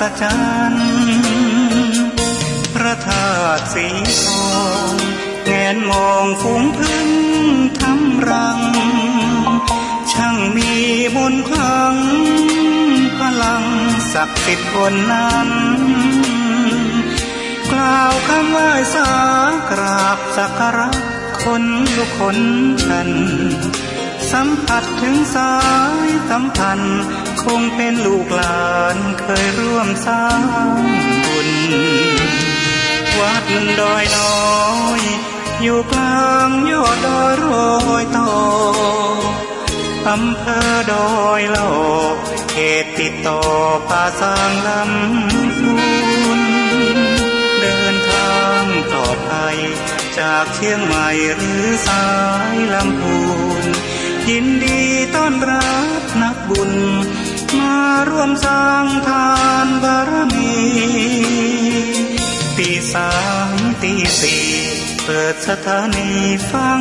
ศจรรย์พระธาตุสีทองแงนมองฝูงพึ่งทำรังช่างมีมนต์ขลังพลังศักดิ์สิทธิ์บนนั้นกล่าวคำไหว้สากราบสักการะคนลุกขนชันสัมผัสถึงสายสัมพันธ์คงเป็นลูกหลานเคยร่วมสร้างบุญวัดดอยน้อยอยู่กลางยอดดอยโรยต่ออำเภอดอยหล่อเขตติดต่อป่าซางลำพูนเดินทางปลอดภัยจากเชียงใหม่หรือสายลำพูนยินดีต้อนรับนักบุญมาร่วมสร้างทานบารมีตีสามตีสี่เปิดสถานีฟัง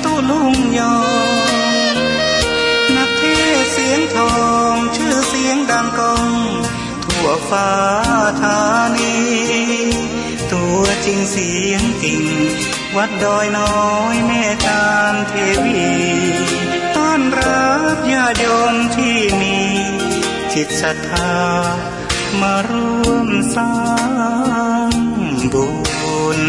ตุลุงยอนักเทศเสียงทองชื่อเสียงดังก้องทั่วฟ้าธานีตัวจริงเสียงจริงวัดดอยน้อยแม่จามเทวีต้อนรับญาติโยมที่มีจิตศรัทธามาร่วมสร้างบุญ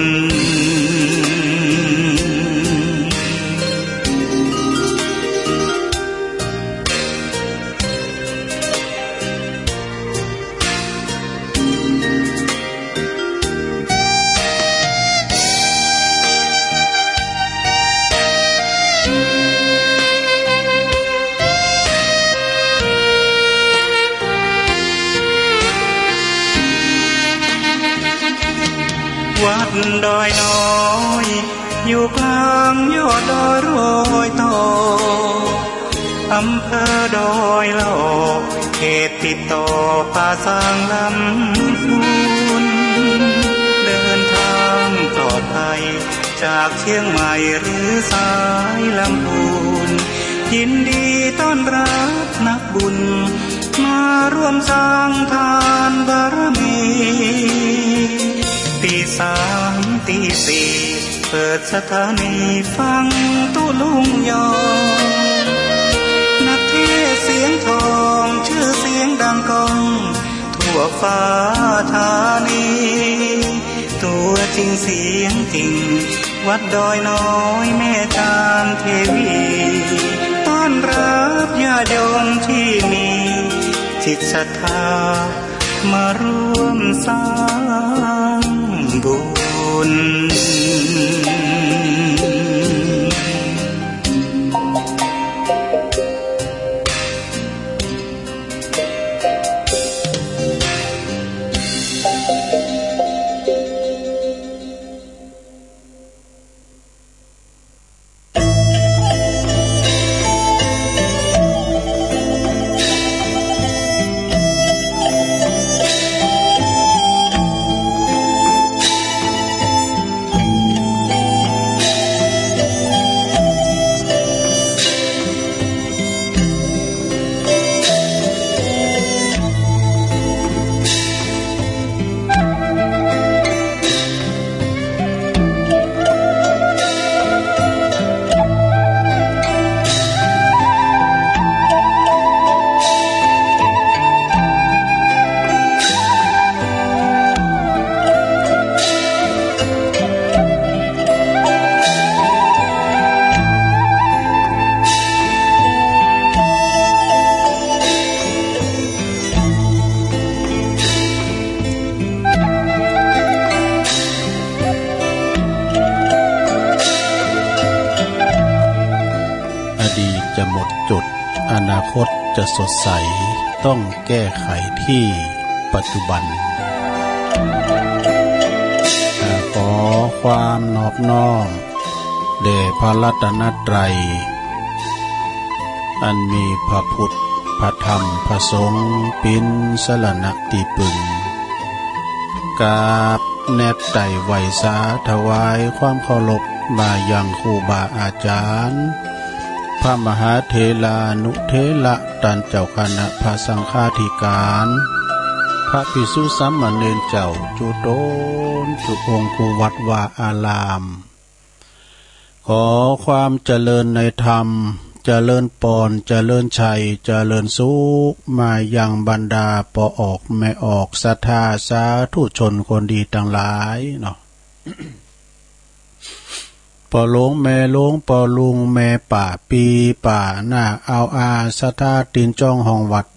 วัดดอยน้อยอยู่กลางยอดดอยโรยต่ออำเภอดอยหล่อเขตติดต่อป่าซางลำพูนเดินทางปลอดภัยจากเชียงใหม่หรือสายลำพูนยินดีต้อนรับนักบุญมาร่วมสร้างทานบารมีตีสามตีสี่เปิดสถานีฟังตุลุงยอนักเทศเสียงทองชื่อเสียงดังก้องทั่วฟ้าธานีตัวจริงเสียงจริงวัดดอยน้อยแม่จามเทวีต้อนรับญาติโยมที่มีจิตศรัทธามาร่วมสร้างบุญอนาคตจะสดใสต้องแก้ไขที่ปัจจุบันขอความนอบน้อมแด่พระรัตนตรัยอันมีพระพุทธพระธรรมพระสงฆ์เป็นสรณะที่พึ่งกราบแนบไต่ไหวสาถวายความเคารพมายังครูบาอาจารย์พระมหาเถรานุเถระท่านเจ้าคณะพระสังฆาธิการพ ระภิกษุสามเณรเจ้าจุโตนจุองคุวัดวาอารามขอความเจริญในธรรมเจริญปอนเจริญชัยเจริญสุขมายังบรรดาปออกแม่ออกศรัทธาสาธุชนคนดีทั้งหลายเนาะ ปอหลวงแม่หลวงปอลุงแม่ป่าปีป่าหน้าเอาอาศรัทธาตีนจ้องห้องวัด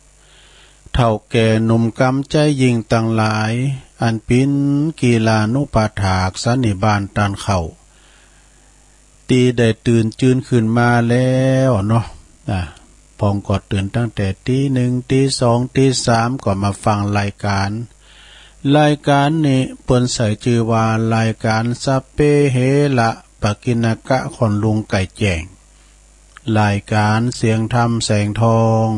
เท่าแก่หนุ่มกำใจยิงต่างหลายอันปิ้นกีฬานุปถากสันนิบาตตานเข่าตีได้ตื่นจืนขึ้นมาแล้วเนาะพองก็ตื่นตั้งแต่ตีหนึ่งตีสองตีสามก็มาฟังรายการนี้เปิ้นใส่ชื่อว่ารายการสัพเพเหระปกิณกะคนลุงไก่แจ้งรายการเสียงธรรมแสงทอง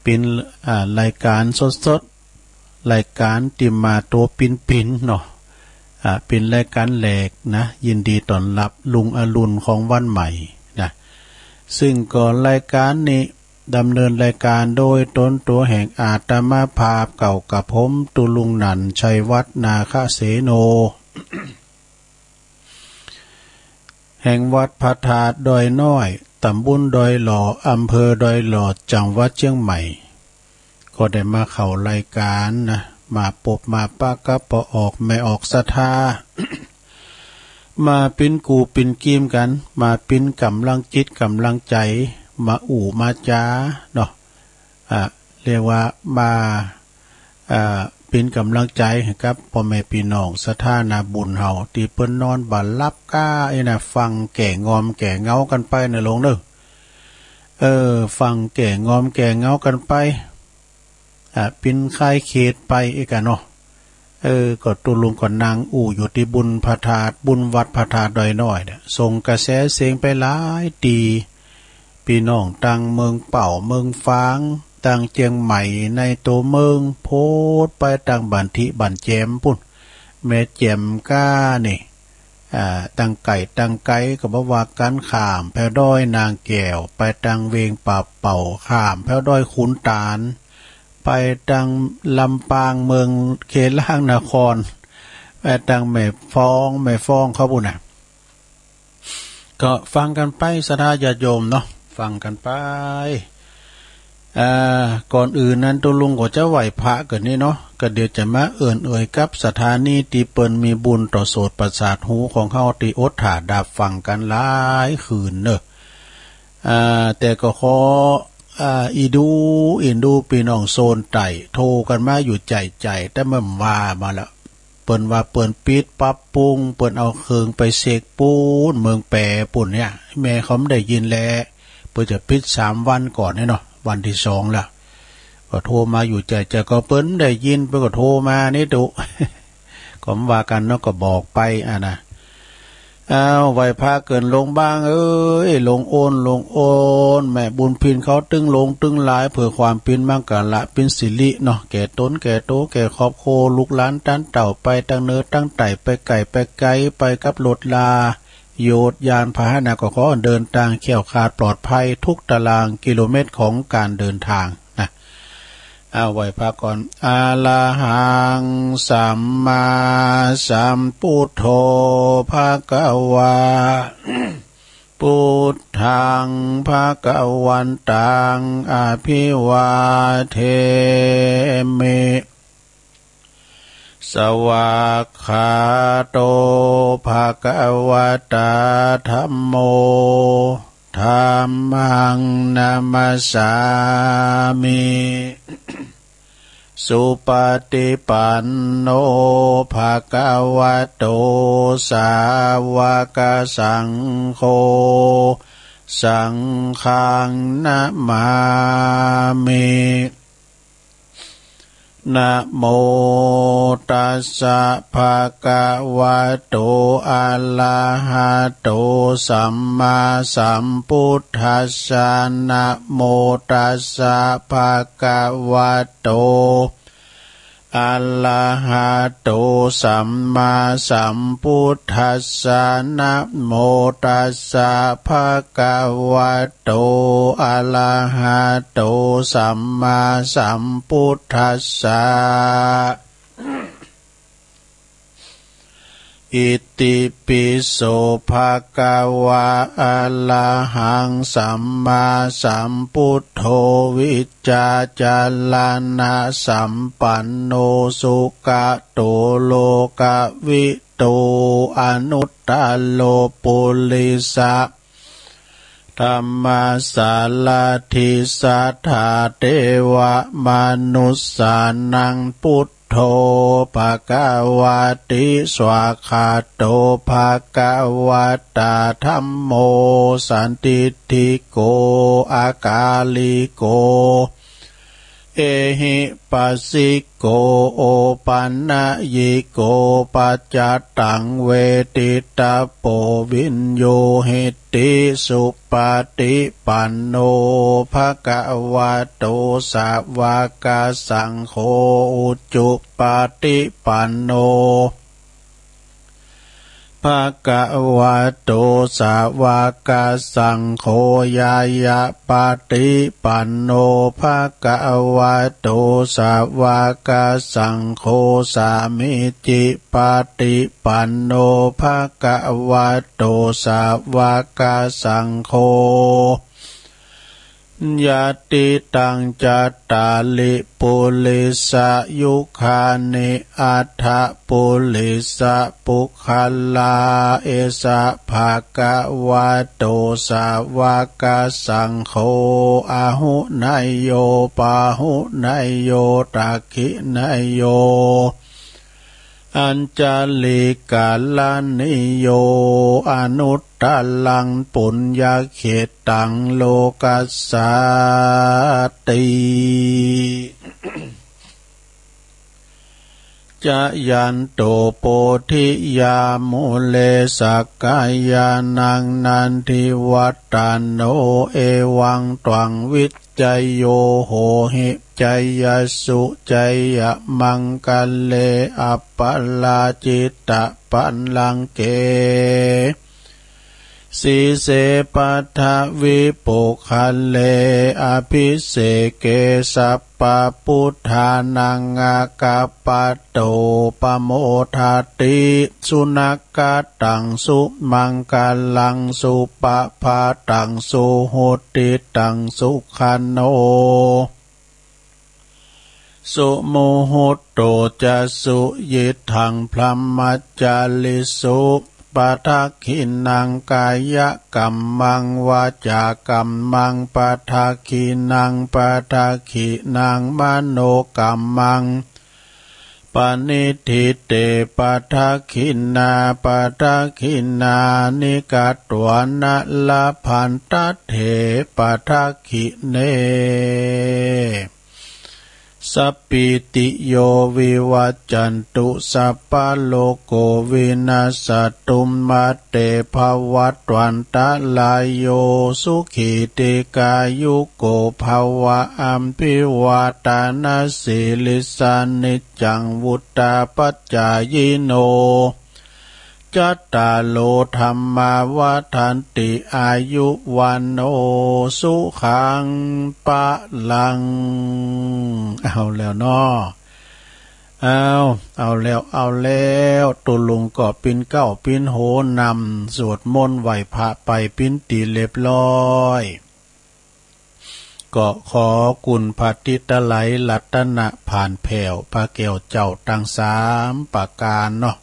เป็นรายการสดรายการติมาตัวปินเนาะเป็นรายการแหลกนะยินดีต้อนรับลุงอรุณของวันใหม่นะซึ่งก่อนรายการนี้ดำเนินรายการโดยตนตัวแห่งอาตมาภาพเก่ากับผมตุลุงหนันชัยวัฒนาคเสโน แห่งวัดพระธาตุดอยน้อยตำบลดอยหล่ออำเภอดอยหล่อจังหวัดเชียงใหม่ก็ได้มาเข้ารายการนะมาปบมาปะกับปอออกไม่ออกศรัทธา มาปิ้นกูปิ้นกีมกันมาปิ้นกำลังจิตกำลังใจมามาจ้าเนาะเรียกว่ามาเป็นกำลังใจให้กับพ่อแม่พี่น้องศรัทธานาบุญเฮาที่เปิ้นนอนบ่หลับก้าน่ะฟังแก่งอมแก่เงากันไปในโลงเด้อฟังแก่งอมแก่เงากันไปเป็นคายเขตไปอีกเนาะก็ตุลุงก่อนนางอยู่ที่บุญพระธาตุบุญวัดพระธาตุดอยน้อยเนี่ยส่งกระแสเสียงไปหลายตีพี่น้องตังเมืองเป่าเมืองฟางตังเจียงใหม่ในตัวเมืองโพดไปตังบันทิบันแจมปุ่นแม่แจมก้านี่ตังไก่ก็บ่ว่ากันข้ามแพด้อยนางแก้วไปตังเวงป่าเป่าข้ามแพด้อยขุนตาลไปตังลำปางเมืองเขตล่างนครไปตังแม่ฟ้องเขาปุ่นน่ะก็ฟังกันไปศรัทธาญาติโยมเนาะฟังกันไปก่อนอื่นนั้นตุลุงก็จะไหวพระกันนี่เนาะก็เดี๋ยวจะมาเอ่ยกับสถานีที่เปิ้นมีบุญต่อโสตประสาทหูของเฮาที่อดถาดาบฟังกันหลายคืนเนอะแต่ก็ขออีดูพี่น้องโซนไต่โทรกันมาอยู่ใจแต่เมื่อมาแล้วเปิ้นว่าเปิ้นปิดปรับปรุงเปิ้นเอาเครื่องไปเสกปูนเมืองแปรปุ่นเนี่ยแม่เขาไม่ได้ยินแล้วเปิ้นจะปิด3 วันก่อนเนาะวันที่2แล้วก็โทรมาอยู่ใจก็เปิ้นได้ยินเปิ้นก็โทรมานี่ดุ ก็ว่ากันเนาะก็บอกไปนะไหวพาเกินลงบ้างลงโอนแม่บุญพินเขาตึงลงตึงหลายเพื่อความปินมั่งกะละปินสิริเนาะแก่ตนแก่โตแก่ครอบครัวลูกหลานตั้นเต่าไปตั้งเนื้อตั้งไต่ไปไก่ไปไกลไปกับรถลาโยดยานพาหนะก็ขอเดินทางแข็งขาดปลอดภัยทุกตารางกิโลเมตรของการเดินทางนะไหวพาก่อนอะระหังสัมมาสัมพุทโธภะคะวา พุทธังภะคะวันตังอภิวาเทมิสวากขาโตภะคะวะตาธัมโมธัมมังนามัสสามิสุปฏิปันโนภะคะวะโตสาวกสังโฆสังฆังนะมามินะโมตัสสะภะคะวะโตอะระหะโตสัมมาสัมพุทธัสสะนะโมตัสสะภะคะวะโต อะระหะโตสัมมาสัมพุทธัสสะนะโมตัสสะภะคะวะโตอะระหะโตสัมมาสัมพุทธัสสะอิติปิโสภะคะวะอะระหังสัมมาสัมพุทโธวิจจาจารณะสัมปันโนสุขโตโลกวิโตอนุตตโลปุริสะธัมมาสาลาธิสัทธาเทวมนุสสานังพุทโธภะคะวะติสวากขาโตภะคะวะตาธัมโมสันติทิโกอากาลิโกเอหิปัสสิโกโอปันนะยิโกปัจจตังเวทิตาโปวินโยหิติสุปฏิปันโนภะคะวะโตสาวกสังโฆอุจุปฏิปันโนภะคะวะโตสาวกสังโฆยายะปฏิปันโนภะคะวะโตสาวกสังโฆสามิจิปฏิปันโนภะคะวะโตสาวกสังโฆยะติตังจัตตาลิปุริสยุคานิอัฏฐปุริสปุคคลาเอสะภะคะวะโตสาวกสังโฆอะหุนายโยปะหุนายโยตักขินายโยอัญจลิกาลานิโยอนุตตลังปุญญเขตังโลกัสสาติจะยันโตโพธิยามุเลสักกายานังนันทิวัตตานโนเอวังตวังวิจโยโหหิจยสุจยมังกัลเลอัปปลาจิตตะปันลังเกสีเสปัทวิปุคัลเลอภิเสเกสัปปะพุทธานังอากาปโตปโมทาติสุนักกตังสุมังกาลังสุปะภาตังสุโหติตังสุขันโนสุโมโหโตจะสุยิทังพลัมมัจจาลิสุปะทักขินังกายกัมมังวาจากัมมังปะทักขินังปะทักขินังมโนกัมมังปณิทิเตปะทักขินาปะทักขินานิกัตตวนะละพันตเถปะทักขิเนสัพพิติโยวิวัจจันตุสัพพะโลกโกวินาศตุมมาเตภวัตวันตะลายโยสุขีติกายุโกภวะอัมพิวาตานาสิลิสานิจังวุตตาปัจจายโนจัตตาโลธัมมาวัฏันติอายุวันโนสุขังปะลังเอาแล้วเนาะเอาแล้วตุลุงก็ปินเก้าปินโหนำสวดมนต์ไหว้พระไปปินตีเรียบร้อยก็ขอกุณพระติตไลรัตนะผ่านแผ่วพระแก้วเจ้าตั้ง3ประการเนาะ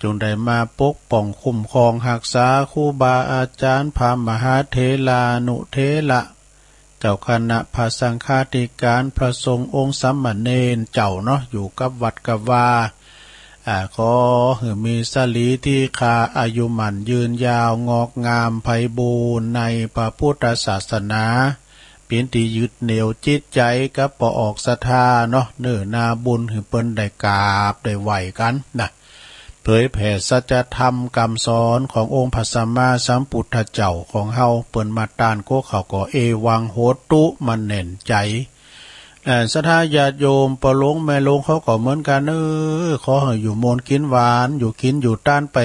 จงได้มาปกป้องคุ้มครองรักษาครูบาอาจารย์พระมหาเถรานุเถระเจ้าคณะพระสังฆาธิการพระสงฆ์องค์สามเณรเจ้าเนาะอยู่กับวัดกับวาขอให้มีสลีที่คาอายุมันยืนยาวงอกงามไพบูรณ์ในพระพุทธศาสนาเป็นที่ยึดเหนี่ยวจิตใจกับปออกศรัทธาเนาะเนื้อนาบุญให้เปิ้นได้กราบได้ไหวกันนะเผยแผ่สัจธรรมคำสอนขององค์พระสัมมาสัมพุทธเจ้าของเฮาเปิ้นมาต้านโกเขาก็เอวังโหตุมันแน่นใจ ศรัทธาญาติโยมปะลงแม่ลงเขาก็เหมือนกันขอให้อยู่มนกินหวานอยู่กินอยู่ต้านไป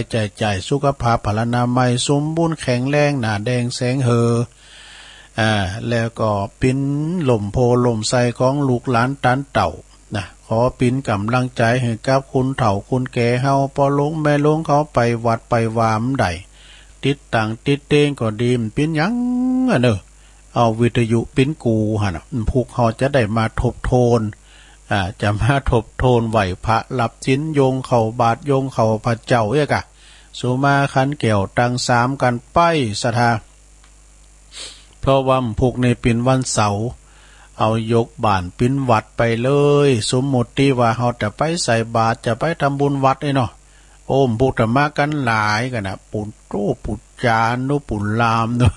จ่ายสุขภาพพลานามัยสมบูรณ์แข็งแรงหน้าแดงแสงเฮอแล้วก็ปิ้นหล่มโพหล่มใสของลูกหลานตันเต่านะขอปิ้นกำลังใจให้กับคุณเฒ่าคุณแก่เฮาปอลงแม่ลงเขาไปวัดไปวามใดติดต่างติดเต้งก็ดีมปิ้นยังเอาวิทยุปิ้นกูหั่นพวกเขาจะได้มาทบทวนจะมาทบทวนไหวพระหลับชิ้นโยงเข่าบาทโยงเข่าพระเจ้าเอกะสุมาคันแก้วตังสามกันไปศรัทธาเพราะว่าพวกในปิ่นวันเสาร์เอายกบ้านปิ่นวัดไปเลยสมมติว่าเขาจะไปใส่บาตรจะไปทำบุญวัดเนาะโอ้มพวกธรรมะกันหลายกันนะปุ่นโตปุจจานุปุ่นลามเนาะ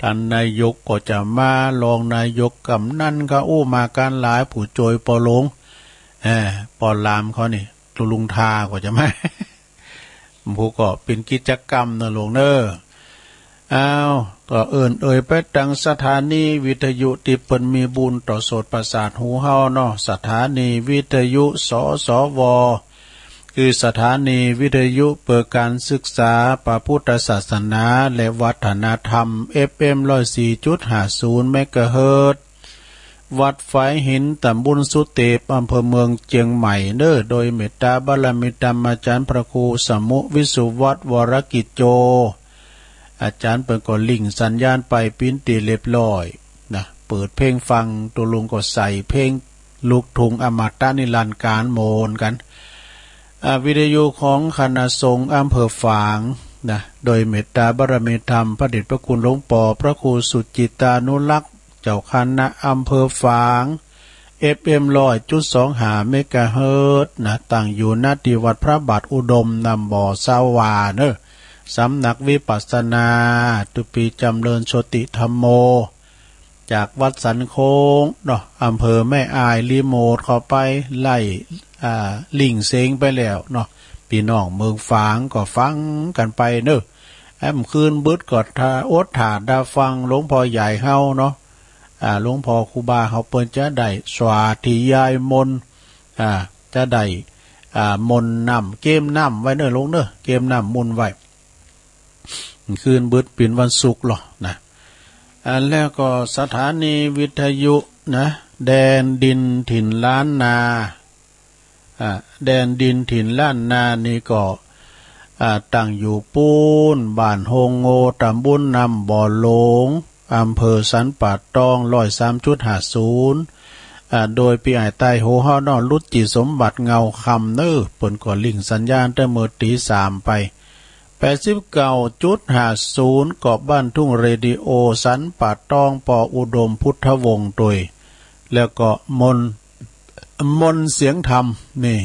ท่านนายกก็จะมารองนายกกำนันก็โอ้มากันหลายผู้โจยปอลงปอลามเขานี่ลุงทาก็จะมาพวกก็เป็นกิจกรรมนะลงเนอก็ไปตั้งสถานีวิทยุที่เปิ้นมีบุญต่อโสตประสาทหูเฮาเนาะสถานีวิทยุสสวคือสถานีวิทยุเปิดการศึกษาพระพุทธศาสนาและวัฒนธรรม FM 104.50 เมกะเฮิรตซ์วัดฝายหินตำบลสุเตปอำเภอเมืองเชียงใหม่โดยเมตตาบารมีธรรมอาจารย์พระครูสมุวิสุวัฒน์วรกิจโจอาจารย์เปิดก็ลิงสัญญาณไปปิ้นตีเรียบร้อยนะเปิดเพลงฟังตัวลุงก็ใส่เพลงลูกทุ่งอมตะนิรันดร์การโมนกันวิทยุของคณะสงฆ์อำเภอฝางนะโดยเมตตาบารมีธรรมพระเดชพระคุณหลวงปู่พระครูสุจิตานุรักษ์เจ้าคณะอำเภอฝาง FM 100.25 เมกะเฮิรตซ์นะตั้งอยู่ณที่วัดพระบาทอุดมนำบ่อสาวาสำนักวิปัสสนาตุปีจำเริญโชติธรรมโมจากวัดสันโค้งเนาะอำเภอแม่อายรีโมทเข้าไปไล่ลิงเซงไปแล้วเนาะพี่น้องเมืองฝางก็ฟังกันไปคืนบึดก็อดถาดาฟังหลวงพ่อใหญ่เฮาเนาะหลวงพ่อครูบาเฮาเปิ้นจะได้สวาธิยายมนต์จะได้มนต์นำเกมนำไว้ลงเกมนำมนต์ไว้คืนบึดเป็นวันศุกร์หรอนะแล้วก็สถานีวิทยุนะแดนดินถิ่นล้านนาแดนดินถิ่นล้านนานี่ก็ตั้งอยู่ปูนบ้านโฮงโงตำบลนำบ่อหลงอำเภอสันป่าตอง 103.50 โดยพี่ไอ้ใต้โหเฮานอลุดจิสมบัติเงาคำเปิ่นก็ลิงสัญญาณแต่เมื่อตี 3ไป89.50 กอบบ้านทุ่งเรดิโอสันป่าตองปออุดมพุทธวงศ์โดยแล้วก็มนเสียงธรรมนี่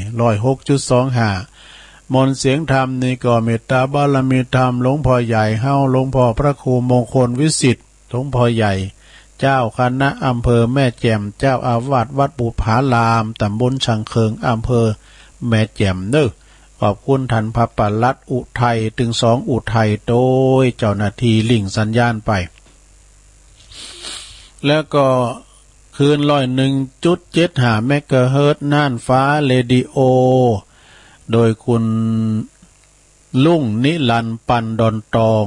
106.25 มนเสียงธรรมนี่ก็เมตตาบารมีธรรมหลวงพ่อใหญ่เฮาหลวงพ่อพระครูมงคลวิสิทธิ์หลวงพ่อใหญ่เจ้าคณะอำเภอแม่แจ่มเจ้าอาวาสวัดบุพารามตำบลชังเคิงอำเภอแม่แจ่มขอบคุณท่านพระปลัดอุทัยถึง2อุทัยโดยเจ้าหน้าที่ลิงสัญญาณไปแล้วก็คืน101.75 เมกะเฮิรตซ์น่านฟ้าเรดิโอโดยคุณลุงนิรันดร์ปันดอนตอง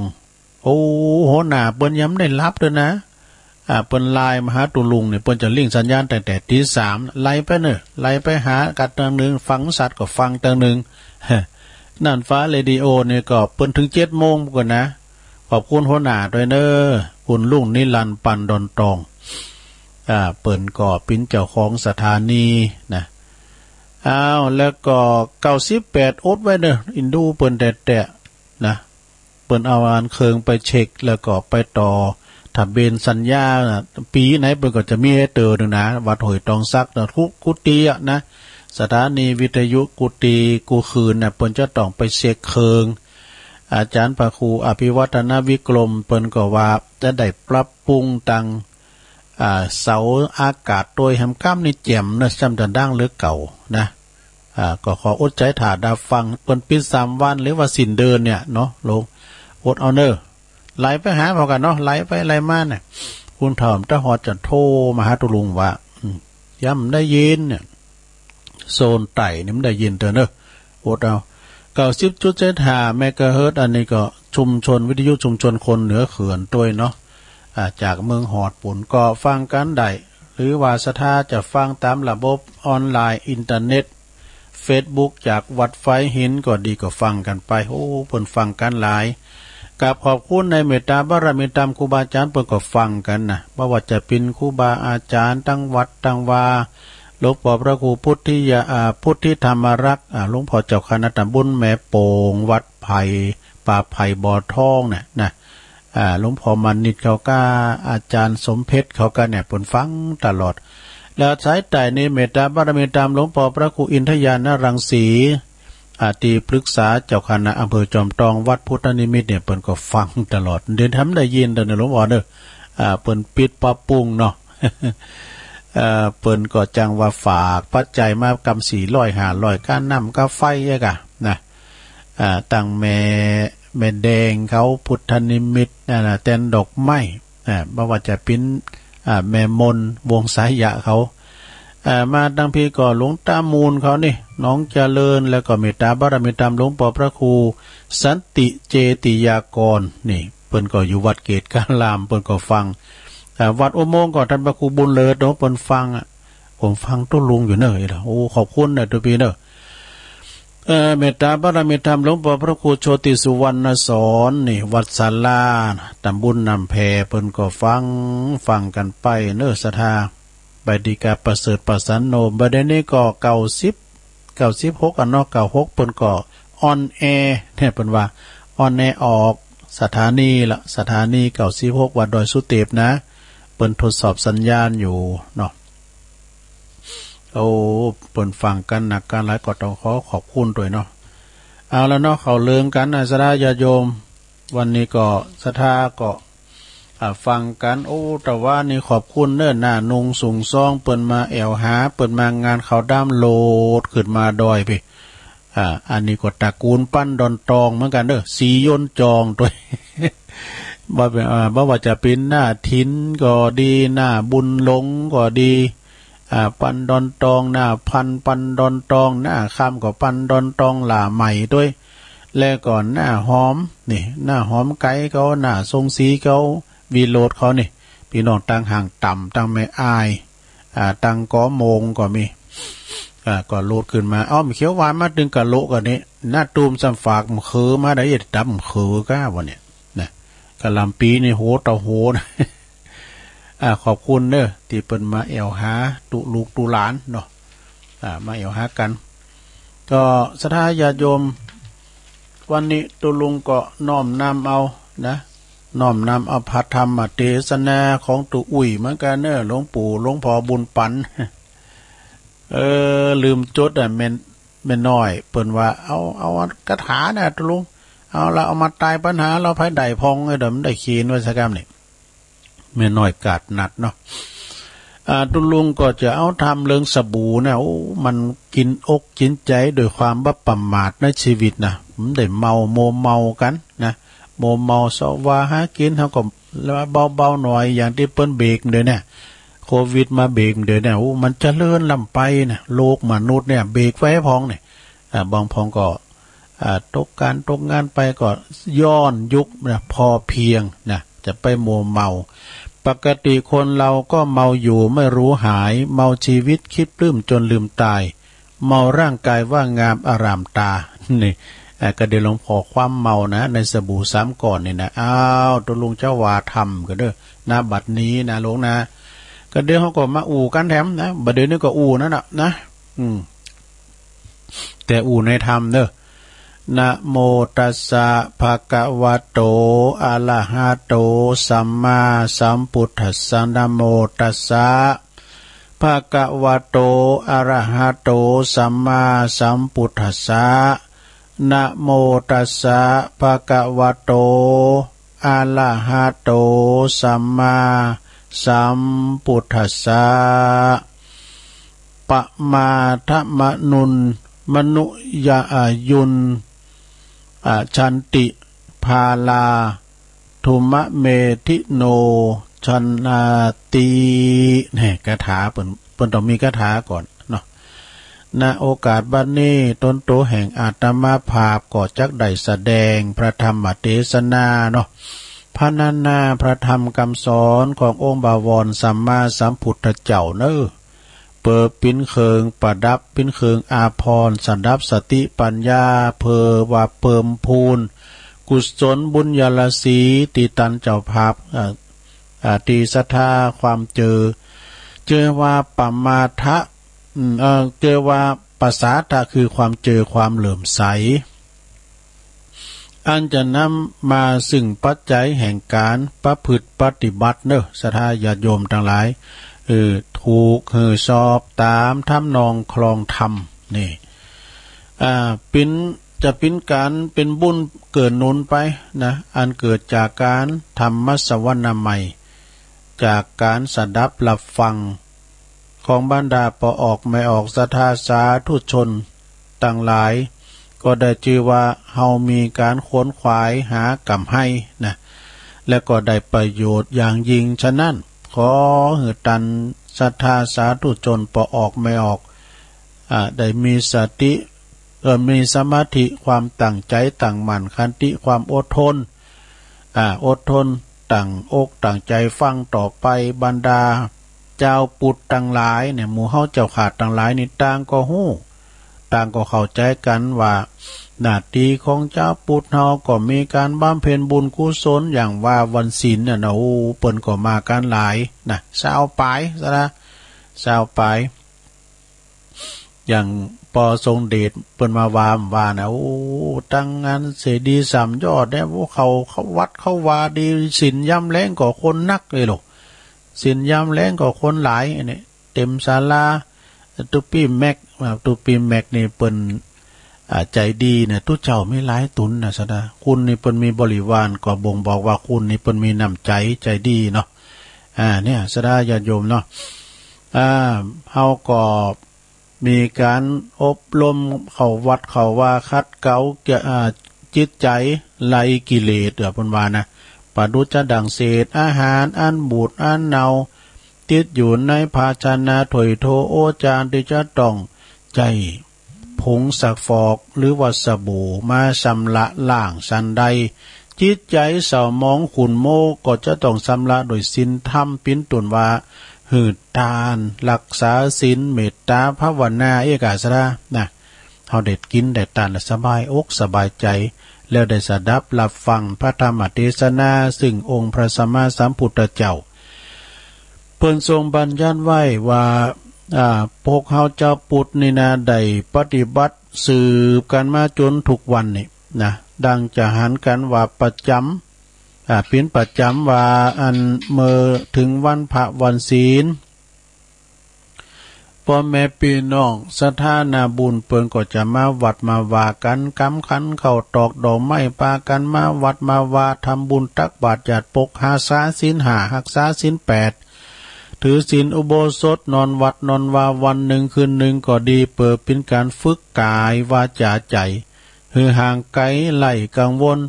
โอ้โหหน้าเปิ้นย้ำได้รับด้วยนะเปิ้นไลน์มาหาตุลุงเนี่ยเปิ้นจะลิงสัญญาณแต่ตี 3ไล่ไปไล่ไปหากัดทางนึงฟังสัตว์ก็ฟังทางนึงน่านฟ้าเรดิโอเนี่ยก็เปิ้นถึง 7 โมงก่อนนะขอบคุณหัวหน้าด้วยคุณลุงนิรันดร์ปันดอนตองเปิ้นก็เป็นเจ้าของสถานีนะแล้วก็98อดไว้อินดูเปิ้นแต่นะเปิ้นเอาอันเคิงไปเช็คแล้วก็ไปต่อถ้าเบนสัญญาปีไหนเปิ้นก็จะมีให้เตอนึงนะวัดหอยตองซักทุกกุฏินะสถานีวิทยุกุฏิกูคืนเปิ้นจะต้องไปเช็คเคิงอาจารย์พระครูอภิวัฒนวิกรมเปิ้นก็ว่าจะได้ปรับปรุงตังเสาอากาศโดยแฮมก้ามนี่แจ่มจำจะดั้งหรือเก่านะก็ขออดใจถ่าดาฟังเปิ้นปิด3 วันหรือว่าสิ้นเดือนเนี่ยเนาะลงอดเอาไหลไปหาพอกันเนาะไหลไปไหลมาเนี่ยคุณถามตะฮอดจะโทรมาหาตุลุงว่า ย่ำได้ยินเนี่ยโซนไต่นี่มันได้ยินเถอะเนอะโอดเอา90.75 เมกะเฮิรตซ์อันนี้ก็ชุมชนวิทยุชุมชนคนเหนือเขื่อนด้วยเนาะจากเมืองหอดปุ่นก็ฟังกันได้หรือว่าสถาจะฟังตามระบบออนไลน์อินเทอร์เน็ต Facebook จากวัดไฟหินก็ดีก็ฟังกันไปโอ้เพิ่นฟังกันหลายกับขอบคุณในเมตตาบารมีตามครูบาอาจารย์เพิ่นก็ฟังกันนะบ่ว่าจะเป็นครูบาอาจารย์ตั้งวัดตั้งวาหลวงพ่อพระครูพุทธิธรรมรักษ์หลวงพ่อเจ้าคณะตำบลแม่โป่งวัดไผ่ป่าไผ่บ่อทองเนี่ยนะหลวงพ่อมานิตเขาก็อาจารย์สมเพชรเขาก็เนี่ยเพิ่นฟังตลอดแล้วสายใต้ในเมตตาบารมีตามหลวงพ่อพระครูอินทยานรังสีที่ปรึกษาเจ้าคณะอำเภอจอมทองวัดพุทธนิมิตเนี่ยเพิ่นก็ฟังตลอดเดินทำได้ยินเด้อหลวงพ่อเด้อเพิ่นปิดปรับปรุงเนาะเปิ้นก็จังว่าฝากปัจจัยมากำ400 500ก้านน้ำกาไฟกะนะตั้งแม่แดงเขาพุทธนิมิตนะแตนดอกไม้บ่ว่าจะเป็นแม่มนวงสายยะเขามาดังพี่ก็หลวงตามูลเขานี่น้องเจริญแล้วก็เมตตาบารมีตามหลวงพ่อพระครูสันติเจติยากรนี่เปิ้นก็อยู่วัดเกตกาลามเปิ้นก็ฟังวัดอุโมงค์ก็ท่านพระครูบุญเลิศเนาะเปิ้นฟังผมฟังตุ้ลุงอยู่เนอะโอ้ขอบคุณนะทุกพี่เนอะเมตตาบารมีธรรมหลวงพ่อพระครูโชติสุวรรณสอนนี่วัดศาลาตำบลนำแพเปิ้นก็ฟังกันไปเนอะศรัทธาบดีกาประเสริฐประสันโนบัดนี้ก็96อันเนาะ96เปิ้นก็ออนแอร์เนี่ยเปิ้นว่าออนแอร์ออกสถานี96วัดดอยสุเทพนะเปิ้นทดสอบสัญญาณอยู่เนาะโอ้เปิ้นฟังกันหนักกันหลายก็ต้องขอบคุณด้วยเนาะเอาแล้วเนาะเขาเลิงกันศรัทธาญาติโยมวันนี้ก็ศรัทธาก็ฟังกันโอ้แต่ว่านี่ขอบคุณเด้อหน้านุงสูงซองเปิ้นมาแอวหาเปิ้นมางานเขาด้ามโลดขึ้นมาดอยพี่อันนี้ก็ตระกูลปั้นดอนตองเหมือนกันเด้อสียนจองด้วยบ่ว่าจะเป็นหน้าทินก็ดีหน้าบุญหลงก็ดีปันดอนตองหน้าพันปันดอนตองหน้าคำก็ปันดอนตองหล่าใหม่ด้วยแล้วก่อนหน้าหอมนี่หน้าหอมไก่เขาหน้าทรงสีเขาวีโรดเขานี่พี่น้องตั้งห่างต่ำตั้งแม่อายตั้งก้อโมงก็มีก็โลดขึ้นมามีเขียวหวานมาดึงกะโลกันนี้หน้าตูมสัมฝากมันคือมาได้ยัดดำคือก้าวะเนี่ยนะกะลำปีนี่โหเต่าโหนะขอบคุณเด้อที่เปิ้นมาแอวหาตุลูกตุหลานเนาะมาแอวหากันก็ศรัทธาญาติโยมวันนี้ตุลุงก็น้อมนำเอานะน้อมนำเอาพระธรรมเทศนาของตุอุ่ยเหมือนกันเนอะหลวงปู่หลวงพ่อบุญปันลืมจดแม่น้อยเปิ้นว่าเอาคาถาน่ะตุลุงเอามาตายปัญหาเราไผได้พองเด้อมันได้ขีนไว้ซะกรรมนี่แม่น้อยกาดนัดเนาะตุลุงก็จะเอาทำเรื่องสบู่นะโอ้มันกินอกกินใจโดยความบ่ประมาทในชีวิตนะมันได้เมากันนะโมเมาสว่าหากินเฮาก็เบาๆหน่อยอย่างที่เปิ้นเบรกเด้อเนี่ยโควิดมาเบรกเด้อเนี่ยโอ้มันเจริญล้ำไปนะโลกมนุษย์เนี่ยเบรกไว้พองเนี่ยบางพองก็ตกงานไปก็ย้อนยุคนะพอเพียงนะจะไปโมเมาปกติคนเราก็เมาอยู่ไม่รู้หายเมาชีวิตคิดปลื้มจนลืมตายเมาร่างกายว่างามอารามตานี่ก็เดี๋ยวหลวงพ่อความเมานะในสบู่3ก่อนนี่นะตัวลุงเจ้าวาทำก็เด้อหน้าบัดนี้นะหลวงนะก็เดี๋ยวเขาก็มาอู่กันแถมนะบัดเดี๋ยวนี้ก็อู่นั่นนะแต่อู่ในธรรมเด้อนะโมตัสสะภะคะวะโตอะระหะโตสัมมาสัมพุทธัสสะนะโมตัสสะภะคะวะโตอะระหะโตสัมมาสัมพุทธัสสะนะโมตัสสะภะคะวะโตอะระหะโตสัมมาสัมพุทธัสสะปะมาทะมะนุนมนุยายุนชันติภาลาธุมะเมธิโนชันนาตีเนี่ยคาถาเปิ่น เปิ้นต้องมีคาถาก่อนเนาะณโอกาสบัดนี้ตนโตแห่งอาตมาภาพก็จักได้แสดงพระธรรมเทศนาเนาะพรรณนาพระธรรมคำสอนขององค์บวรสัมมาสัมพุทธเจ้าเนอเปิดปิ้นเคิงประดับปิ้นเคิงอาภรณ์สันดับสติปัญญาเพอว่าเพิ่มพูนกุศลบุญญาลสีติตันเจ้าภาพตีศรัทธาความเจอว่าปมาทะเจอว่าภาษาตาคือความเจอความเหลื่อมใสอันจะนำมาซึ่งปัจจัยแห่งการประพฤติปฏิบัติเนอะศรัทธาญาติโยมทั้งหลายถูกชอบตามทำนองคลองธรรมนี่เป็นจะเป็นการเป็นบุญเกิดนุนไปนะอันเกิดจากการธรรมสวรรณใหม่จากการสดับหลับฟังของบรรดาปออกไม่ออกศรัทธาสาธุชนต่างหลายก็ได้ชื่อว่าเฮามีการค้นขวายหากรรมให้นะและก็ได้ประโยชน์อย่างยิ่งฉะนั้นขอหือตันศรัทธาสาธุชนปออกไม่ออกได้มีสติมีสมาธิความตั้งใจตั้งมั่นขันติความอดทนอดทนตั้งอกตั้งใจฟังต่อไปบรรดาเจ้าปุตตั้งหลายเนี่ยหมู่เฮาเจ้าขาดตั้งหลายนี่ต่างก็ฮู้ต่างก็เข้าใจกันว่าหน้าที่ของเจ้าปุตเฮาก็มีการบำเพ็ญบุญกุศลอย่างว่าวันศีลน่ะโอ้เปิ้นก็มากันหลายนะ20ปลายซะนะ20ปลายอย่างปอทรงเดชเปิ้นมว่านะโอ้ตั้งงานเสดี3ยอดเนี่ยพวกเขาวัดเขาว่าดีศีลย่ำแรงกว่าคนนักเลยหรอกศีลย่ำแรงกว่าคนหลายอันนี้เต็มศาลาตุปีแม็กนี่เปิ้นใจดีเนี่ยทุกเจ้าไม่หลายตุนนะซะนะคุณนี่เปิ้นมีบริวารก็บ่งบอกว่าคุณนี่เปิ้นมีน้ำใจดีเนาะเนี่ยซะนะญาติโยมเนาะเฮาก็มีการอบรมเข้าวัดเข้าว่าคัดเกลาจิตใจไล่กิเลสเพิ่นว่านะปะดุจดังเศษอาหารอันบูดอันเน่าติดอยู่ในภาชนะถ้วยโถโอจานที่จะต้องใจผงสักฟอกหรือว่าสบู่มาชำระล้างสันใดจิตใจเศร้ามองขุ่นโมก็จะต้องชำระโดยศีลธรรมปิ้นตุนว่าหืดทานรักษาศีลเมตตาภาวนาเอกาสระนะเฮาได้กินได้ทานสบายอกสบายใจแล้วได้สดับรับฟังพระธรรมเทศนาซึ่งองค์พระสัมมาสัมพุทธเจ้าเพิ่นทรงบัญญัติไว้ว่าพวกเฮาเจ้าพุทธนี่นะได้ปฏิบัติสืบกันมาจนทุกวันนี่นะดังจะหันกันว่าประจำเป็นประจำว่าอันเมื่อถึงวันพระวันศีลพ่อแม่พี่น้องศรัทธานาบุญเปิ้นก็จะมาวัดมาว่ากันกำขันเข้าตอกดอกไม้ปากันมาวัดมาว่าทำบุญตักบาตรญาติปกหาษาศีล5รักษาศีล8ถือศีลอุโบสถนอนวัดนอนวาวันหนึ่งคืนหนึ่งก็ดีเปิดเป็นการฝึกกายวาจาใจคือห่างไกลไล่กังวล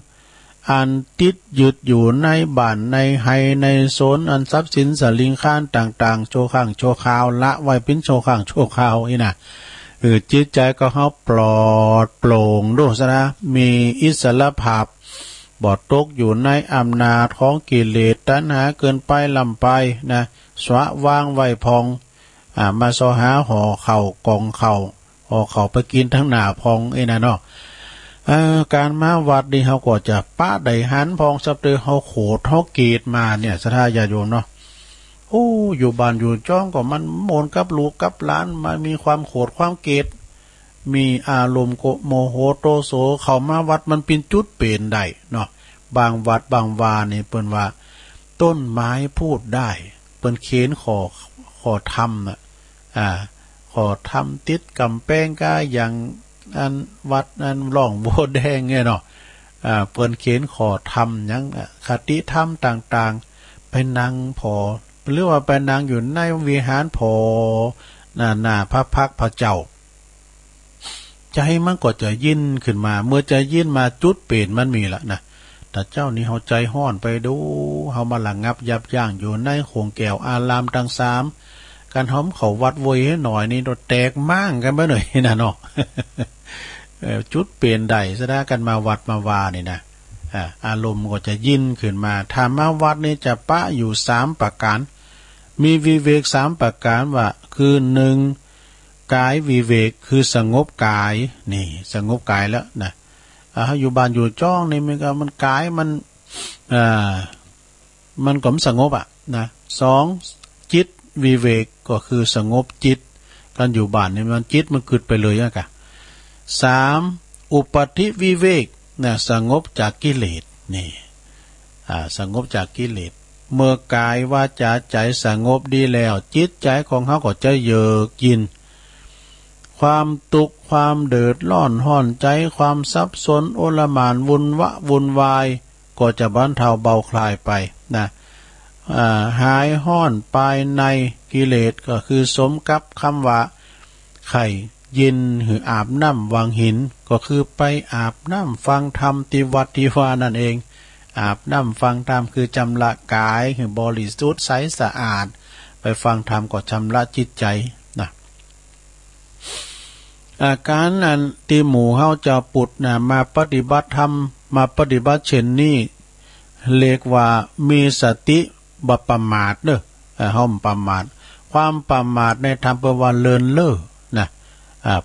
อันติดยึดอยู่ในบ้านในไฮในโซนอันทรัพย์สินสลิงข้านต่างๆโชว์ข้างโชว์ข่าวละไว้เป็นโชว์ข้างโชว์ข่าวนี่นะจิตใจก็เขาปลอดโปร่งด้วยซะนะมีอิสระภาพบอดตกอยู่ในอำนาจของกิเลสตัณหาเกินไปลำไปนะสวะวางไว้พองมาซอหาห่อเข่ากองเข่าห่อเข่าไปกินทั้งหน้าพองนะเนาะการมาวัดนี่เขาก็จะป้าได้หันพองสับเตอเขาโขดเขาเกตมาเนี่ยศรัทธาญาติโยมเนาะโอ้อยู่บ้านอยู่จ้องก็มันโมนกับลูกกับหลานมามีความโขดความเกตมีอารมณ์โมโหโตโสเขามาวัดมันเป็นจุดเปลี่ยนได้เนาะบางวัดบางวานี่เปิ้นว่าต้นไม้พูดได้เปิ้นเขียนขอทำน่ะขอทำติดกำแพงก้าอย่างอันวัดอันร่องโบแดงไงเนาะเปิ้นเขียนขอทำยังคติธรรมต่างๆไปนั่งพอหรือว่าไปนั่งอยู่ในวิหารพอหน้าพระพักพระเจ้าใจมันก็จะยินขึ้นมาเมื่อใจยินมาจุดเปลี่ยนมันมีละนะแต่เจ้านี่เฮาใจห้อนไปดูเฮามาหลังงับยับยั้งอยู่ในโขงแก้วอารามทั้ง3 การหอมเขาวัดโวยให้หน่อยนี่โดนแตกมั่งกันไปหน่อยนะเนาะ จุดเปลี่ยนใดซะได้กันมาวัดมาวานี่นะอารมณ์ก็จะยิ่นขึ้นมาธรรมวัดนี่จะปะอยู่3ประการมีวิเวก3ประการว่าคือ1กายวิเวกคือสงบกายนี่สงบกายแล้วนะอยู่บ้านอยู่จ้องนี่มันกายมันก็สงบนะ2จิตวิเวกก็คือสงบจิตการอยู่บ้านนี่มันจิตมันกึดไปเลยกะ3อุปธิวิเวกนะสงบจากกิเลสนี่สงบจากกิเลสเมื่อกายวาจาใจสงบดีแล้วจิตใจของเขาก็จะเยือกยินความตุกข์ความเดือดร้อนห้อนใจความสับสนโอลหม่านวุ่นวายก็จะบรรเทาเบาคลายไปนะหายห้อนปลายในกิเลสก็คือสมกับคำว่าไข่ยินหรืออาบน้ำวังหินก็คือไปอาบน้ำฟังธรรมติวัดติวานั่นเองอาบน้ำฟังธรรมคือจำละกายคือบริสุทธิ์ใสสะอาดไปฟังธรรมก็ชำระจิตใจนะอาการนั้นที่หมู่เฮาจะปุดนะมาปฏิบัติธรรมมาปฏิบัติเช่นนี้เรียกว่ามีสติบ่ประมาทเด้อเฮาประมาทความประมาทในธรรมแปลว่าเลินเล่อนะ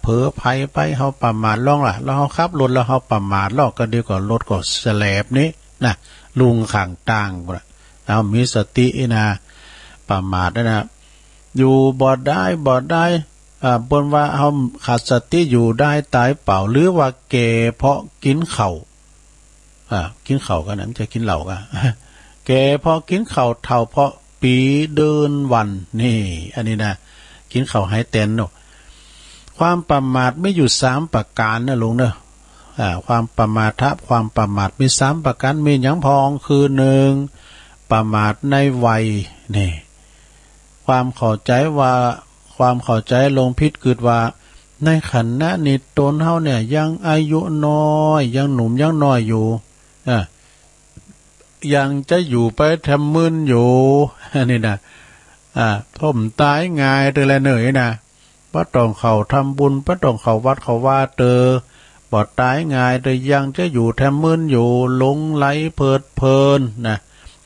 เผลอไผไปเฮาประมาทล่องล่ะแล้วเฮาขับรถแล้วเฮาประมาทลอกก็ดีกว่ารถก็แสลบนี้นะลุงข้างต่างเอามีสตินะประมาทนะอยู่บ่ได้บนว่าเฮาขาดสติอยู่ได้ตายเปล่าหรือว่าแก่เพราะกินข้าวกินข้าวกันนั้นจะกินเหล้ากันแก่เพราะกินข้าวเท่าเพราะปีเดินวันนี่อันนี้นะกินข้าวให้เต็นเนาะความประมาทไม่อยู่3ประการนะลุงเนอะความประมาทความประมาทมี3ประการมีหยังพองคือ1ประมาทในวัยนี่ความเข้าใจลงผิดคือว่าในขณะนี้ตนเฮาเนี่ยยังอายุน้อยยังหนุ่มยังน้อยอยู่ยังจะอยู่ไปทำมึนอยู่นี่นะท่มตายง่ายเตอละเหนื่อยนะบ่ต้องเข้าทำบุญบ่ต้องเข้าวัดเข้าว่าเตอบ่ตายง่ายแต่ยังจะอยู่ทำมึนอยู่หลงไหลเพลิดเพลินนะ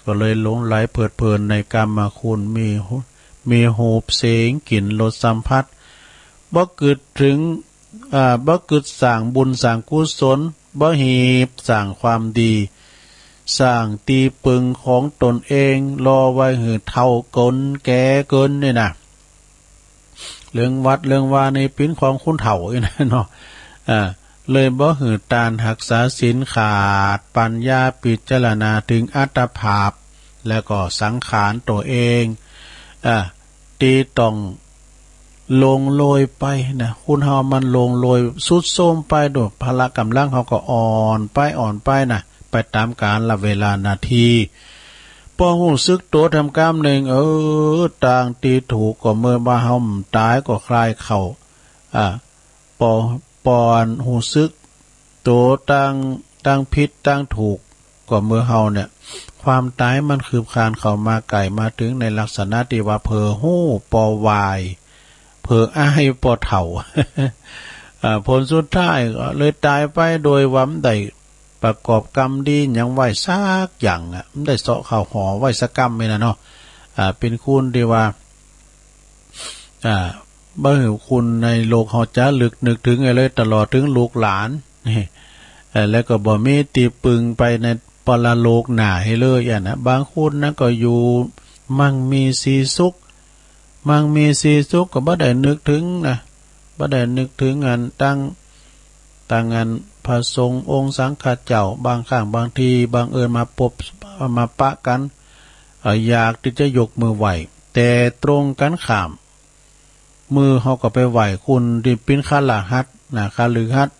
ก็เลยหลงไหลเพลิดเพลินในกามคุณมีหูปเสียงกลิ่นรสสัมผัสบ่กึดถึงบ่กึดสร้างบุญสร้างกุศลบ่หีบสร้างความดีสร้างตีปึงของตนเองรอไว้หือเท่ากนแก่เกินนี่นะเรื่องวัดเรื่องวาในปิ้นของคุณเฒ่าอีนะเนาะเลยบ่หือตานหักษาศีลขาดปัญญาพิจารณาถึงอัตภาพแล้วก็สังขารตัวเองตีต้องลงโรยไปนะคุณเฮามันลงโรยสุดโทรมไปโดยพละกำลังเขาก็อ่อนไปนะไปตามกาลละเวลานาทีพอหูซึกโตทำกามหนึ่งต่างตีถูกก็เมื่อมาเฮาตายก็คลายเข่าปอนหูซึกโตตั้งผิดตั้งถูกก็เมื่อเฮาเนี่ยความตายมันคืบคลานเข้ามาไก่มาถึงในลักษณะที่ว่าเพอหู้ปอวายเพออ้ายปอเถ่า ผลสุดท้ายก็เลยตายไปโดยหวังได้ประกอบกรรมดีอย่างไหวซักอย่างไม่ได้เสาะข่าวหอไหวสักกรรมไม่นะเนาะเป็นคุณที่ว่าบ่หิวคุณในโลกเขาจะลึกนึกถึงอะไรตลอดถึงลูกหลานนี่แล้วก็บ่มีตีปึงไปในปรโลกหน้าให้เลยนะบางคนนะก็อยู่มั่งมีสีสุขก็บ่ได้นึกถึงนะบ่ได้นึกถึงงานตั้งงานพระสงฆ์องค์สังฆเจ้าบางครั้งบางทีบางมาพบมาปะกันอยากที่จะยกมือไหวแต่ตรงกันข้ามมือเขาก็ไปไหวคุณที่เป็นฆรหัสนะฆฤหัสถ์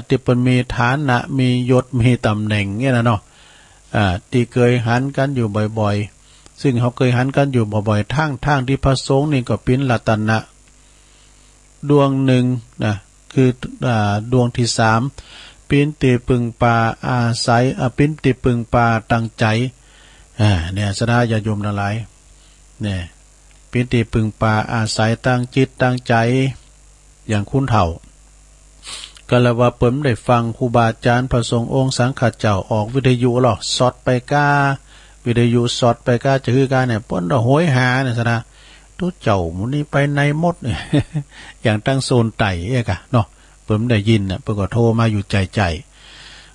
ที่เป็นมีฐานะมียศมีตำแหน่งเนี่ยนะเนาะที่เคยหันกันอยู่บ่อยๆซึ่งเขาเคยหันกันอยู่บ่อยๆทางที่พระสงฆ์นี่ก็เป็นรัตนะดวงหนึ่งนะคือดวงที่3เป็นติปึงปาอาศัยเป็นติปึงปาตั้งใจเนี่ยสดาญาโยมทั้งหลายเนี่ย เป็นที่พึ่งพาอาศัยตั้งจิตตั้งใจอย่างคุณเฒ่าก็ละว่าเปิ้นได้ฟังครูบาอาจารย์พระสงฆ์องค์สังฆเจ้าออกวิทยุหรอสอดไปก้าวิทยุสอดไปก้าจะคือการเนี่ยเปิ้นโหยหาเนี่ยซะนะตู้เจ้าหมู่นี้ไปในหมดเนี่ย อย่างตั้งโซนไต่เอกะเนาะเปิ้นได้ยินน่ะเปิ้นก็โทรมาอยู่ใจ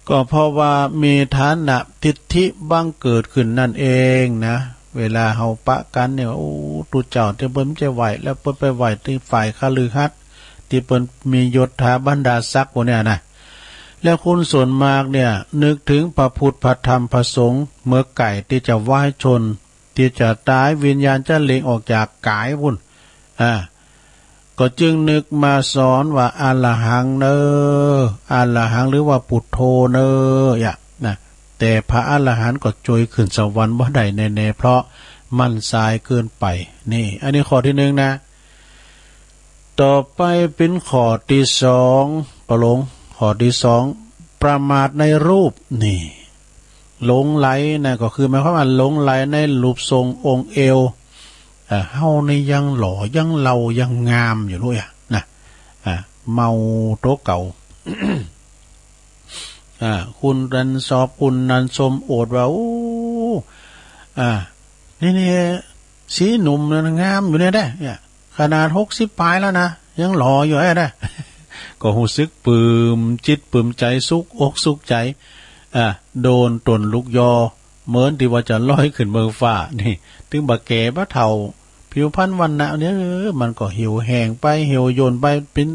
ก็เพราะว่ามีฐานะทิฏฐิบังเกิดขึ้นนั่นเองนะเวลาเฮาปะกันเนี่ยโอ้ตู้เจ้าที่เปิ้นจะไหวแล้วเปิ้นไปไหวที่ฝ่ายคฤหัสถ์ที่เปิ้นมียศถาบรรดาศักดิ์พวกเนี่ยนะแล้วคนส่วนมากเนี่ยนึกถึงพระพุทธพระธรรมพระสงฆ์เมื่อไก่ที่จะไหว้ชนที่จะตายวิญญาณจะเล็งออกจากกายพุ่นก็จึงนึกมาสอนว่าอะระหังเนออะระหังหรือว่าปุถโธเนอนะแต่พระอรหันต์ก็จอยขึ้นสวรรค์บ่ได้แน่ๆเพราะมันสายเกินไปนี่อันนี้ข้อที่หนึ่งนะต่อไปเป็นข้อที่สองปะหลงข้อที่สองประมาทในรูปนี่หลงไหลนะก็คือหมายความว่าหลงไหลในรูปทรงองค์เอวเฮานี่ยังหล่อยังเล่ายังงามอยู่ด้วยนะเมาโตเก่า คุณนันสอบคุณนันสมโอดว่าโอ้นี่สีหนุ่มนะงามอยู่เนี่ยขนาด60ปลายแล้วนะยังหล่ออยู่ได้ ก็รู้สึกปลื้มจิตปลื้มใจสุขอกสุขใจโดนตนลูกยอเหมือนที่ว่าจะลอยขึ้นเมืองฟ้านี่ถึงบะแก่บะเฒ่าผิวพรรณวันนะเนี่ยมันก็เหี่ยวแห้งไปเหี่ยวโยนไปเป็น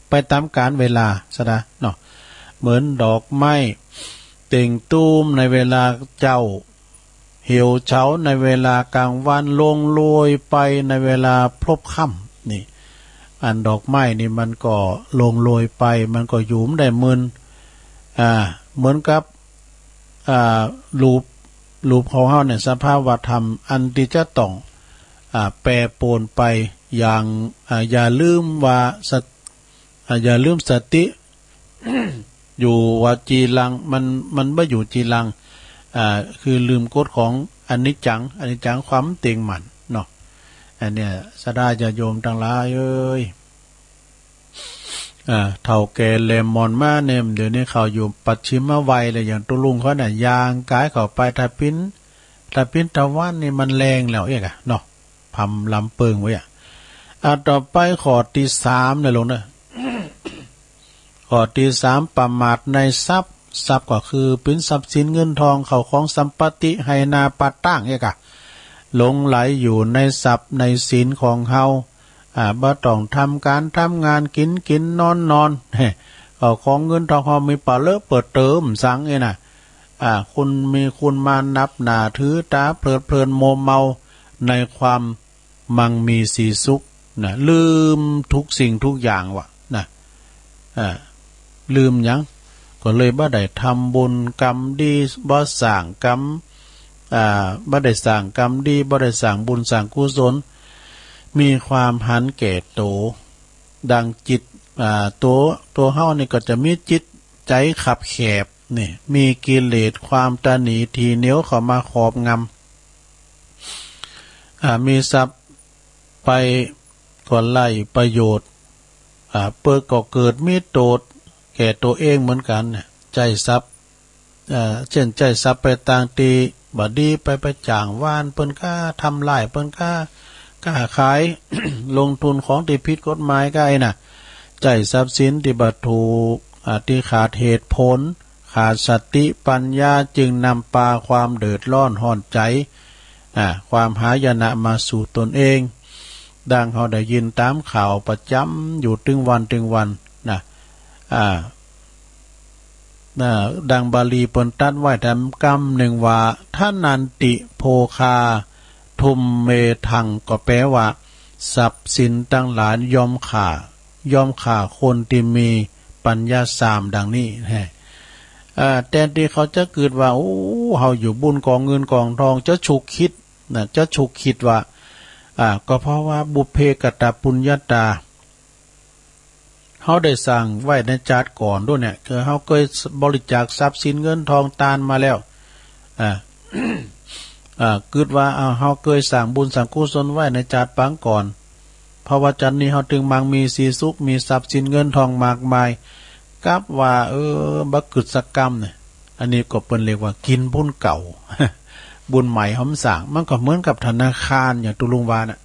ไปตามกาลเวลาซะนะเนาะเหมือนดอกไม้เต่งตูมในเวลาเจ้าเหี่ยวเฉาในเวลากลางวันลงโรยไปในเวลาพลบค่ำนี่อันดอกไม้นี่มันก็ลงโรยไปมันก็หยุมได้มึนเหมือนกับรูปของเฮาเนี่ยสภาวะธรรมอันที่จะต้องแปรปรวนไปอย่างอย่าลืมว่าอย่าลืมสติ อยู่ว่าจีรังมันไม่อยู่จีรังคือลืมกฎของอนิจจังความเต็งหมันเนาะอันเนี้ยสดาจะโยมทั้งหลายเอ้ยเท่าแก่เลมอนมาเนี่ยเดี๋ยวนี้เขาอยู่ปัจฉิมวัยเลยอย่างตุลุงเขาเนี่ยยางกายเข้าไปถ้าปิ้นตะวันนี่มันแรงแล้วเอกเนาะพำลำเปิงไว้ต่อไปข้อที่3เนี่ยลงเนอะ ข้อที่3ประมาทในทรัพย์ก็คือเป็นทรัพย์สินเงินทองเข้าของสัมปติให้นาปัดตั้งเอกหลงไหลอยู่ในทรัพย์ในสินของเฮาบ่ต้องทำการทำงานกินนอนเอาของเงินทองเฮามีปะเลอะเปิดเติมสังน่ะคุณมีคุณมานับหน้าถือตาเพลินโมเมาในความมั่งมีสีสุขนะลืมทุกสิ่งทุกอย่างวะนะลืมหยังก็เลยบ่ได้ทำบุญกรรมดีบ่สร้างกรรมบ่ได้สร้างกรรมดีบ่ได้สร้างบุญสร้างกุศลมีความหันแก่โตดังจิตตัวเฮานี่ก็จะมีจิตใจขับแคบนี่มีกิเลสความตนีทีเหนียวเข้ามาครอบงำมีทรัพย์ไปก็ไล่ประโยชน์เปิดก็เกิดมีโทษแก่ตัวเองเหมือนกันใจทรัพย์เช่นใจทรัพย์ไปต่างตีบดีไปจ่างว่านเปิ้นค่าทำลายเปิ้นค่าขาย ลงทุนของที่ผิดกฎหมายก็น่ะใจทรัพย์สินที่บ่ถูกที่ขาดเหตุผลขาดสติปัญญาจึงนำพาความเดือดร้อนห้อนใจความหายนะมาสู่ตนเองดังเขาได้ยินตามข่าวประจำอยู่ถึงวันนะดังบาลีปนตัดไว้ทำกรรมหนึ่งว่าท่านันติโภคาทุมเมทังก็แปลว่าทรัพย์สินตั้งหลายยอมข่าคนที่มีปัญญา3ดังนี้แต่ที่เขาจะเกิดว่าโอ้เฮาอยู่บุญกองเงินกองทองจะฉุกคิดว่าก็เพราะว่าบุพเพกตปุญญาตาเขาได้สั่งไว้ในจาดก่อนด้วยเนี่ยคือเขาเคยบริจาคทรัพย์สินเงินทองทานมาแล้ว กึดว่าเฮาเคยสร้างบุญสร้างกุศลไว้ในจาดปังก่อนเพราะว่าจันนี้เฮาถึงมังมีสีสุขมีทรัพย์สินเงินทองมากมายกับว่าบักกึศกรรมเนี่ยอันนี้ก็เปิ้นเรียกว่ากินบุญเก่า บุญใหม่เฮาสร้างมันก็เหมือนกับธนาคารอย่างตุลุงวาน่ะ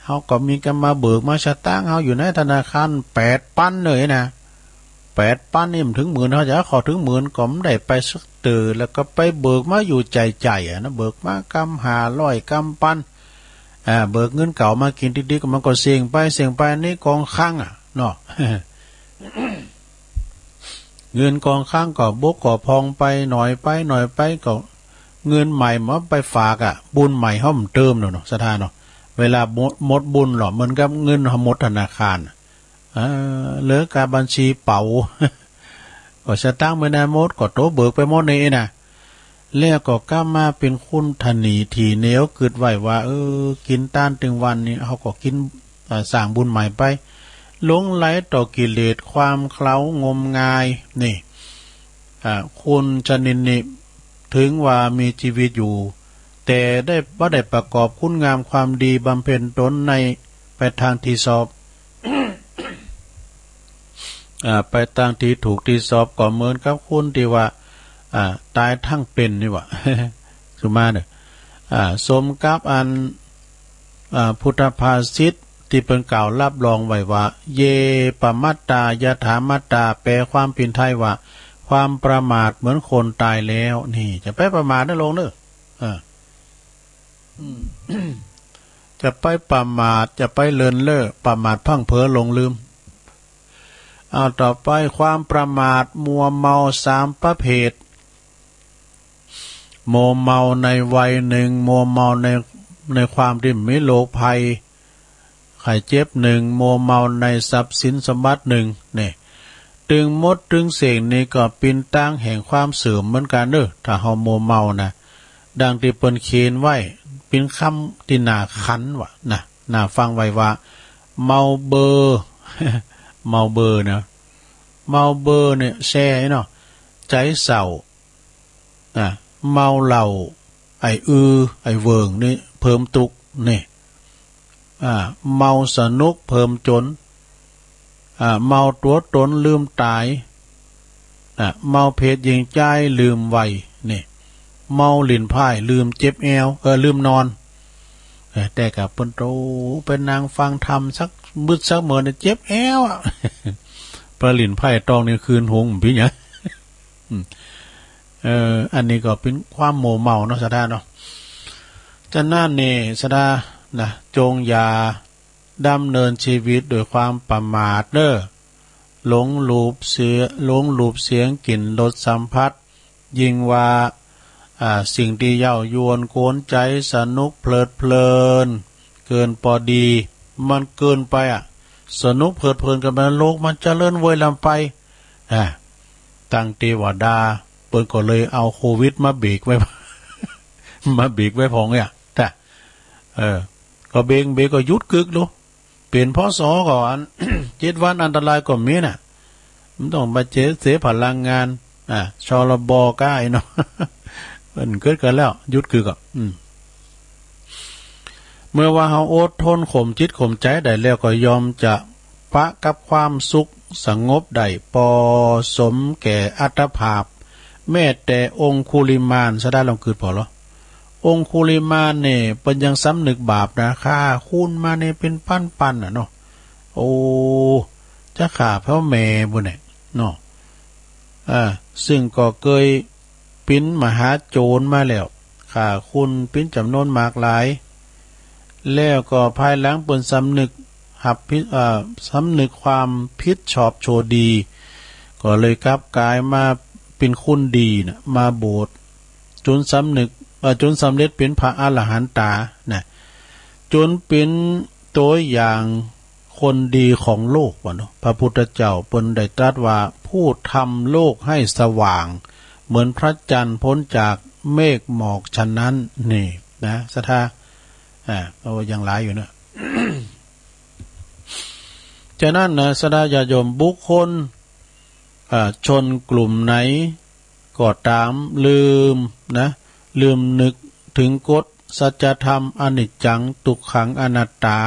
เฮาก็มีกันมาเบิกมาชะตังเฮาอยู่ในธนาคาร8ปันเลยนะ8ปันนี่มันถึงหมื่นเฮาจะขอถึงหมื่นก็ไม่ได้ไปสักเตอแล้วก็ไปเบิกมาอยู่ใจนะเบิกมากำ500กำปันเบิกเงินเก่ามากินดีๆก็มันก็เสี่ยงไปนี่กองค้างเนาะ เงินกองค้างก็บกก็พองไปหน่อยไปก็เงินใหม่มาไปฝากบุญใหม่เฮาเติมเนาะสถานเนาะเวลาหมดบุญหรอเหมือนกับเงินหมดธนาคารเหลือการบัญชีเป๋า ก็สตางค์ไม่ได้หมดก็โตเบิกไปหมดนี่นะแล้วก็กล้ามาเป็นคุณธนีทีเหนียวกึดไว้ว่ากินต้านถึงวันนี้เขาก็กินสร้างบุญใหม่ไปหลงไหลต่อกิเลสความเคล้างมงายนี่คุณชนินนี่ถึงว่ามีชีวิตอยู่แต่ได้บ่ได้ประกอบคุณงามความดีบำเพ็ญตนในไปทางที่สอบ ไปทางที่ถูกที่สอบก็เหมือนกับคุณที่ว่าตายทั้งเป็นนี่วะ สุมาเนี่ยสมกับอันพุทธภาษิตที่เป็นกล่าวรับรองไว้ว่าเยปมัตตายถามัตตาแปลความเป็นไทยว่าความประมาทเหมือนคนตายแล้วนี่จะไปประมาทได้ลงเนอะจะไปประมาทจะไปเลินเล่อประมาทพังเผลอหลงลืมต่อไปความประมาทมัวเมา3ประเภทมัวเมาในวัยหนึ่งมัวเมาในความที่มีโรคภัยไข้เจ็บหนึ่งมัวเมาในทรัพย์สินสมบัติหนึ่งนี่ตึงมดตึงเสียงนี่ก็เป็นตั้งแห่งความเสื่อมเหมือนกันเด้อถ้าเฮามัวเมานะดังที่เปิ้นเขียนไว้เป็นคำที่น่าขันว่ะนะน่าฟังไว้ว่าเมาเบอร์ เมาเบอร์นะเมาเบอร์เนี่ยแช่เนาะใจเศร้าเมาเหล้าไอ้เวิงนี่เพิ่มตุกนี่เมาสนุกเพิ่มจนเมาตัวตนลืมตายเมาเพศยิงใจลืมไวนี่เมาหลินพ่ายลืมเจ็บแอวลืมนอนแต่กับเปิ้นโตเป็นนางฟังธรรมสักบึดสักเมื่อเนี่ยเจ็บแอวปลาหลินไพ่ตองนี่คืนหงพี่เนี่ย อันนี้ก็เป็นความโมเมาเนาะสดาเนาะจะน่านนี่สดานะจงอย่าดำเนินชีวิตโดยความประมาทเด้อหลงลูบเสียงกลิ่นรสสัมผัสยิ่งว่าสิ่งที่เย้ายวนโกนใจสนุกเพลินเกินพอดีมันเกินไปสนุกเพลินกันไปโลกมันเจริญเวยลำไปตั้งเทวดาเปิ้นก็เลยเอาโควิดมาเบรกไว้ มาเบรกไว้พองเนี่ยแต่ก็เบงก็ยุดกึกดูเปลี่ยนพศก่อน 7 วันอันตรายก็มีน่ะมันต้องมาเสียพลังงานชลบก้ายเนาะ มันเกิดกันแล้วยุดกึกเมื่อว่าเราอดทนข่มจิตข่มใจได้แล้วก็ยอมจะปะกับความสุขสงบได้พอสมแก่อัตภาพแม้แต่องคุลิมานซะได้ลองคืดพอหรอองคุลิมานเนี่ยเป็นยังสำนึกบาปนะค่าคุณมาเนี่ยเป็นพันเนาะโอ้จะขาพระแม่บุญเนี่ยเนาะซึ่งก็เคยปิ้นมหาโจรมาแล้วค่าคุณปิ้นจำนวนมากหลายแล้วก็ภายหลังเปิ้นสำนึกสำนึกความผิดชอบโชดีก็เลยกลับกลายมาเป็นคุณดีนะมาโบสถ์จนสำเร็จเป็นพระอรหันตานะจนเป็นตัวอย่างคนดีของโลกวะเนาะพระพุทธเจ้าเปิ้นได้ตรัสว่าผู้ทำโลกให้สว่างเหมือนพระจันทร์พ้นจากเมฆหมอกฉะนั้นนี่นะศรัทธาเอาอย่างหลายอยู่เนาะ ฉะนั้นนะสดาญาโยมบุคคลชนกลุ่มไหนก็ตามลืมนึก ถึงกฎสัจธรรมอนิจจังทุกขังอนัตตา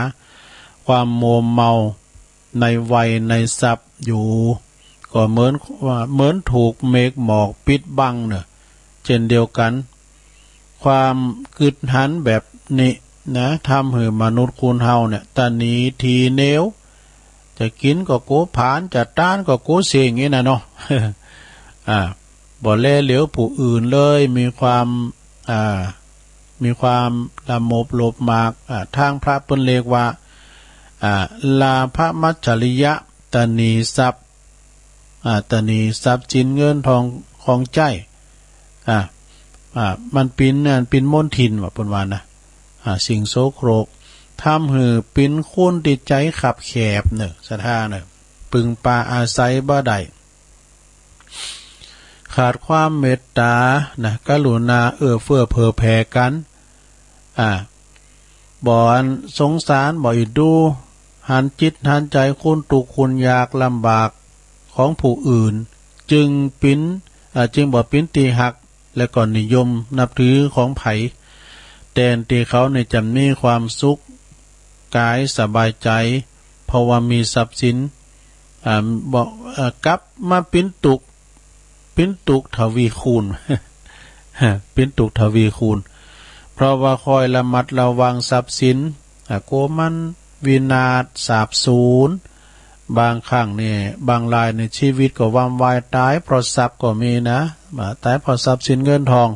ความโมเมาในวัยในทรัพย์อยู่ก็เหมือนถูกเมฆหมอกปิดบังเนอะเช่นเดียวกันความกึดหันแบบนี้นะทำให้มนุษย์คุณเฮาเนี่ยตาหนีทีเนวจะกินก็โกผานจะต้านก็โกเสียงงี้นะเนาะ บ่แลเหลียวผู้อื่นเลยมีความละโมบโลภมากทางพระเปิ้นเรียกว่าลาภมัจฉริยะตนีทรัพย์ตนีทรัพย์จินเงินทองของใจมันปินมนทินว่าเปิ้นว่านะสิ่งโสโครกทำให้ปินคุ้นติดใจขับแคบเนอะสถาเนอะปึงปาอาศัยบ่ได้ขาดความเมตตานะกรุณาเอื้อเฟื้อเผื่อแผ่กันบ่อนสงสารบ่อิดูหันจิตหันใจคุณตุกคุณยากลำบากของผู้อื่นจึงบ่ปิ้นตีหักและก็นิยมนับถือของไผแต่ที่เขาในจำมีความสุขกายสบายใจเพราะว่ามีทรัพย์สินบอกกลับมาปิ้นตุกทวีคูณ ปิ้นตุกทวีคูณเพราะว่าคอยระมัดระวังทรัพย์สินโกมันวินาศสาบสูญบางครั้งเนี่ยบางรายในชีวิตก็วามวายตายเพราะทรัพย์ก็มีนะตายเพราะทรัพย์สินเงินทอง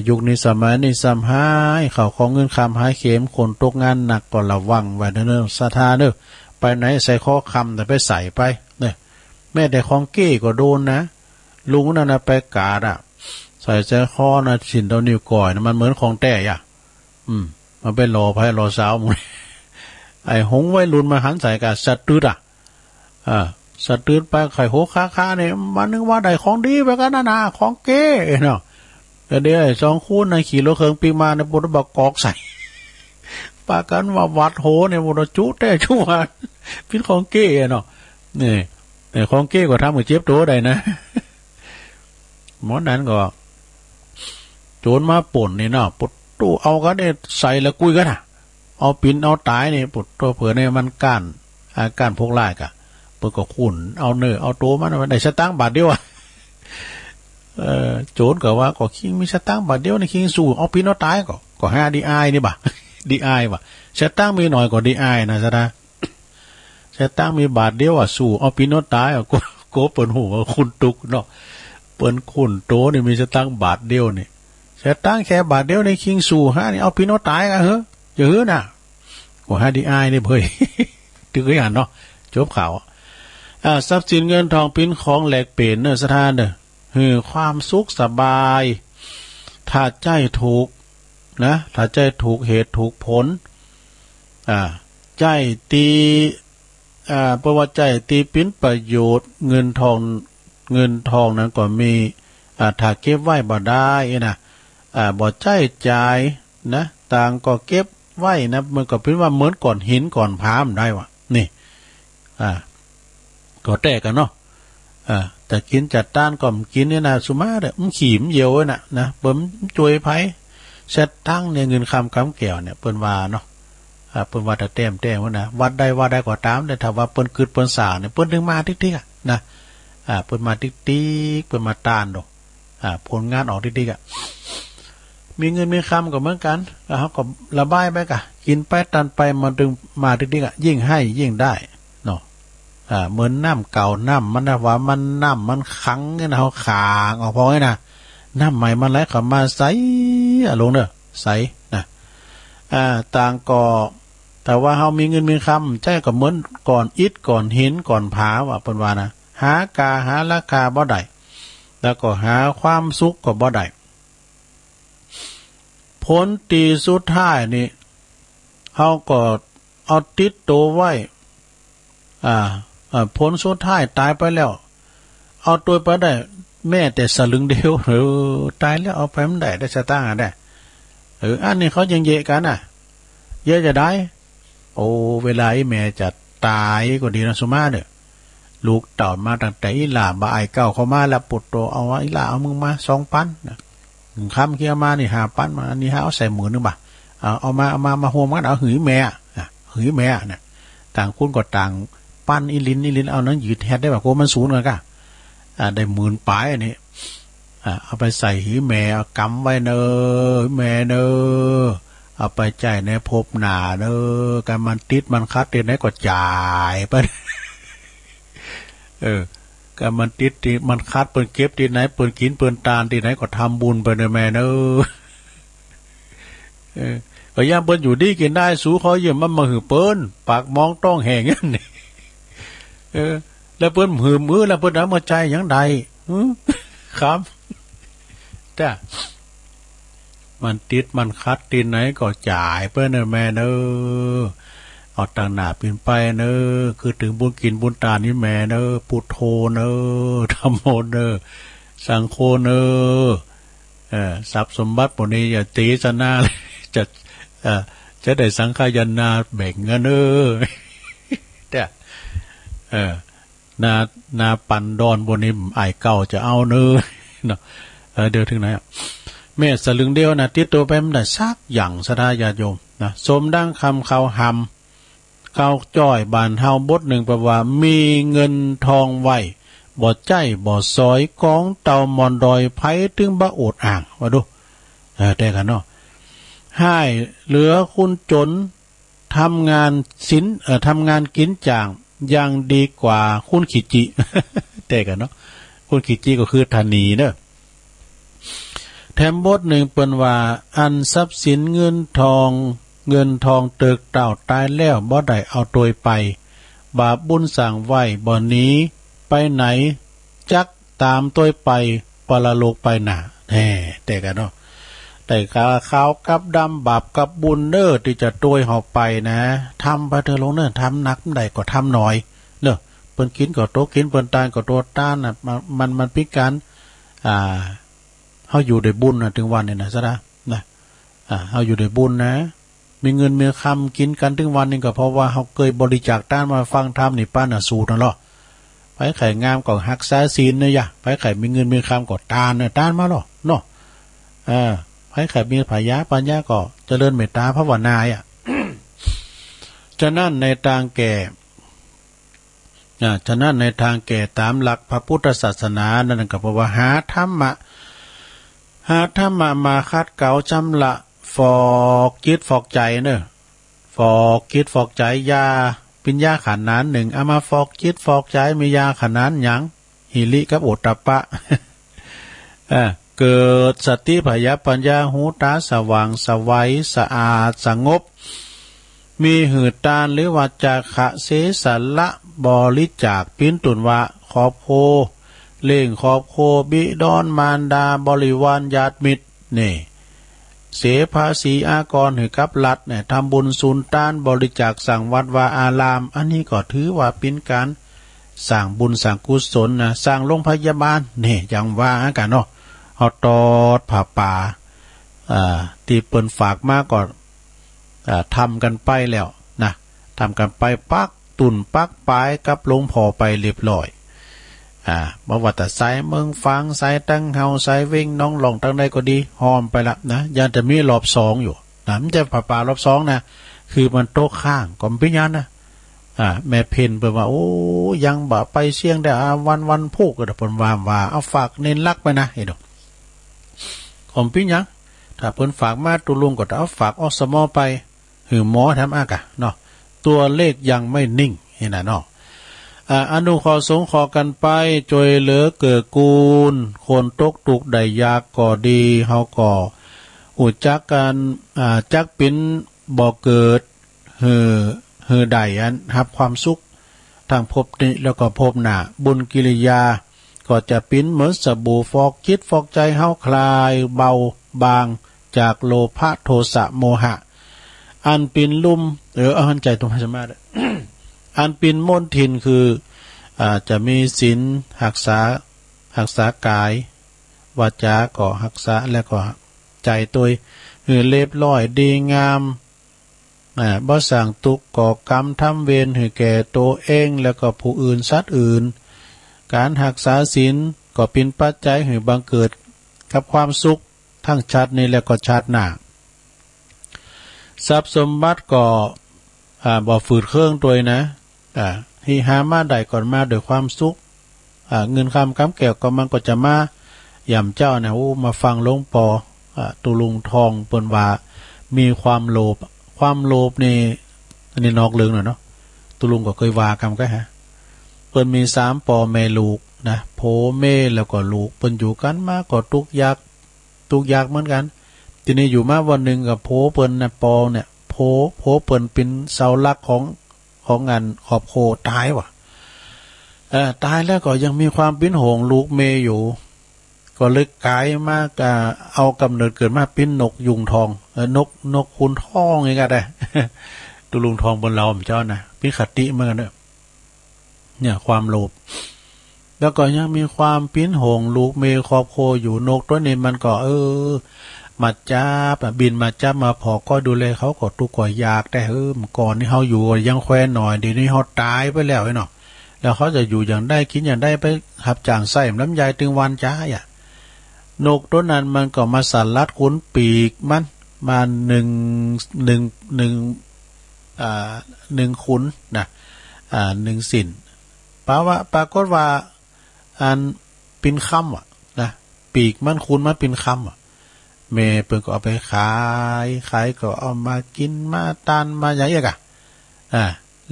ยุคนี้สมัยนี้ซ้ำหายเขาของเงินคำหายเข็มคนตกงานหนักก็ระวังไว้เด้อศรัทธาเด้อไปไหนใส่ข้อคำแต่ไปใส่ไปเนี่ยแม่แต่ของเก้ก็โดนนะลุงนั่นนะไปกาดใส่ใจข้อนะสินเท่านิ้วก้อยนะมันเหมือนของแต่มันเป็นรอไพ่รอสาวมึงไอ้หงไว้ลุนมาหันใส่กับสัตว์ตืดสัตว์ตืดไปไข่โหค้าเนี่ยมันนึกว่าได้ของดีไปกันนะของเก้เนาะแต่เดี๋ยวไอ้สองคู่ในขี่รถเครื่องปีมาในบุตรบอกกอกใส่ปากันว่าวัดโหเนี่ยบุตรจุแต่ชั่วพิษของเก้เนาะนี่แต่ของเก้ก็ทำเหมือนเจ็บตัวได้นะหมอนั้นก็โจรมาป่นนี่เนาะปุดตู้เอากันเนี่ยใส่แล้วกุยกันเอาปินเอาตายนี่ปุดตัวเผื่อเนี่ยมันก้านพวกไล่กะเปิดก็ขุนเอาเนื้อเอาโตมันได้สตางค์บาทเดียวโจรก็ว่าก็คิงมีสตางค์บาทเดียวในคิงสู้เอาปินเอาตายก็ห้าดีไอนี่บ่ะดีไอว่ะสตางค์มีหน่อยก็ดีไอนะซะนะสตางค์มีบาทเดียวสู้เอาปินเอาตายก็เปิดหูคุณตุกเนาะเปิ้นขุนโตนี่มีสตางค์บาทเดียวนี่สตางค์แค่บาทเดียวในคิงสู่ฮะนี่เอาปินเอาตายกันเหรอจะหื้อน่ะก็ห้าดีไอนี่เผยตึกอย่างเนาะจบข่าวทรัพย์สินเงินทองปิ้นของแหลกเปลี่ยนเนอสถานเนอความสุขสบายถ้าใจถูกนะถ้าใจถูกเหตุถูกผลใจตีเพราะว่าใจตีปิ้นประโยชน์เงินทองนั้นก็มีถ้าเก็บไว้บ่ได้นะบ่ใจจ่ายนะต่างก็เก็บไว้นะมันก็เป็นว่าเหมือนก่อนหินก่อนพามได้วะนี่ก็แตกกันเนาะแต่กินจัดต้านก็กินเนี่ยนะสุมาเด้อขีมเยียวน่ะนะเบิ่มจวยไผเสร็จตั้งเนี่ยเงินคำแก้วเนี่ยเปิ้นว่าเนาะเปิ้นว่าแต่แต้มว่านะวัดได้ก็ตามแต่ถ้าว่าเปิ้นกึดเปิ้นสาเนี่ยเปิ้นถึงมาติ๊กๆนะเปิ้นมาติ๊กเปิ้นมาต้านดอกผลงานออกติ๊กมีเงินมีคำก็เหมือนกันเขาก็ระบายไปกะกินไปตันไปมาดึงมาติ๊กยิ่งให้ยิ่งได้เนาะเหมือนน้ำเก่าน้ำมันนะว่ามันน้ำมันขังเนี่ยนะเขาขางออกพอไงนะน้ำใหม่มันไหลเข้ามาใสลงเนอะใสนะต่างก็แต่ว่าเขามีเงินมีคำใจก็เหมือนก่อนอิฐก่อนหินก่อนผาว่าเป็นว่านะหาราคาบ่ได้แล้วก็หาความสุขก็บ่ได้ผลตีสุดท้ายนี่เขาก็เอาติดตัวไว้ผลสุดท้ายตายไปแล้วเอาตัวไปได้แม่แต่สลึงเดียวตายแล้วเอาไปมันได้สตางค์ได้อันนี้เขายังเยะกันเยอะจะได้โอ้เวลาไอ้แม่จะตายก็ดีนะสุมาเด้อลูกเต่ามาตั้งแต่อีหล่าบ่ายเก้าเขามาแล้วปุดโตเอาอีหล่าเอามึงมา2,000นะ คำเคี้ยวมานี่หาปั้นมาอันนี้เอาใส่หมือนึงบ่เอามาโฮมกันเอาหือแม่หือแม่เนี่ยต่างคุณก็ต่างปั้นอีลินเอานั้นยืดแฮดได้แบบโกมันสูงเลยก็ได้หมื่นปลายอันนี้เอาไปใส่หือแม่กำไว้เนอแม่เนอเอาไปจ่ายในภพหนาเนอการมันติดมันคัดติดไหนก็จ่ายไปการมันติดมันคัดเปิ่นเก็บที่ไหนเปิ่นกินเปิ่นตาลที่ไหนก็ทำบุญไปในแม่เนอก็ย่างเปิ้นอยู่ดีกินได้สู้เขาเยี่ยมมันมาหือเปิ้นปากมองต้องแหงอย่างนี้แล้วเปิ้นหือมือแล้วเปิ้นเอามาใจอย่างใดครับแต่มันติดมันคัดตีนไหนก็จ่ายเปิ้นแม่เนอเอาต่างหน้าปีนไปเนอคือถึงบุญกินบุญตานี่แม่เนอพุทโธเนอธัมโมเนอสังโฆเนอทรัพย์สมบัติพวกนี้อย่าตีซะหน้าจะได้สังขายนาแบ่งเงินแต่นาปันดอนบนนี้ไอเก่าจะเอาเนอะเดี๋ยวถึงไหนแม่สลึงเดียวนะติดตัวไปมันได้ซักอย่างสดาญาโยมนะสมดังคำเขาหำเขาจ้อยบานเฮาบทหนึ่งแปลว่ามีเงินทองไว้บ่ใจบ่ซอยกองเต่ามอนดอยไผถึงบ่โอดอ่างมาดูแต่กันเนาะให้เหลือคุณจนทำงานทำงานกินจ่างยังดีกว่าคุณขีจิ แต่กันเนาะคุณขีจิก็คือธานีเนอะแถมบทหนึ่งเปิ้นว่าอันทรัพย์สินเงินทองเติกเต่าตายแล้วบ่ได้เอาตัวไปบาปบุญสั่งไว้บ่นี้ไปไหนจักตามตัวไปปรโลกไปหนาแต่กันเนาะแต่ขาวกับดำบาปกับบุญเน้อที่จะตัวหอกไปนะทำไปเถอะลงเน้อทำหนักใดก็ทำหน่อยเน้อเปิ้นกินก็โตกินเปิ้นตายก็โตต้านน่ะมันพิการเฮาอยู่ได้บุญนะถึงวันนี่นะซะนะเฮาอยู่ได้บุญนะมีเงินมีคำกินกันถึงวันนึงก็เพราะว่าเฮาเคยบริจาคต้านมาฟังธรรมนี่ป้าน่ะสูตรนั่นหรอไปไข่งามก็หักษาศีลเนยะไปไข่มีเงินมีคำก็ต้านมาหรอเนาะไปไข่มีปัญญาก็เจริญเมตตาภาวนาฉะนั้นในทางแก่ตามหลักพระพุทธศาสนานั่นก็เพราะว่าหาธรรมะมาคัดเก่าจำละฟอกจิตฟอกใจเนอะฟอกจิตฟอกใจยาปิญญาขันนั้นหนึ่งเอามาฟอกจิตฟอกใจมียาขันนั้นยังหิริกับโอตตัปปะเกิดสติพยปัญญาหูตาสว่างสวัยสะอาดสงบมีหืดตาลหรือว่าจาคะเสสละบริจาคปิ้นตุนวะขอบโคเล่งขอบโคบิดอนมารดาบริวารญาติมิตรนี่เสียภาษีอากรให้กับรัฐเนี่ยทำบุญสุนทานบริจาคสั่งวัดวาอารามอันนี้ก็ถือว่าเป็นการสั่งบุญสั่งกุศลนะสั่งโรงพยาบาลนี่อย่างว่ากันเนาะเอาตอดผ่าป่าที่เปิ่นฝากมาก่อนทำกันไปแล้วนะทำกันไปปักตุ่นปักปลายกับลงพอไปเรียบร้อยบ่ว่าแต่สายเมืองฟังสายตั้งเฮาสายเว่งน้องหลงตั้งใดก็ดีหอมไปละนะยังจะมีรอบสองอยู่นะมันจะป่ารอบสองนะคือมันโต๊ะข้างก็เป็นยันนะแม่เพนเปิดว่าโอ้ยังบ่ไปเสี่ยงได้วันพูกก็ได้ผลว่าเอาฝากเน้นลักไปนะเห็นดอกผมเป็นยังถ้าเพิ่นฝากมาตุลุงก็เอาฝากอสมไปหือหมอทำอากะเนาะตัวเลขยังไม่นิ่งเห็นน่ะเนาะอนุขอสงขอกันไปจอยเหลือเกิดกูลคนตกตุกได้ยากก็ดีเฮาก็อุจักกันจักปิ้นบ่เกิดฮือใดอันรับความสุขทางภพนี้แล้วก็ภพหน้าบุญกิริยาก็จะปิ้นเหมือนสบู่ฟอกจิตฟอกใจเฮาคลายเบาบางจากโลภะโทสะโมหะอันปินลุ่มอันใจตรงธรรมะ อันปินมนทินคือจะมีศีลรักษากายวาจาก็รักษาแล้วก็ใจตัวเรียบร้อยดีงามบ่สั่งตุกก่อกรรมทำเวรให้แก่ตัวเองแล้วก็ผู้อื่นสัตว์อื่นการรักษาศีลก็เป็นปัจจัยให้บังเกิดกับความสุข ทั้งชาตินี้แล้วก็ชาติหน้าทรัพย์สมบัติก็บ่ฝืดเครื่องตัวนะที่หามาได้ก่อนมาโดยความสุขเงินคำแก้วก็มันก็จะมาย่ำเจ้านะมาฟังหลวงปอตุลุงทองเปิ้นว่ามีความโลภนี่อันนี้นอกเรื่องหน่อยเนาะตุลุงก็เคยว่าคำก็ฮะเปิ้นมี3ปอแม่ลูกนะโผแม่แล้วก็ลูกเปิ้นอยู่กันมาก็ทุกข์ยากเหมือนกันทีนี้อยู่มาวันหนึ่งกับโผเปิ้นนะปอเนี่ยโผเปิ้นเป็นเสาหลักของงานครอบครัวตายว่ะตายแล้วก็ยังมีความเป็นห่วงลูกเมย์อยู่ก็เลยกลายมากเอากำเนิดเกิดมาเป็นนกยุงทองนกขุนทองไงกันได้ ตุลุงทองบนเราเจ้านะพิคติเหมือนกันเนี่ยความโลภแล้วก็ยังมีความปิ้นห่วงลูกเมย์ครอบครัวอยู่นกตัวนี้มันก็มาจับบินมาจับมาพอก็ดูแลเขาก็ทุกข์ก็ยากแต่ก่อนนี่เขาอยู่ยังแควนหน่อยเดี๋ยวนี้เขาตายไปแล้วไอ้เนาะแล้วเขาจะอยู่อย่างได้กินอย่างได้ไปหับจ่างใส่ลำไยถึงวันจ้าอ่ะนกตัวนั้นมันก็มาสั่นลัดขุนปีกมันมาหนึ่งขุนนะ1 สินปรากฏว่าอันปินค่ำนะปีกมันขุนมาปินค่ำเมย์เปิ่นก็เอาไปขายก็เอามากินมาตานมาอย่างเงี้ยกะ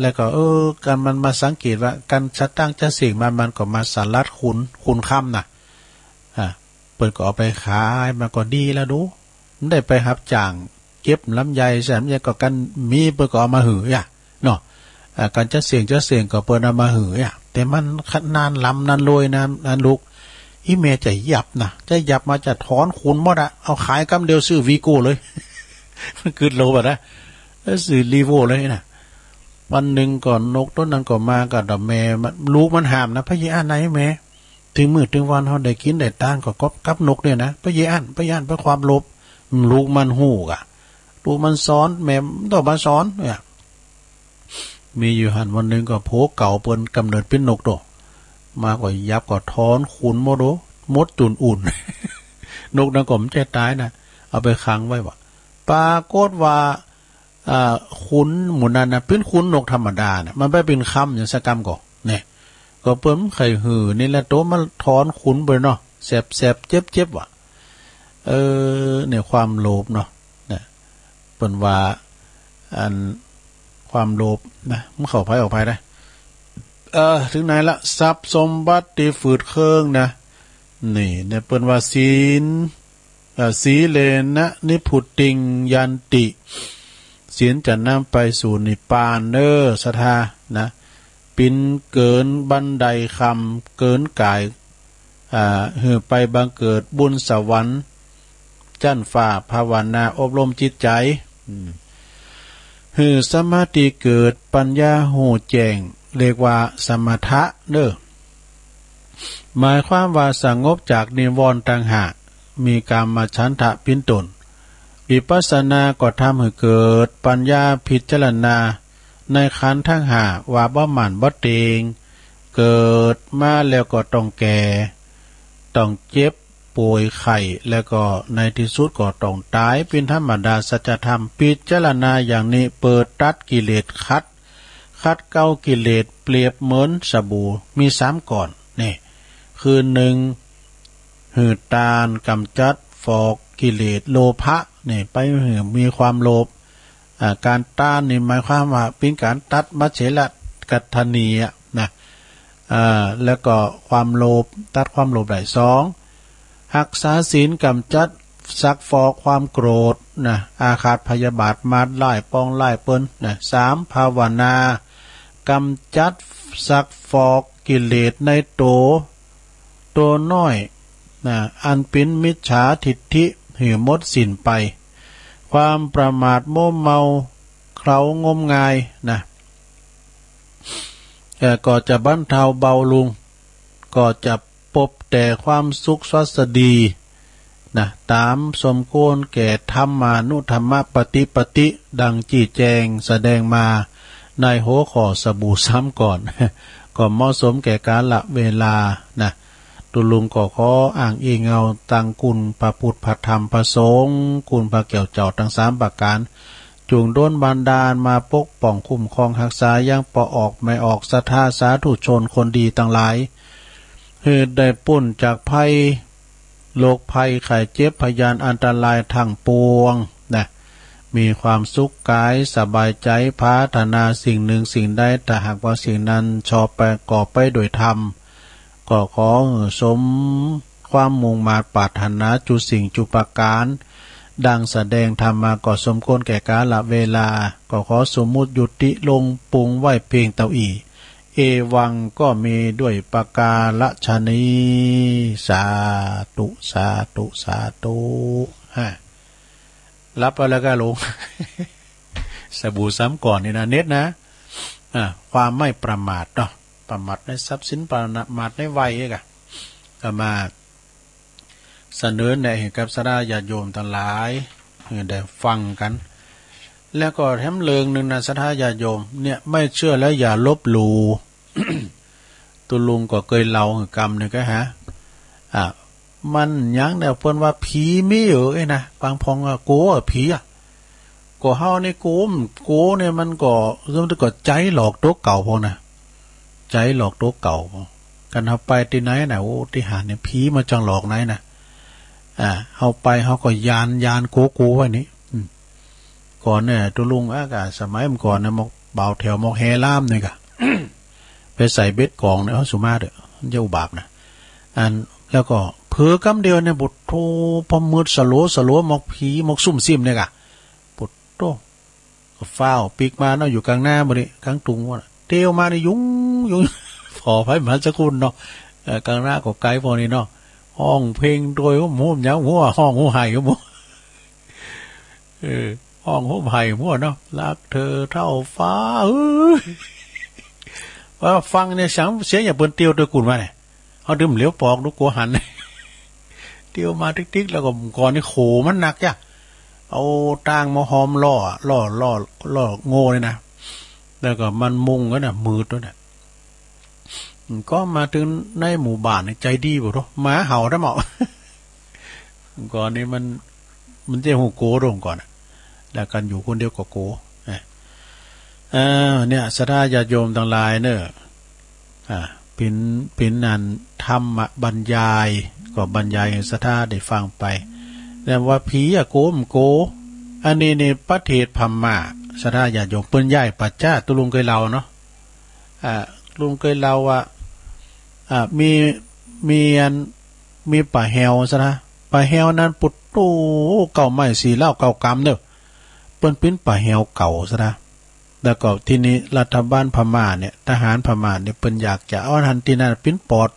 แล้วก็กันมันมาสังเกตว่าการชัดตั้งจะเสียงมันก็มาสารัดคุณค่ำนะเปิดก็เอาไปขายมาก็ดีแล้วดูมันได้ไปหับจ่างเก็บลำไยแสมไยก็กันมีเปิดก็เอามาหือเนาะการจะเสียงก็เปิดเอามาหือแต่มันนานลำนานรวยนานลูกอีเมจะยับมาจะถอนคุณหมดเอาขายกำเดียวซื้อวีโก้เลย มันคือโลแบบนะซื้อรีโวเลยนะวันหนึ่งก่อนนกต้นนั้นก็มากับดอกแม่ลูกมันหามนะพะเยอันไหนแม่ถึงมื้อถึงวันเขาได้กินได้ตานก็กับนกเนี่ยนะพะเยอันเพราะความโลภลูกมันหูกลูกมันซ้อนแม่ต้องมาซ้อนเนี่ยมีอยู่หันวันหนึ่งก็โผเก่าเปิ้นกำเนิดเป็นนกโตมาก็ยับก็ถอนขุนโมโดมดตุนอุ่น นกนังก็มใจตายนะเอาไปขังไว้ว่ะปรากฏว่าขุนหมุนนั่นนะเป็นขุนนกธรรมดานะมันไปเป็นคำอย่างสกรรมก่อเนี่ยก็เปิ้มไข่หือนี่แหละโตมันถอนขุนไปเนาะแสบเจ็บว่ะเนี่ยความโลภเนาะเนี่ยเปิ้นว่าอันความโลภนะมันเข้าไปออกไปได้ถึงไหนละทรัพย์สมบัติที่ฝืดเครื่องนะนี่เนี่ยเปิ้นว่าศีเลนะนิพุตติงยันติศีลจะนำไปสู่นิพพานศรัทธานะปินเกินบันไดคำเกินกายหือไปบังเกิดบุญสวรรค์จั่นฝ่าภาวนาอบรมจิตใจหือสมาธิเกิดปัญญาหูแจ้งเรียกว่าสมถะหมายความว่าสงบจากนิวรณ์ต่างหากมีกามฉันทะเป็นต้นวิปัสสนาก็ทำให้เกิดปัญญาพิจารณาในขันธ์ทั้งห้าว่าบ่หมั่นบ่เตงเกิดมาแล้วก็ต้องแก่ต้องเจ็บป่วยไข้แล้วก็ในที่สุดก็ต้องตายเป็นธรรมดาสัจธรรมพิจารณาอย่างนี้เปิดตัดกิเลสคัดเก้ากิเลสเปรียบเหมือนสบู่มี3ก่อนนี่คือ1หืดตาลกำจัดฟอกกิเลสโลภะนี่ไปมีความโลภการต้านนี่หมายความว่าเป็นการตัดมัจเฉลกัตถนีนะแล้วก็ความโลภตัดความโลภได้2รักษาศีลกำจัดซักฟอกความโกรธนะอาฆาตพยาบาทมาดไล่ปองไล่เปิ้นนะ3ภาวนากำจัดซักฟอกกิเลสในตัวน้อยนะอันเป็นมิจฉาทิฏฐิหือหมดสิ้นไปความประมาทโม้เมาเคล้างมงายนะก็จะบรรเทาเบาลงก็จะพบแต่ความสุขสวัสดีนะตามสมควรแก่ธรรมานุธรรมปฏิดังจี้แจงแสดงมาในหัวข้อสบู่ซ้ำก่อนก็เหมาะสมแก่กาลเวลานะ ตุลุงก็ขออ้างอิงเอาตังคุณพระพุทธพระธรรมพระสงฆ์คุณพระเกี่ยวเจ้าทั้ง3ประการจุงโดนบันดาลมาปกป้องคุ้มครองรักษายังปอออกไม่ออกศรัทธาสาธุชนคนดีทั้งหลายเหตุได้พ้นจากภัยโรคภัยไข้เจ็บพยานอันตรายทั้งปวงนะมีความสุขกายสบายใจพัฒนาสิ่งหนึ่งสิ่งใดแต่หากว่าสิ่งนั้นชอบประกอบไปโดยธรรมก็ขอสมความมุ่งมาปรารถนาจุสิ่งจุประการดังแสดงธรรมมาก็สมควรแก่กาลเวลาก็ขอสมมุติยุติลงปุงไว้เพียงเท่าอีเอวังก็มีด้วยประกาศชนีสาธุสาธุสาธุรับไปแล้วก็ลง สบู่ซ้ำก่อนนี่นะเน็ตนะความไม่ประมาทเนาะประมาทในทรัพย์สินประมาทในวัยก็มาเสนอแนะให้กับสดาญาติโยมทั้งหลายได้ฟังกันแล้วก็แถมเลิงหนึ่งนะสดาญาติโยมเนี่ยไม่เชื่อแล้วอย่าลบหลู่ ตุลุงก็เคยเล่ากรรมเนี่ยก็มันยังเนี่ยเพิ่นว่าผีมีอยู่ไอ้นะบางพองโกผีก็เฮาในโกเนี่ยมันก็ใจหลอกตัวเก่าพอนะใจหลอกตัวเก่ากันเฮาไปที่ไหนน่ะโอ้ที่หาเนี่ยผีมาจังหลอกไหนน่ะเฮาไปเฮาก็ยานโกไว้นี่ก่อนเนี่ยตุลุงสมัยเมื่อก่อนนะมกเบาแถวมกแฮล่ามนี่ก็ ไปใส่เบ็ดกองเนี่ยสุมาเด้อเจ้าบาปนะแล้วก็เผือกำเดียวเนี่ยบุตรโตพอมืดสโลมกผีมกซุ่มซิมเนี่ยกะบุตรโตก็ฟ้าวปีกมาเนาะอยู่กลางหน้าบ่นี่กลางตุงว่าเตียวมานี่ยุ่งพอไผมาสักคุณเนาะกลางหน้าก็ไกลพอนี่เนาะห้องเพลงโดยว่าหมู่ยังหัวห้องหัวไห้ก็บ่ห้องหัวไห้หัวเนาะรักเธอเท่าฟ้าว่าฟังเนี่ยเสียงอย่าเปิ้นเตียวตัวกุ่นมาเนี่ยเอาดื่มเหลวปอกดูกัวหันเตียวมาติ๊กๆแล้วก็ก่อนนี่โขมันหนักจ้ะเอาตางมาหอมล่อโง่เลยนะแล้วก็มันมุงก็น่ะมืดด้วยน่ะก็มาถึงในหมู่บ้านใจดีบ่ทุกหมาเห่าได้เหมาะก่อนนี้มันจะหูโกลงก่อนแล้วกันอยู่คนเดียวก็โกเนี่ยสดาญาติโยมทั้งหลายเนอะเป็นนันธรรมบรรยายก็บรรยายให้สดาได้ฟังไปแต่ว่าผีโกอันนี้ในประเทศพม่าสดาญาติโยมเปิ้นย้ายปัจจ้าตุลุงเคยเล่าเนาะลุงเคยเล่าว่ามีป่าแฮวซะนะป่าแฮวนั้นปุดโตเก่าใหม่สีเหล้าเก่ากำเด้อเปิ้นเป็นป่าแฮวเก่าซะนะแล้วก็ที่นี้รัฐบาลพม่าเนี่ยทหารพม่าเนี่ยเปิ้นอยากจะเอาทันที่นั่นเป็นปอด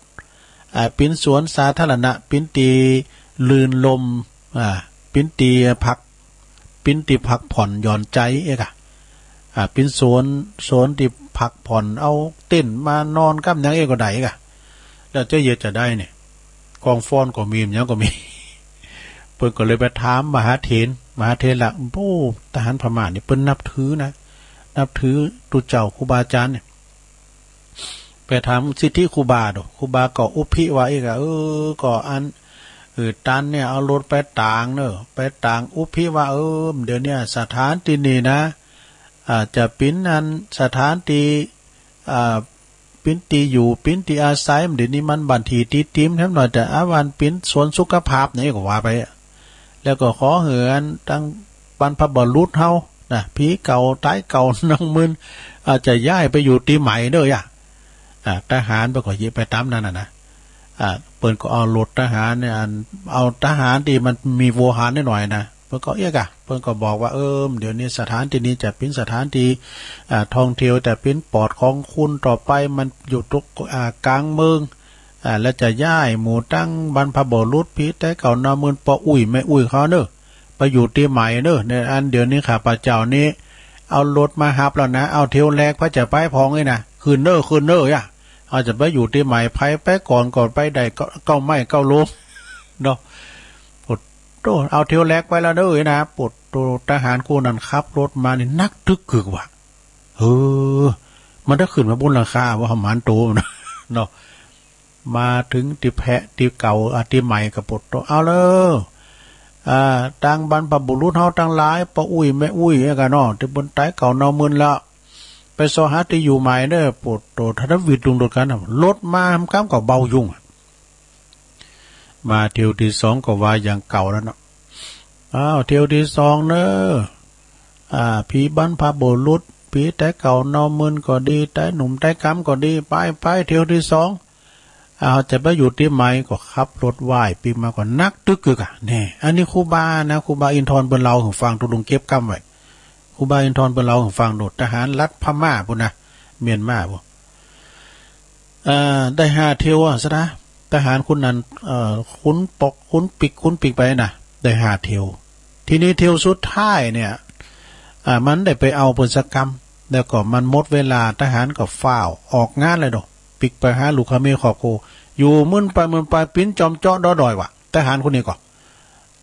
เป็นสวนสาธารณะเป็นตีลื่นลมเป็นตีพักผ่อนหย่อนใจเป็นสวนที่พักผ่อนเอาเต้นมานอนกับหยังก็ได้แล้วจะเยอะจะได้เนี่ยกองฟ้อนก็มีอย่างก็มีเปิ้นก็เลยไปถามมหาเถรละโอ้ทหารพม่าเนี่ยเปิ้นนับถือตุเจ้าครูบาอาจารย์เนี่ยไปถามสิทธิครูบาดครูบาก็อุพิว่าก็อันตันเนี่ยเอารถไปต่างเนอะไปต่างอุพิว่าเดี๋ยวนี้สถานที่นี่นะจะปิ้นอันสถานที่ปิ้นตีอยู่ปิ้นตีอาศัยเดี๋ยวนี้มันบันทีตีติมแถมหน่อยแต่วันปิ้นสวนสุขภาพนี่ก็ว่าไปแล้วก็ขอเหือนตั้งบรรพบุรุษเฮานะผีเก่าตายเก่านังมึนอาจจะย้ายไปอยู่ที่ใหม่เด้อทหารไปก็ยิไปตามนั่นนะเปิ้นก็เอารถทหารเนี่ยเอาทหารที่มันมีโวหารนิดหน่อยนะเปิ้นก็เปิ้นก็บอกว่าเดี๋ยวนี้สถานที่นี้จะเป็นสถานที่ท่องเที่ยวแต่เป็นปอดของคุณต่อไปมันอยู่ทุกกลางเมืองแล้วจะย้ายหมู่ตั้งบรรพบุรุษผีแต่เก่านามืนปออุ้ยไม่อุ้ยเขาเนอะไปอยู่ที่ใหม่เนอะในอันเดี๋ยวนี้ข้าพเจ้านี้เอารถมาฮับแล้วนะเอาเที่ยวแรกพระจะไปพองเลยนะคืนเนอเอาจะไปอยู่ที่ใหม่ไปก่อนไปได้เก้าไม่เก้าลมเนาะปดโตเอาเที่ยวแรกไปแล้วเด้อนะปดโตทหารคู่นั้นขับรถมานี่นักทึกกึกว่ะมันได้ขึ้นมาบนราคาว่าหมันโตเนาะ มาถึงติแพะติเก่าติใหม่กับปดโตเอาเลยตังบรรพบุรุษเฮาตั้งหลายป้าอุ้ยแม่อุ้ยกันเนาะที่บนไตเก่าเนามึนละไปสหาที่อยู่ใหม่เด้อปดโตทัดวิดลุงโดดกันรถมาทำก้ามก็เบายุ่งมาเที่ยวที่สองก็ว่าอย่างเก่าแล้วเนาะเที่ยวที่สองเนอะผีบรรพบุรุษผีแต่เก่าเนามึนก็ดีแต่หนุ่มแต่กำก็ดีไปเที่ยวที่สองจะไปอยู่ที่ไหนก็ขับรถไหว้ปีมาก่อนนักตึกกึกเนี่ยอันนี้ครูบานะครูบาอินทร์บนเราของฟังตุลุงเก็บกำไว้ครูบาอินทร์บนเราของฟังโดดทหารรัฐพม่าปุ่นนะเมียนมาปุ่นได้5 เที่ยวซะนะทหารคุณนั้นคุ้นปกคุ้นปิกไปนะได้5 เที่ยวทีนี้เที่ยวสุดท้ายเนี่ยมันได้ไปเอาผลกรรมแล้วก็มันหมดเวลาทหารก็ฝ้าวออกงานเลยดอกปิกไปหาลูกค้าเมียขอบโคอยู่มึนไปปิ้นจอมเจาะดอดอยวะทหารคนนี้ก็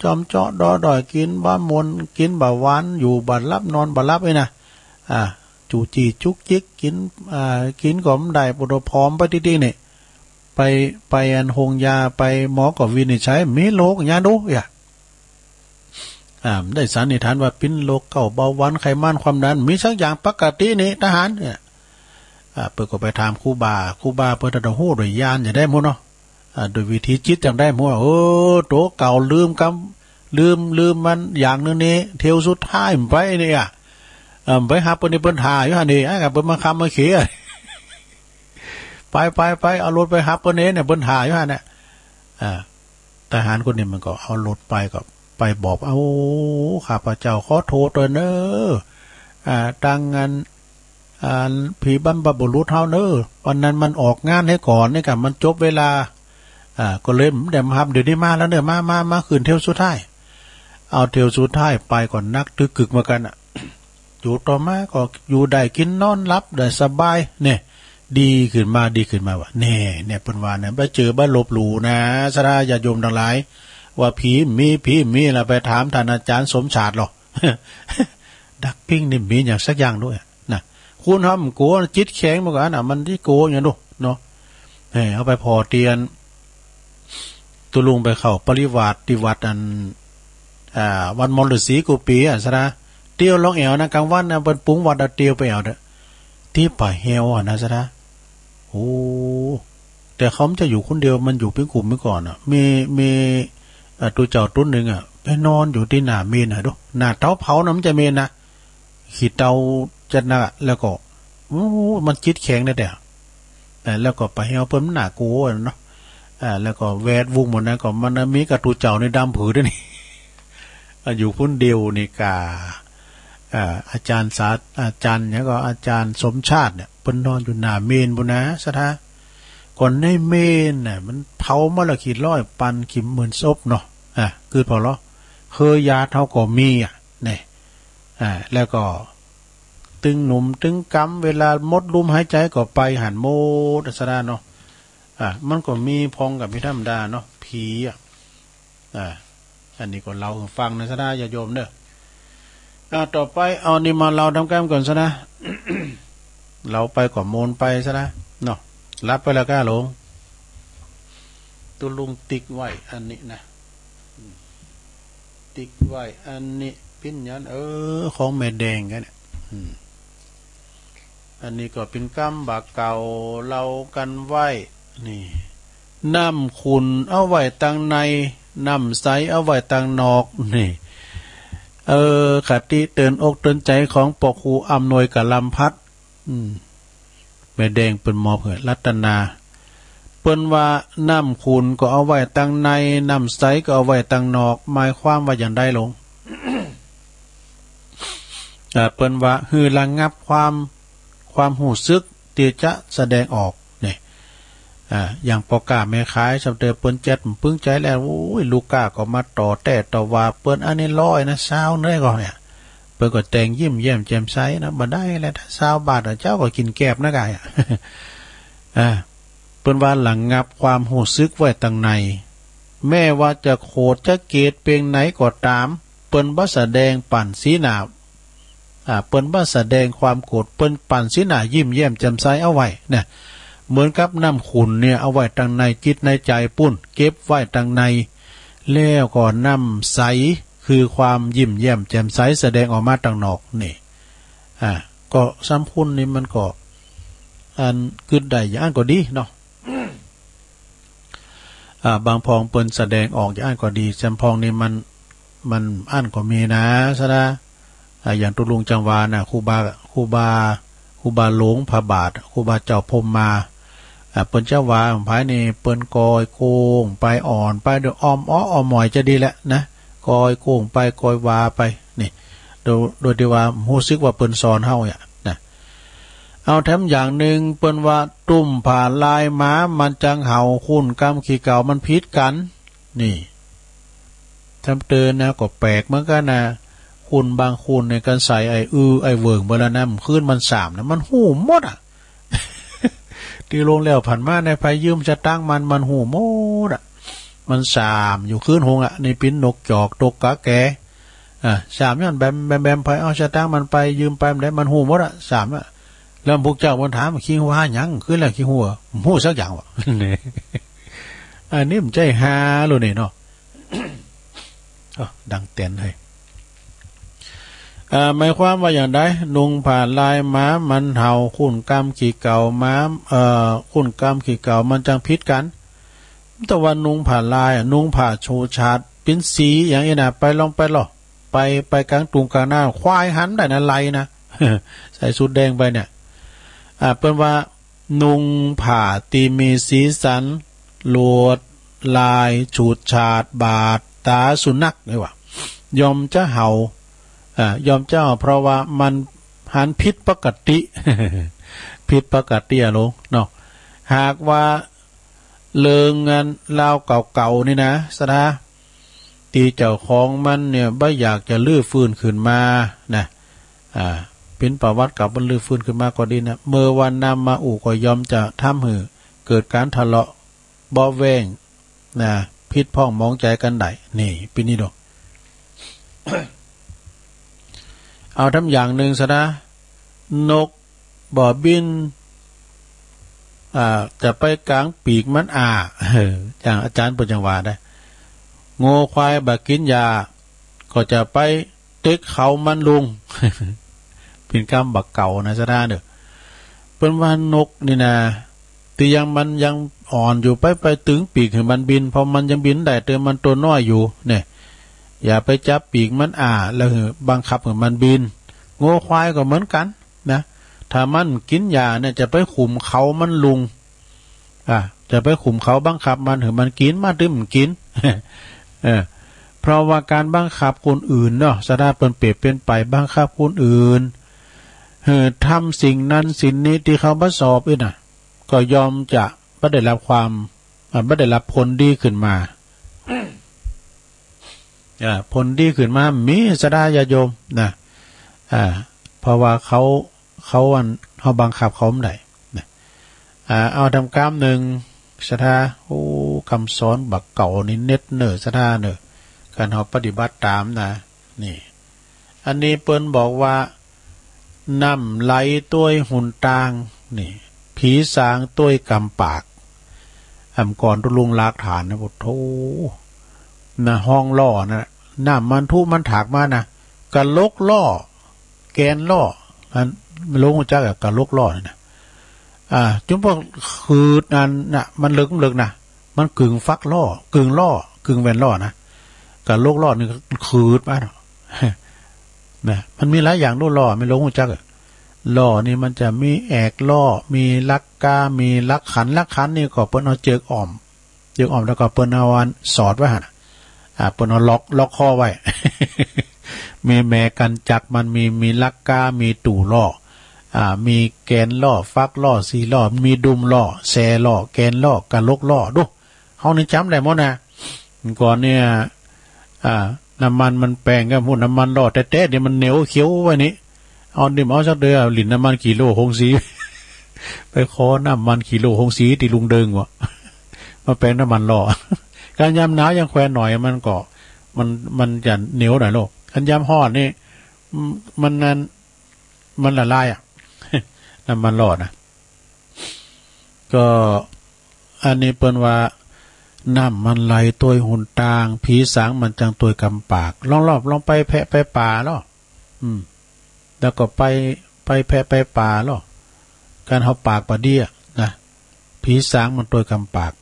จอมเจาะดอดอยกินบ้ามนกินบะหวานอยู่บัดรับนอนบัดรับไอ้นะจูจีจุกจิกกินก็มได้ปุถพร้อมไปที่นี่ไปอันหงยาไปหมอก็วินิจฉัยมีโรคยาดูได้สันนิษฐานว่าปิ้นโรคเก่าเบาหวานไขมันความดันมีสักอย่างปกตินี่ทหารเนี่ยเปิดก็ไปถามครูบาเปิดตะหู้โดยญาณจะได้หมดเนาะโดยวิธีจิตจังได้หมดโตเก่าลืมมันอย่างนึงนี้เที่ยวสุดท้ายไปเนี่ยไปหาเปิ้นนี่เปิ้นถ่ายอยู่หั่นนี่เปิ้นมาคำมาเขียไปเอารถไปหาเปิ้นเนี่ยเปิ้นถ่ายอยู่หั่นน่ะทหารคนนี้มันก็เอารถไปก็ไปบอกข้าพเจ้าขอโทษด้วยเนดังงั้นผีบรรพบุรุษเฮาเนอวันนั้นมันออกงานให้ก่อนนี่กับมันจบเวลาก็เลยเดี๋ยวมาครับเดี๋ยวนี้มาแล้วเนี่ยมาคืนเที่ยวสุดท้ายเอาเที่ยวสุดท้ายไปก่อนนักตึกกึกมากันอยู่ต่อมาก็อยู่ได้กินนอนรับได้สบายเนี่ยดีขึ้นมาว่ะเนี่ยเป็นว่าเนี่ยไปเจอบ้านลบหลู่นะสระญาติโยมทั้งหลายว่าผีมีล่ะไปถามท่านอาจารย์สมชาติหรอ ดักปิ้งนี่มีอย่างสักอย่างด้วยนะคุณทำโกจิตแข็งเหมือนกันมันที่โกอย่างดูเนาะเอาไปพอเตียนตุลุงไปเข้าปริวาสที่วัดวันมรสีกุปีสระเตียวล่องแอวนะกลางวันเป็นปุ้งวัดเตียวไปเอาเด้อที่ป่าเฮวนะสระโอ้แต่เขาจะอยู่คนเดียวมันอยู่เป็นกลุ่มเมื่อก่อนมีตัวเจ้าตุ้นหนึ่งไปนอนอยู่ที่หน้าเมนนะดูหน้าเตาเผาน้ำจะเมนนะขีดเตาจะหน้าแล้วก็มันจิตแข็งได้แต่แล้วก็ไปเฮวเพิ่มหน้ากูเนาะแล้วก็แวดวงหมดนะก็มันมีกระตูเจ้าในดำผือด้วยนี่อยู่คนเดียวนี่กาอาจารย์เนี่ยก็อาจารย์สมชาติเนี่ยเพิ่นนอนอยู่หน้าเมนบุนะสะท้าก่อนในเมนน่ะมันเผามาละขีดร้อยปันขิมหมื่นศพเนาะคือพอแล้วเคยยาเท่าก็มีเนี่ยแล้วก็ตึงหนุ่มตึงกำเวลามดลุมหายใจก็ไปหันโมดสะท้าเนาะมันก็มีพองกับพิธรรมดาเนาะผีอันนี้ก็เราฟังนะสะท้าอย่าโยมเด้อต่อไปเอานี่มาเราทำแก้มก่อนซะนะ เราไปก่อนโมนไปซะนะเนาะรับไปแล้วก้าหลงตุลุงติ๊กไว้อันนี้นะติ๊กไว้อันนี้ปิ้นยันของแม่แดงกันเนี่ยอันนี้ก็เป็นกำบากเก่าเรากันไว้นี่น้ำขุนเอาไว้ตังในน้ำใสเอาไว้ตังนอกนี่คติเตือนอกเตือนใจของปกครูอำนวยกับลำพัดแม่แดงเป็นหมอเผื่อรัตนาเปิ้นว่าน้ำขุนก็เอาไว้ตังในน้ำใสก็เอาไว้ตังนอกหมายความว่าอย่างใดลง เปิ้นว่าคือระงับความหูซึกที่จะแสดงออกเนี่ยอย่างปอกาแม่ขายสำเตอเปิ้นเจ็ดปึ้งใจแล้วโอ้ยลูกก้าก็มาต่อแต่ต่อว่าเปิ้นอันนี้ร้อยนะเช้าเนื้อก่อนเนี่ยเปิ้นก็แต่งยิ้มแย้มแจ่มใสนะบ่ได้แล้วถ้า20 บาทเจ้าก็กินแกบนะกายเปิ้นว่าหลังงับความหูซึกไว้ตั้งในแม้ว่าจะโคตรจะเกตเพียงไหนก็ตามเปิ้นบ่แสดงปั่นสีหน้าเปิ้นบ่แสดงความโกรธเปิ้นปั่นสีหน้ายิ้มแย้มแจ่มใสเอาไว้เนี่ย เหมือนกับน้ำขุ่นเนี่ยเอาไว้ตั้งในจิตในใจปุ้นเก็บไว้ตั้งในแล้วก็น้ำใสคือความยิ้มแย้มแจ่มใสแสดงออกมาตั้งนอกนี่ก็ซ้ำคุณนี่มันก็อันกึดได้อย่างก็ดีเนาะบางพองเปิ้นแสดงออกอย่างก็ดีจำพองนี่มันอันก็มีนะซะนะอย่างตุลุงจังหวานะครูบาหลงพระบาทครูบาเจ้าพรมมาเปิ้นเจ้าวาภายในเปิ้นกอยโกงไปอ่อนไปเดี๋ยวอ้อมหมอยจะดีแหละนะกอยโกงไปกอยวาไปนี่โดยที่ว่ารู้สึกว่าเปิ้นสอนเฮาเนี่ยนะเอาแถมอย่างหนึ่งเปิ้นว่าตุ่มผ่าลายม้ามันจังเห่าคุ้นกำขี้เก่ามันพิษกันนี่ทำเตือนนะก็แปลกเหมือนกันนะคุณบางคุณในการใส่ไอเวิงเบลานะขึ้นมันสามนะมันหูหมดที่ลงแล้วผ่านมาในไฟยืมจะตั้งมันหูหมดมันสามอยู่ขึ้นหงในปิ้นนกจอกตกกะแกสามย้อนแบมไปเอาจะตั้งมันไปยืมไปมันได้มันหูหมดสามแล้วพวกเจ้าบนถามขี้หัวยังขึ้นแล้วขี้หัวหูสักอย่างวะนี่อันนี้มันใจฮาเลยนี่เนาะดังเต้นให้หมายความว่าอย่างไรนุงผ่าลายม้ามันเห่าขุ่นกำขี้เก่าม้าขุ่นกำขี้เก่ามันจังพิษกันแต่ว่านุงผ่าลายนุงผ่าโชชาดปิ้นสีอย่างนี้นะไปลองไปหรอไปกลางตุงกลางหน้าควายหันได้นะไรนะใส่สุดแดงไปเนี่ยเป็นว่านุงผ่าตีมีสีสันลวดลายฉูดฉาดบาดตาสุนัขเลยว่ายอมจะเห่ายอมเจ้าเพราะว่ามันหันพิษปกติ พิษปกติอะลงเนาะหากว่าเลิงงานลาวเก่าๆนี่นะสะดาตีเจ้าของมันเนี่ยบ่อยากจะลื้อฟื้นขึ้นมานะเป็นประวัติกับมันลื้อฟื้นขึ้นมาก็ดีนะเมื่อวันนำมาก็ยอมจะทำให้เกิดการทะเลาะบ่แว้งนะพิษพ้องมองใจกันได้นี่ปีนี้ดอก เอาทำอย่างหนึ่งซะนะนกบ่อบินจะไปกลางปีกมันอย่างอาจารย์ปัญญวาได้โง่ควายบักกินยาก็จะไปตึกเขามันลุง เป็นกรรมบักเก่านะซะนะเด้อเป็นว่านกนี่นะที่มันยังอ่อนอยู่ไปตึงปีกให้มันบินพอมันยังบินได้แต่มันตัวน้อยอยู่เนี่ยอย่าไปจับปีกมันแล้วบังคับให้มันบินโง่ควายก็เหมือนกันนะถ้ามันกินยาเนี่ยจะไปขุมเขามันลุงจะไปขุมเขาบังคับมันให้มันกินมาดื่มกิน เพราะว่าการบังคับคนอื่นเนาะสะดาเปนเปรียบเป็นไปบังคับคนอื่นทำสิ่งนั้นสิ่งนี้ที่เขาประสอบน่ะก็ยอมจะไม่ได้รับความไม่ได้รับผลดีขึ้นมาผลดีขึ้นมามีสดาญาโยมนะเพราะว่าเขาบังคับเขาไม่ได้เอาทำกรรมหนึ่งสดาคำสอนบักเก่านี่เน็ตเนอสดาเนอการเขาปฏิบัติตามนะนี่อันนี้เปิ้นบอกว่าน้ำไหลต้วยหุ่นตางนี่ผีสางต้วยกำปากก่อนตุลุงลากฐานนะบอกโธ่นะห้องล่อนะน้ำมันทุมันถากมานะกะลกล่อแกนล่ออันไม่รู้จักกะลกล่อนะจุ่มพวกคือนั่นน่ะมันเลิกนะมันกึ่งฟักล่อกึ่งล่อกึ่งแวนล่อนะกะลกล่อนี่คืดมานะมันมีหลายอย่างล่อไม่รู้จักล่อนี่มันจะมีแอกล่อมีลักกามีลักขันนี่ก็เปิ้นเอาเจือกอ่อมแล้วก็เปิ้นเอาอันสอดไว้หั่นเปิ้นเอาล็อกคอไว้ มีแม่กันจักมันมีลักกามีตู่ล่อมีแกนล่อฟักล่อสีล่อมีดุมล่อแซล่อแกนล่อกะลกล่อดูเฮานี่จำได้หมดนะก่อนเนี่ยน้ำมันแปลงกับพวกน้ำมันล่อแต๊ะๆเนี่ยมันเหนียวเขียวไว้นี่เอาดิมเอาสักเดือหลินน้ำมันกิโลหงสี ไปขอน้ำมันกิโลหงสีที่ลุงเดิงวะ มาแปลงน้ำมันล่อ การยำหนาวยังแควนหน่อยมันก็มันจะเหนียวหน่อยโลกการยำฮอดนี่มันละลายน้ำมันล่อนะ ก็อันนี้เปิ้นว่าน้ำมันไหลตัวหุ่นตางผีสางมันจังตัวกำปากลองไปแพะไปป่าแล้วแล้วก็ไปแพะไปป่าแล้วการเฮาปากปะเดี้ยนะผีสางมันตัวกำปาก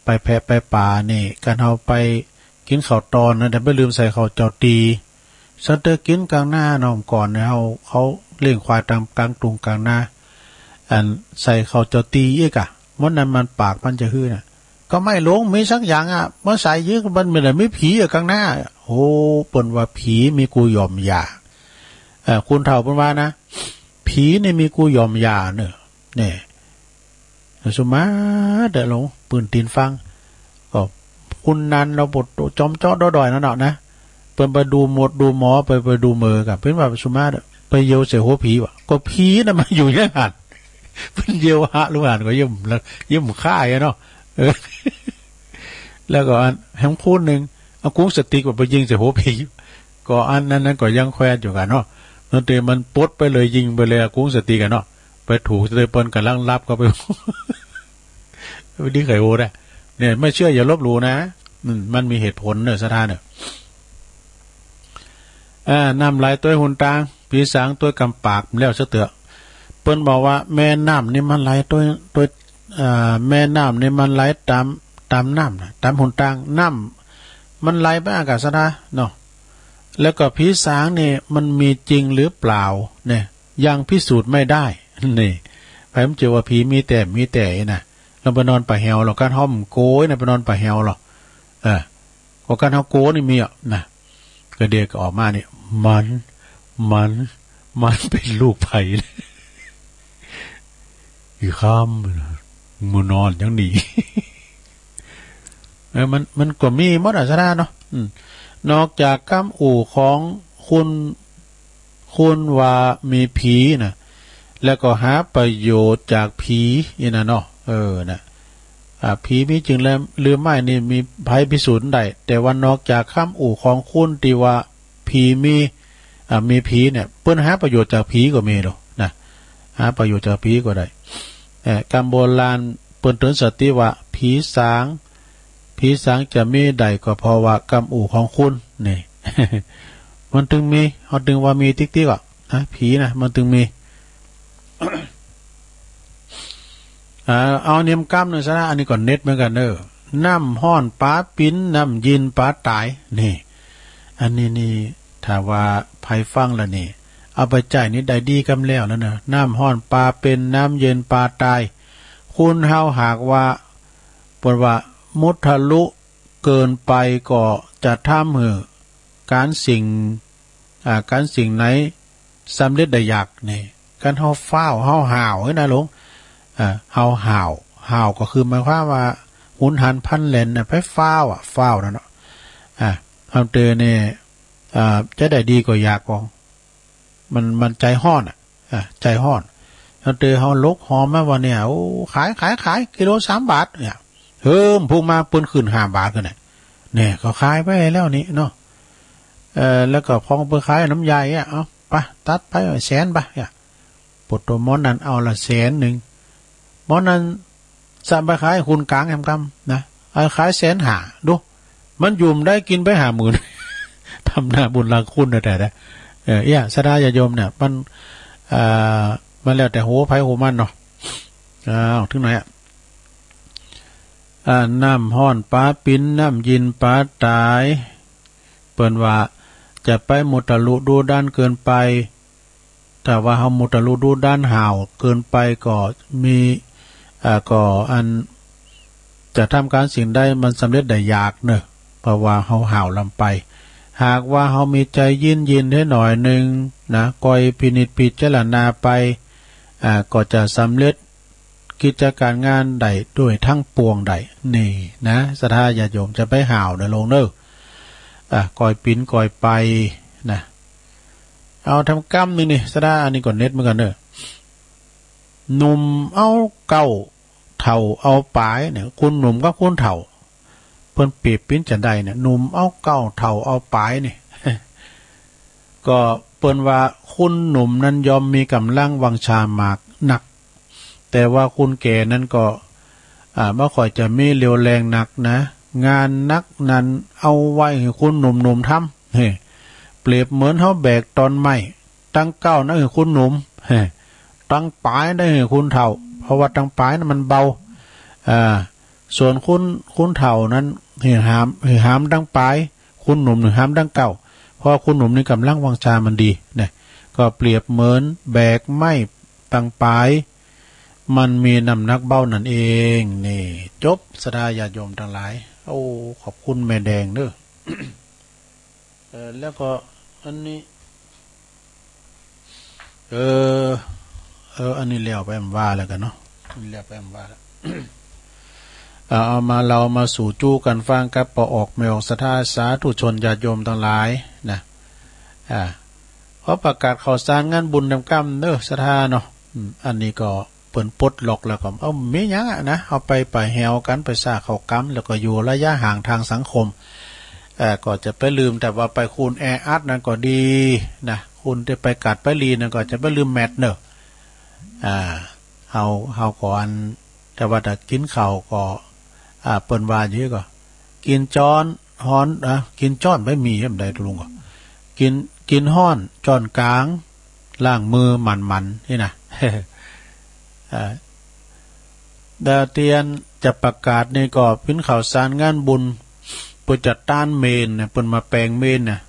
ไปแพะไปป่านี่การเฮาไปกินข้าวตอนนะแต่ไม่ลืมใส่ข้าวเจ้าตีสัตว์กินกลางหน้าน้อมก่อนเนี่ยเขาเลี้ยงควายตามกลางตุงกลางหน้าอันใส่ข้าวเจ้าตีอีกอ่ะมันนั้นมันปากมันจะฮื้อน่ะก็ไม่หลงมีสักอย่างอ่ะเมื่อใส่ยื้อมันไม่ผีอยู่กลางหน้าโอ้เปิ้นว่าผีมีกูยอมยาคุณเฒ่าเปิ้นว่านะผีนี่มีกูยอมยาเนอะเนี่ยสมาเด้อหลงปืนตีนฟังก็คุณนันเราบทจอมเจาะดอยนั่นเนาะนะเปิ้นไปดูหมดดูหมอไปดูมือกับเพิ่นว่าสมาไปเยียวเสียหัวผีว่ะก็ผีน่ะมาอยู่อย่างนั้นเพิ่นเยียวหะหรือว่าก็ยิ้มค่ายเนาะแล้วก็อันแห่งพูดนึงเอากุ้งสติ๊กไปยิงใส่หัวผีก็อันนั้นก็ยังแควอยู่กันเนาะนั่นเตมันปดไปเลยยิงไปเลยกุ้งสติ๊กกันเนาะไปถูกเลยเปิ้นกันลังรับก็ไปดีไข่โอได้เนี่ยไม่เชื่ออย่าลบหลู่นะมันมีเหตุผลเนอะสถานเนอะน้ำไหลตัวหุ่นตางผีสางตัวกำปากแล้วซะเถอะเปิ้นบอกว่าแม่น้ำนี่มันไหลตัวแม่น้ำนี่มันไหลตามน้ำนะตามหุ่นตางน้ำมันไหลไปอากาศนะเนาะแล้วก็ผีสางนี่มันมีจริงหรือเปล่าเนี่ยยังพิสูจน์ไม่ได้นี่ผมเจอว่าผีมีแต่นะเราไปนอนป่าแหวเราการห้อมโก้ยนะไปนอนป่าแหวหรอก็การห้อมโก้นี่มีอ่ะนะก็เดียก็ออกมาเนี่ยมันเป็นลูกไผ่อยู่ข้ามมือนอนยังหนีมันก็มีมดอัศดาเนาะนอกจากกำอู่ของคุณว่ามีผีนะแล้วก็หาประโยชน์จากผีนี่นะเนาะนะผีมีจริงแล้วหรือไม่นี่มีภัยพิสูจน์ได้แต่ว่านอกจากคำอู่ของคุณที่ว่าผีมีผีเนี่ยเปิ้นหาประโยชน์จากผีก็มีหรอกนะหาประโยชน์จากผีก็ได้กำโบราณเปิ้นเตือนสติว่าผีสางจะมีได้ก็เพราะว่ากำอู่ของคุณนี่ มันถึงมีเขาถึงว่ามีติ๊กๆอ่ะนะผีนะมันถึงมีเอาเนียมกล้ามหน่อยซะนะอันนี้ก่อนเน็ตเหมือนกันเด้อน้ำห้อนปลาปิ้นน้ำยินปลาตายนี่อันนี้นี่ถ้าว่าภัยฟังแล้วนี่เอาไปจ่ายนี่ได้ดีกำแล้วนะน้ำห้อนปลาเป็นน้ำเย็นปลาตายคุณเฮาหากว่าปนว่ามุทะลุเกินไปก็จะทำให้การสิ่งไหนสำเร็จได้ยากนี่การเฮาฟ้าวเฮาห่าวนะหลงเฮาห่าวก็คือหมายความว่าหุนหันพันเลนน่ะไปฟ้าวนั่นเนาะเอาเตเนี่ยจะได้ดีก็ยากกว่ามันใจห้อนใจห้อนเอาเตเฮาลกหอมมาวันเนี่ยโอ้ขายกิโล3 บาทเนี่ยเพิ่มพุ่งมาปืนขึ้น5 บาทกันเนี่ยก็ขายไปแล้วนี่เนาะแล้วก็พองไปขายน้ำใยเอาไปตัดไป100,000 บาทปดตัวมอนนั้นเอาละ100,000มอนนั้นสามไปขายคุณกลางแอมกำนะเอาขาย150,000ดูมันยุ่มได้กินไป50,000ทำหน้าบุญลังคุณแต่สดาญาโยมเนี่ยมันแล้วแต่หัวไผ่หัวมันเนาะถึงไหนน้ำห้อนปลาปิ้นน้ำยินปลาตายเปิ้นว่าจะไปมุตะลุดูด้านเกินไปแต่ว่าเฮามุตะลุดูด้านห่าวเกินไปก็มีก็อันจะทำการสิ่งใดมันสำเร็จได้ยากเนอะเพราะว่าเฮาห่าวลำไปหากว่าเฮามีใจยินให้หน่อยนึงนะก้อยพินิจพิจารณาไปก็จะสำเร็จกิจการงานใดด้วยทั้งปวงใดนี่นะศรัทธาญาติโยมจะไปห่าวเด้อลงเด้อก้อยปิ้นก้อยไปนะเอาทำกรรมนึงนี่ศรัทธาอันนี้ก่อนเน็ตเหมือนกันเด้อหนุ่มเอาเก่าเฒ่าเอาปลายเนี่ยคุณหนุ่มกับคุณเฒ่าเพิ่นเปรียบปิ้นจังได๋เนี่ยหนุ่มเอาเก่าเฒ่าเอาปลายนี่ ก็เปิ้นว่าคุณหนุ่มนั้นยอมมีกำลังวังชามากหนัก แต่ว่าคุณแก่นั้นก็ไม่ค่อยจะมีเรียวแรงหนักนะงานนักนั้นเอาไว้ให้คุณหนุ่มๆทำเปรียบเหมือนเขาแบกตอนไม้ตั้งเก้านั่นคือคุณหนุ่มตั้งปลายได้คือคุณเฒ่าเพราะว่าตั้งปลายนั้นมันเบาส่วนคุณเฒ่านั้นหามตั้งปลายคุณหนุ่มหรือหามตั้งเก้าเพราะคุณหนุ่มนี่กำลังวังชามันดีเนี่ยก็เปรียบเหมือนแบกไม้ตั้งปลายมันมีน้ำหนักเบานั่นเองนี่จบสดาญาติโยมทั้งหลายโอ้ขอบคุณแม่แดงเด้อ แล้วก็อันนี้อันนี้เลี้ยวไปว่าแล้วกันเนาะเลี้ยวไปว่าแล้ว เอามาเรามาสู่จู้กันฟังกับปออกไม่ออกศรัทธาสาธุชนญาติโยมทั้งหลายนะเพราะประกาศข่าวสารงานบุญนำกรรมเด้อศรัทธาเนาะอันนี้ก็เปิ่นปลดล็อกแล้วก็เอาไม่ยังนะเอาไปแหวกันไปซ่าเข้ากรรมแล้วก็อยู่ระยะห่างทางสังคมก็จะไปลืมแต่ว่าไปคูณแออัดนั่นก็ดีนะคุณจะไปกัดไปลีนั่นก็จะไปลืมแมทเนอะเฮาก่อนแต่ว่าถ้ากินข้าวก็เปิ้นว่าเยอะก็กินจ้อนฮ้อนกินจ้อนไม่มีแบบใดลุงก็กินฮ้อนจ้อนกลางล้างมือมันนี่นะดาเตียนจะประกาศนี่ก็พิ้นข่าวสารงานบุญเปิดจัดต้านเมนเนี่ยเปิดมาแปลงเมนเนี่ย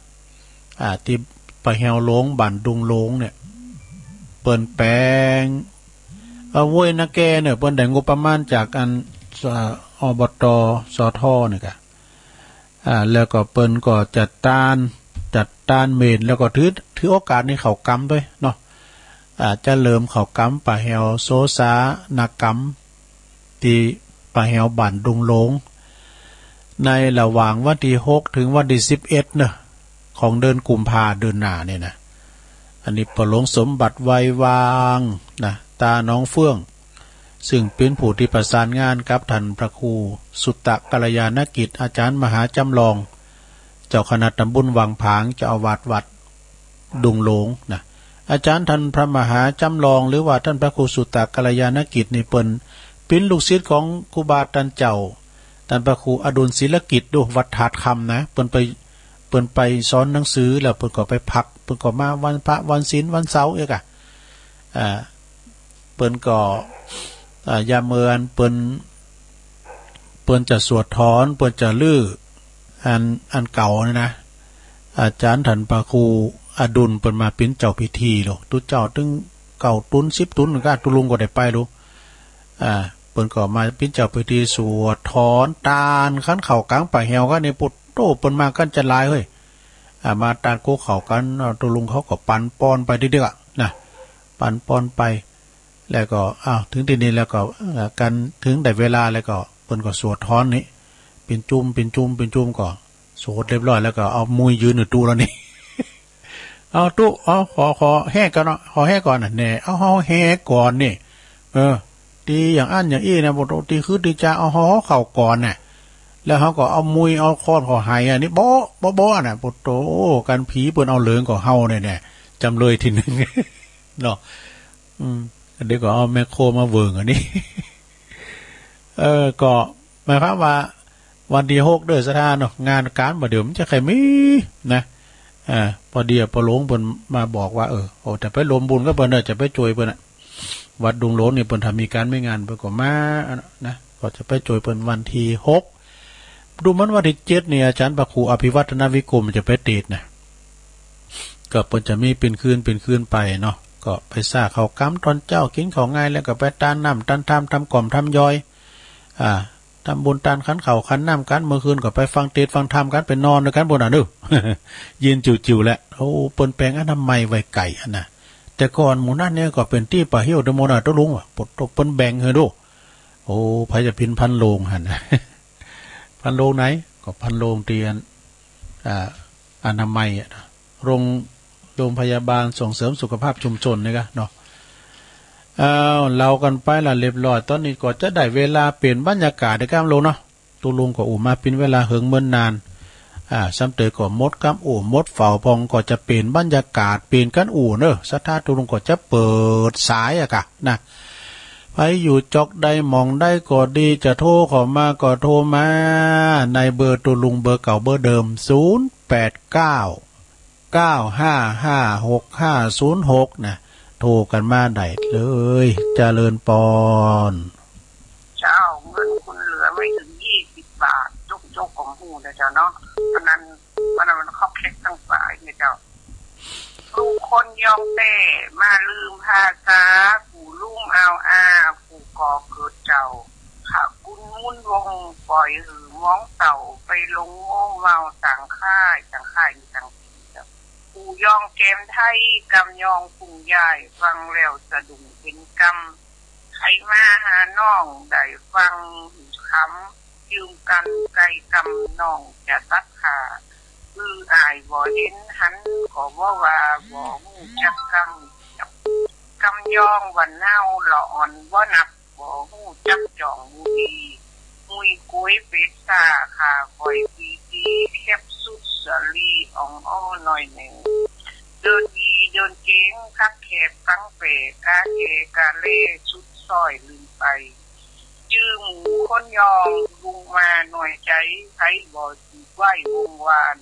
ที่ปะแหวหลงบั่นดุงหลงเนี่ยเปิดแปลงเว้ยนะแกเนี่ยเปิดได้งบประมาณจากอันอบต.สท.เนี่ยค่ะแล้วก็เปิดก็จัดต้านเมนแล้วก็ถือโอกาสนี้เขากำด้วยเนาะจะเริ่มเขากำปะแหวโซซานักกำที่ปะแหวบั่นดุงหลงในระหว่างวันที่6ถึงวันที่11เนี่ยของเดือนกุมภาเดือนหน้าเนี่ยนะอันนี้ประหลงสมบัติไววางนะตาน้องเฟื่องซึ่งเป็นผู้ที่ประสานงานกับท่านพระครูสุตตะกัลยาณกิจอาจารย์มหาจำลองเจ้าคณะตำบลวังผางเจ้าอาวาสวัดดุงหลงนะอาจารย์ท่านพระมหาจำลองหรือว่าท่านพระครูสุตตะกัลยาณกิจนี่เป็นลูกศิษย์ของครูบาท่านเจ้าท่านพระครูอดุลศิลกิจด้วยวัดถาดคำนะเปิ้นไปสอนหนังสือแล้วเปิ้นก็ไปพักเปิ้นก็มาวันพระวันศีลวันเสาร์เอกเปิ้นก็ยามเมือนเปิ้นจะสวดถอนเปิ้นจะลื้ออันเก่านะอาจารย์ท่านพระครูอดุลเปิ้นมาเป็นเจ้าพิธีโลตุเจ้าถึงเก่าตุน10ตุนก็ตุลุงก็ได้ไปดูเปิ้นก็มาเป็นเจ้าพิธีสวดถอนตาลขันเข่ากลางป่าแหวก็ในปุตโตเปิ้นมากันจะลายเฮ้ยมาตาลโกเข่ากันตุลุงเขาก็ปันปอนไปเรื่อยๆนะปันปอนไปแล้วก็ถึงที่นี้แล้วก็กันถึงได้เวลาแล้วก็เปิ้นก็สวดถอนนี้เป็นจุ่มก็สวดเรียบร้อยแล้วก็เอามุยยืนอยู่ตู้แล้วนี่เอาตู้ขอแห้ก่อนเนาะขอแห้ก่อนน่ะแน่เอาแห้ก่อนนี่ตีอย่างอันอย่างอี้นะบ่ตีคือตีจะเอาห่อเข่าก่อนน่ะแล้วเขาก็เอามุยเอาค้อนขอหายอันนี้บ่น่ะปุตโตกันผีเปิ้นเอาเหลืองก็เฮาเนี่ยจำเลยทีนึงเนาะเดี๋ยวก็เอาแมคโครมาเวิงอันนี้ก็หมายความว่าวันที่6เดือนศรัทธาเนาะงานการบ่เดี๋ยวมันจะใครมีนะพอดีพอหลวงเพิ่นมาบอกว่าแต่ไปรวมบุญก็เพิ่นจะไปช่วยเพิ่นน่ะวัดดุงหลงนี่เพิ่นทำมีการไม่งานเพิ่นก็มานะก็จะไปช่วยเพิ่นวันที่6ดูมันวันที่7เนี่ยอาจารย์พระครูอภิวัฒนวิกรมจะไปติดนะก็เพิ่นจะมีเป็นคืนไปเนาะก็ไปซ่าเข้ากำตอนเจ้ากินของง่ายแล้วก็ไปตานน้ำตานทำกล่อมทำย้อยทำบุญตานขันเข่าขันน้ำกันเมื่อคืนก็ไปฟังเทศฟังธรรมกันไปนอนด้วยกันบนดูยืนจิ๋วๆแหละเปิ้นแปลงอนามัยไว้ไก่นะแต่ก่อนหมู่นั่นเนี่ยก็เป็นที่ป่าเหี่ยวเดโมนาตุลุงว่ะปดตกเปิ้นแบ่งเฮดูไผจะพินพันโลงหั่นนะพันโลงไหนก็พันโลงเตียนอนามัยโรงพยาบาลส่งเสริมสุขภาพชุมชนนี่ก็เนาะเรากันไปละเรียบร้อยตอนนี้ก็จะได้เวลาเปลี่ยนบรรยากาศในการลงเนาะตุลุงก็มาเป็นเวลาเหิงเมื่อนานซ้ำเตยก็มดกับมดเฝ้าพองก็จะเปลี่ยนบรรยากาศเปลี่ยนกันเนอะศรัทธาตุลุงก็จะเปิดสายกะนะ ไปอยู่จอกได้มองได้ก็ดีจะโทรขอมาก็โทรมาในเบอร์ตัวลุงเบอร์เก่าเบอร์เดิม0899556506นะโทรกันมาได้เลยเจริญปอนเจ้าเงินคุณเหลือไม่ถึง20 บาทจกของหูนะเจ้าเนาะเพราะนั้นมันครอบเคล็ดทั้งฝ่ายเนี่ยเจ้าลูกคนยองเต้มาลืมภาษาผู้ลุ่มเอาผู้ก่อเกิดเจ้าขากุนมุ่นวงปล่อยหือมองเต่าไปลงโง่เมาต่างค่ายมีต่างผู้ยองเกมไทยกำยองปุ่งใหญ่ฟังแล้วสะดุ้งเป็นกำใครมาหาน้องได้ฟังคำยืมกันไกลกำน้องจะตัดขาอายบ่เห็นหันขอว่าบ่หูจักกำยองวันเน่าหลอนว่านับบ่หูจักจ่องมุยกุ้ยเป็ดซาขาคอยปีแคบสุดสลีอ่องอ้อหน่อยหนึ่งเดินดีเดินเก่งคักแคบตั้งเปกาเกกาเล่ชุดซอยลืมไปยืมคนยองลุงมาหน่อยใจไทยบ่จีไหววงวาน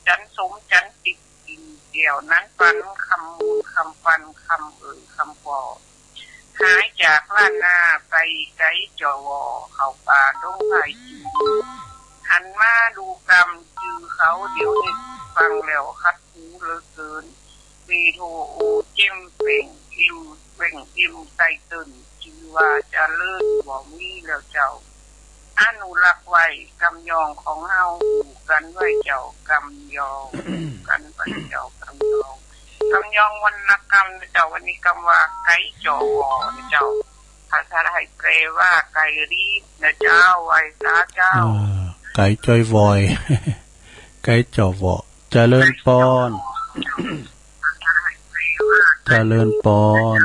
จันสมจันติดกินเดี่ยวนั้นฟันคำมูลคำฟันคำคำปอหายจากล้านนาไปไกลจอวอเขาป่าดงไผ่จีหันมาดูกรรมจือเขาเดี๋ยวนี้ฟังแล้วคัดหูเหลือเกินมีโทเจิ้มเป่งอิ่มใจตื่นจือว่าจะเลิศบ่มีแล้วเจ้าอนุรักษ์ไว้กำยองของเฮากันไว้เจ้ากำยองกันไว้เจ้ากำยองวรรณกรรมเจ้าวันนี้คำว่าไก่จอวอเจ้าภาษาไทยแปลว่าไก่รีบนะเจ้าไว้สาเจ้าไก่จอยวอยไก่จอวอเจริญปอนเจริญปอน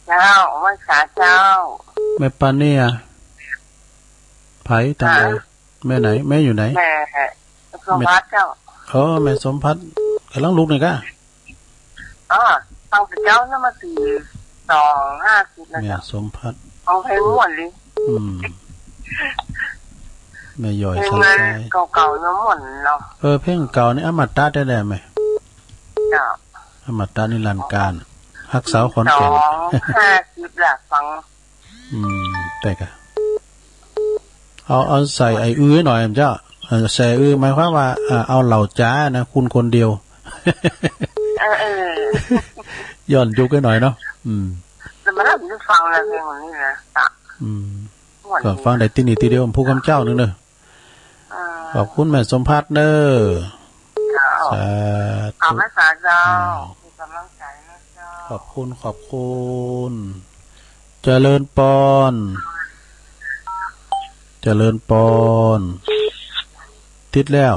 เจ้าไว้สาเจ้าแม่ปาเนี่ยไผ่ทำไรแม่ไหนแม่อยู่ไหนแม่สมพัฒน์เจ้าแม่สมพัฒน์กำลังลุกเลยก้าฟังเจ้านั่นมา250นะแม่สมพัฒน์เอาเพลงม่วนเลยแม่ย่อยสลายเก่าๆน้ำม่วนเนาะเพลงเก่านี่อมตะได้ไหมเจ้าอมตะนิรันดร์การฮักสาวขอนแก่น250หลักฟังแต่กะเอาใส่ไอ้หน่อยเจ้าใส่หมายความว่าเอาเหล่าจ้านะคุณคนเดียวย้อนยุคหน่อยเนาะแต่มันน่าจะฟังอะไรเพลงนี้นะก็ฟังได้ที่นี่ทีเดียวผู้กำเจ้านึงเด้อขอบคุณแม่สมภัทรเด้อสาธุขอบพระเจ้ามีกำลังใจนะเจ้าขอบคุณเจริญปอนติดแล้ว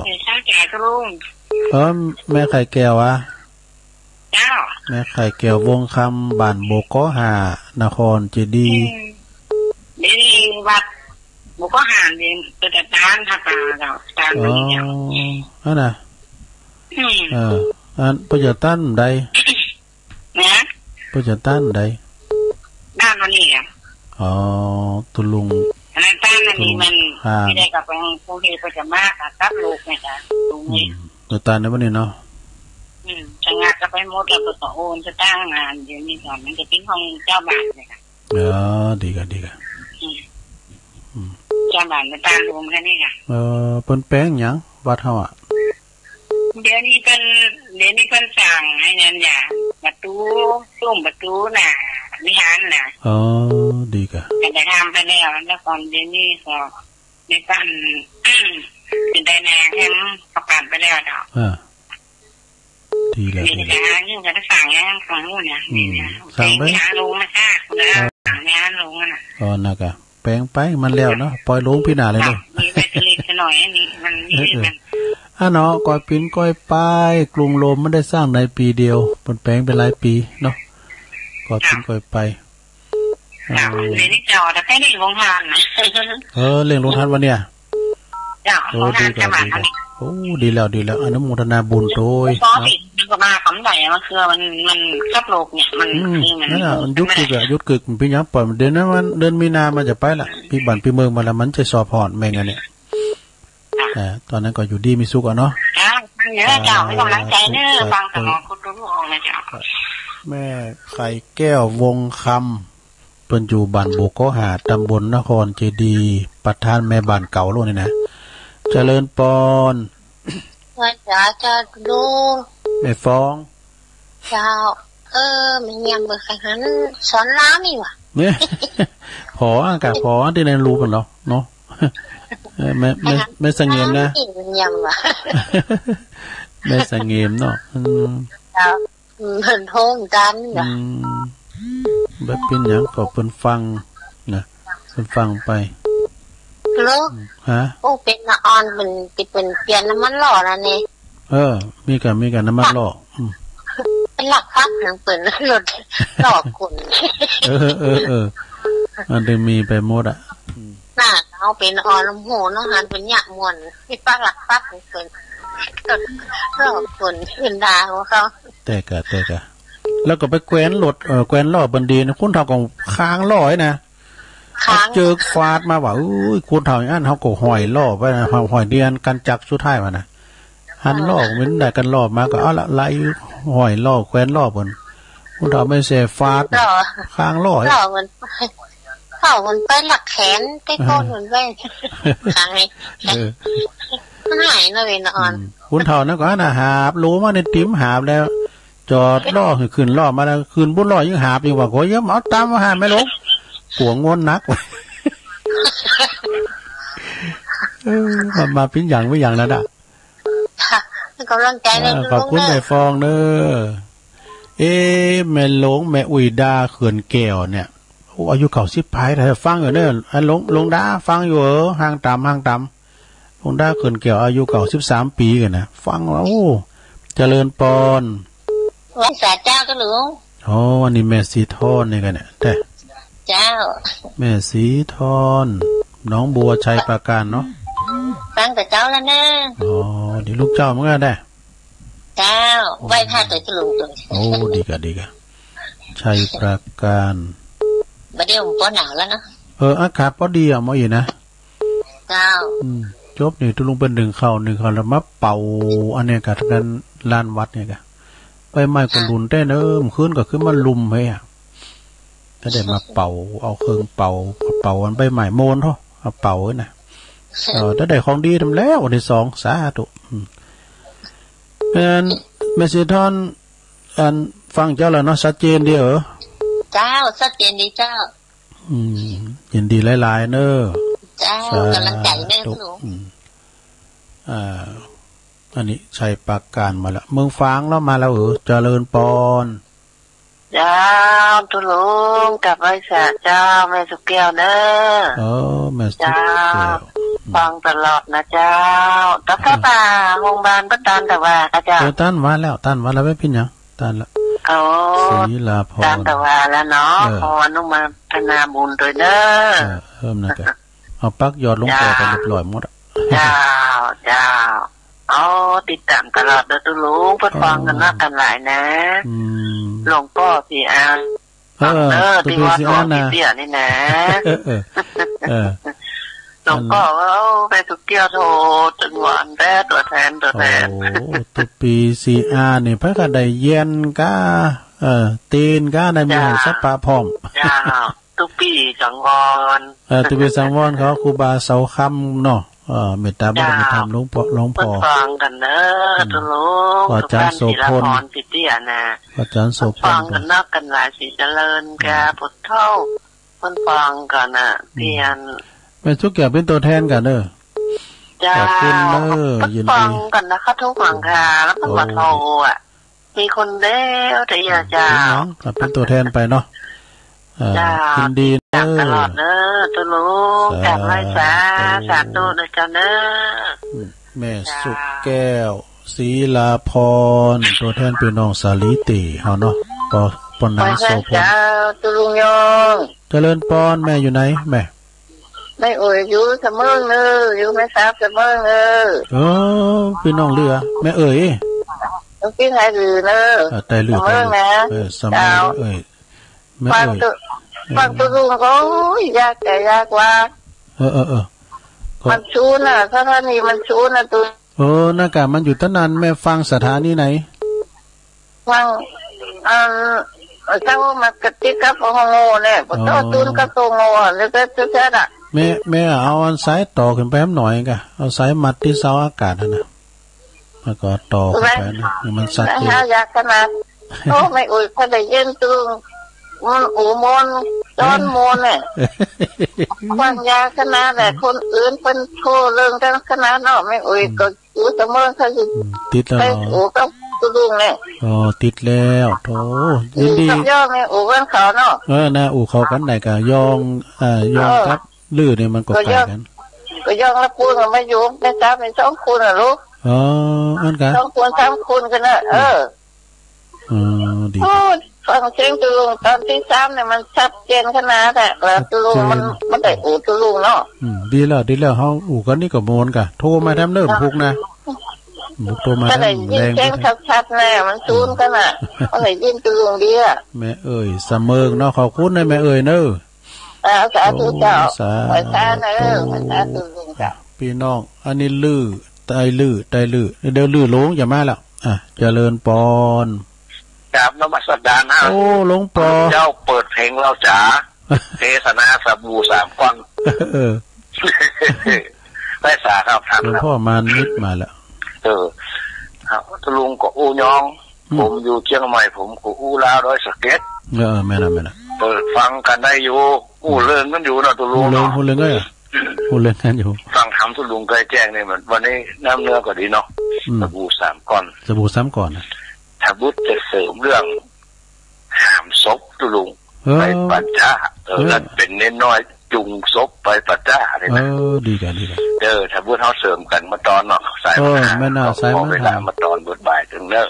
แม่ไข่แก้ววะแม่ไข่แก้ววงคำบ้านโบกหานครเจดีนี่วัดโบกหาเนี่ยเป็นแต่ตานทับตาเราตานนี้เนี่ยนั่นน่ะอันปะเจตันใดนะปะเจตันใดด้านนี้อ่ะตุลุงอันนั้นต้านอันนี้มันไม่ได้กับพวกที่เขาจะมากกับลูกเนี่ยจ้ะตรงนี้ตัวตาในวันนี้เนาะจะงานก็ไปหมดแล้วก็โอนจะตั้งงานเดี๋ยวนี้ก่อนมันจะเป็นของเจ้าบ้านเลยค่ะดีกันเจ้าบ้านจะตั้งรวมกันนี่ค่ะเป็นแป้งยังวัดเฮาอ่ะเดี๋ยวนี้เป็นสั่งให้นั่นอย่างประตูซุ้มประตูน่ะวิหารน่ะดีกันแต่ทำไปแล้วก่อนเดี๋ยวนี้ก็ในบ้านเป็นไดแนงให้ประกาศไปแล้วเนาะดีแล้วมีแต่ยิ่งจะสั่งแง่ของนู่นเนี่ยสั่งไปหาลุงมาค่ะแล้วสั่งงานลุงน่ะน่ะกะแปลงไปมันแล้วเนาะปล่อยลุงพี่หน้าเลยเนาะมีไปผลิตหน่อยนี่มันยืดมันเนาะก้อยปิ้นก้อยป้ายกรุงโรมไม่ได้สร้างในปีเดียวมันแปลงเป็นหลายปีเนาะก้อยปิ้นก้อยไปเล่นจอแต่แค่เล่นลงทานนะเล่นลงทานวันเนี้ยลงทานจะมาทำดีแล้วอนุโมทนาบุญโดยก็มาเขา ำไหลมาคือมันกับโลกเนี่ยมันคือมันนั่นแหละมันยุดกึกพี่ยังปล่อยเดือนนั้นวันเดือนมีนามันจะไปละพี่บันพี่เมืองมาแล้วมันจะสอบพอดแม่งเนี่ยตอนนั้นก็อยู่ดีมีสุขอ่ะเนาะเยอะเจ้าให้กำลังใจเนอะฟังตลอดคุณรู้นะเจ้าแม่ไข่แก้ววงคำเป็นอยู่บ้านโบกหาตำบลนครเจดีประธานแม่บ้านเก่าโลกนี่นะเจริญปอนว่าจะดูแม่ฟ้องเจ้ามันยังเบิกขันสอนล้ามีวะเนี่ยพออากาศพอที่ในรู้กันเนาะไม่สังเกตนะไม่สังเกตเนาะเพิ่นโทงกันเหรอแบบเป็นอย่างก็เพิ่นฟังนะเพิ่นฟังไปลูกฮะโอ้เป็นละออนเป็นเปลี่ยนน้ำมันหล่อแล้วนี่มีกันน้ำมันหล่อเป็นหลักพักหนังเปิดรถหล่อกุ่นมันจะมีไปหมดอ่ะน่าเอาเป็นออนลำโหน้องหันเป็นหยะมวนที่ปักหลักพักเปิดหล่อกุ่นขึ้นดาของเขาแต่กะแล้วก็ไปแควนรถแควนล่อบันดีนะคุณเท่ากับค้างล่อนะเจอฟาดมาว่าคุณเท่าอย่างนั้นเขาก็หอยล่อไปนะหอยเดียนกันจักสุดท้ายมานะหันล่อเหมือนได้กันล่อมาก็เอาละไล่หอยล่อแควนล่อบนคุณเท่าไม่เสียฟาดค้างล่อมันไปหลักแขนใกล้ก้นมันไปค้างหายนะเวนอ่อนคุณเท่านั้นก็น่ะหาบรู้ว่าในติ้มหาบแล้วจอดล่อขึ้นล่อมาแล้วขึ้นบุญล่อยังหาบอยู่ว่าโอ้ยเอาตามมาหาไม่ลงหัวงนนักมาปิ้งอย่างไม่อย่างนั้นอ่ะกำลังใจเลยขอบคุณแม่ฟองเนอแม่หลงแม่อุยดาเขื่อนแก้วเนี่ยอายุเก่า10ปลายแต่ฟังอยู่เนอลงดาฟังอยู่ห่างต่ำลงดาเขื่อนแก้วอายุเก่า13 ปีกันนะฟังแล้วเจริญปอนวันสาเจ้าก็หลวงวันนี้แม่สีทอนนี่กันเนี่ยแต่เจ้าแม่สีทอนน้องบัวชัยประการเนาะฟังแต่เจ้าแล้วนะเดี๋ยวลูกเจ้ามันก็ได้เจ้าไหว้พระตัวฉลุตัวดีกะชัยประการบัดเดี๋ยวผมป้อนหนาวแล้วนะอากาศพอดีอ่ะมออีนะเจ้าจบนี่ตุลุงเป็นหนึ่งเขาแล้วมาเป่าอันเนี้ยกับกันลานวัดเนี่ยกะไปไม้ก็ลุนได้เนอะขึ้นก็ขึ้นมาลุมไปอ่ะถ้าได้มาเป่าเอาเครื่องเป่าอันใบใหม่โมนเท่าเอาเป่านะถ้าได้ของดีทำแล้ววันที่2สาธุเป็นเมสซิทอนอันฟังเจ้าแล้วเนาะชัดเจนดีเจ้าชัดเจนดีเจ้ายินดีหลายๆเนอะเจ้ากำลังใจเนอะหนูอันนี้ชัยปากการมาแล้วเมืองฟางแล้วมาแล้วเจริญปอนเจ้าตุลุงกับไอ้สาเจ้าแม่สุกแก้วเนอะแม่สุกแก้วฟังตลอดนะเจ้าตะกะตาโรงพยาบาลป้าตันแต่ว่าเจ้าตันมาแล้วไม่พินยังตันละศีลาพรตันแต่ว่าแล้วเนาะพอนุมาธนาบุญตัวเด้อนะแกเอาปักยอดลงต่อไปเรียบร้อยหมดเจ้าติดตามตลอดเด้อตุลุงเพิ่นฟังกันนักกันหลายนะหลวงพ่อพี่อาที่วัดหลวงพี่เตี้ยนี่นะหลวงพ่อไปทุกเที่ยวโทรจนหวานแต่ตัวแทนตุปีCRนี่เพิ่นก็ได้เย็นก้าตีนก้าได้มีสัปปะพร้อมตุปีสังวรตุปีสังวรเขาครูบาเสาค่ำเนาะเมตตาบุญธรรมหลวงพ่อฟังกันเนอะตุลุงอาจารย์โสพลสิเตี้ยนะอาจารย์โสพลฟังกันนักกันหลายสิเจริญแกพุทธเท่าเพิ่นฟังกันน่ะเพียนเป็นทุกอย่างเป็นตัวแทนกันเด้อขอบคุณเด้อยินดีฟังกันนะคะทุกฝั่งค่ะแล้วก็มาโทรมีคนเด้อแต่อย่าจ้าเป็นตัวแทนไปเนาะยินดีเนอะตลอดเนอะตุลุงจากไร้สาธุนะจ๊ะเนอะแม่สุกแก้วศรีลาพรตัวแทนพี่น้องสาลีติเฮาเนาะปนนั้นโสพลตุลุงยงเจริญปอนแม่อยู่ไหนแม่ไม่อยู่เสมอเนอะอยู่ไม่ทราบเสมอเนอะพี่น้องเรือแม่ ต้องกินไทยหรือเนอะไตลือเมื่อนะสมัยฟังตัวลุงก็ยากแต่ยากว่ามันชูน่ะถ้านี่มันชูน่ะตัวหน้ากากมันอยู่ตั้งนานแม่ฟังสถานีไหนฟังเจ้ามันกระติกกับโง่เนี่ยปตตุนกับตัวโง่แล้วก็จะน่ะแม่เอาอันสายต่อขึ้นไปหน่อยกะเอาสายมัดที่เสาอากาศนะแล้วก็ต่อขึ้นไปนะมันสัตว์อยากขนาดโอ้ไม่อุ่ยพอได้เย็นตึงมันอูมนต้นมนเนี่ยความยาขนาดแต่คนอื่นเป็นโชว์เรื่องกันขนาดเนาะไม่อุ่ยก็อยู่เสมอเขาจะติดแล้วไปอูกับตัวลุงเนี่ยติดแล้วโถยินดีย่องเนี่ยอูกันเขาเนาะนะอูเขากันไหนกันยองครับลื่นเนี่ยมันก็ไปกันก็ย่องแล้วพูดมันไม่ยุ่งไม่จ้าเป็นสองคนอ่ะลูกอันกันสองคนสามคนกันนะดีฟังเสียงตัวลุงตอนที่3เนี่ยมันชัดเจนขนาดแต่แล้วตัวลุงมันได้อูตัวลุงเนาะดีแล้วเฮาอูกันนี่ก็โมนกะโทรมาทำเริ่มพุกนะบุกโทรมาได้ยินเสียงชัดๆแน่มันซูนกันน่ะมันได้ยินตัวลุงดีอ่ะแม่เอ้ยเสมอเนาะขอบคุณนะแม่เอ้ยเนอะสาธุเจ้าสาธุลุงเจ้าพี่น้องอันนี้ลื้อไตลื้อเดี๋ยวลื้อลงอย่ามาแล้วเจริญปอนกราบนมัสการนะโอ้หลวงปอเจ้าเปิดเพลงเราจ๋าเทศนาสบู่3 ก้อนได้สาครับท่านหลวงพ่อมานิดมาแล้วครับลุงก็อู้ยองผมอยู่เชียงใหม่ผมก็อู้ลาวด้วยสเก็ตแม่นะเปิดฟังกันได้อยู่อู้เรื่องกันอยู่นะตัวลุงเนาะพูดเรื่องกันอยู่ฟังทำตัวลุงเคยแจ้งเนี่ยมันวันนี้น้ำเนื้อก็ดีเนาะสบู่3 ก้อนถ้าบุตรจะเสริมเรื่องห้ามศพตัวลุงไปปัจจ้านั่นเป็นเน้นน้อยจุงศพไปปัจจ้าเลยนะดีกันถ้าบุตรเขาเสริมกันมาตอนเนาะสายไม่น่าสายเวลามาตอนบทบาทถึงเนอะ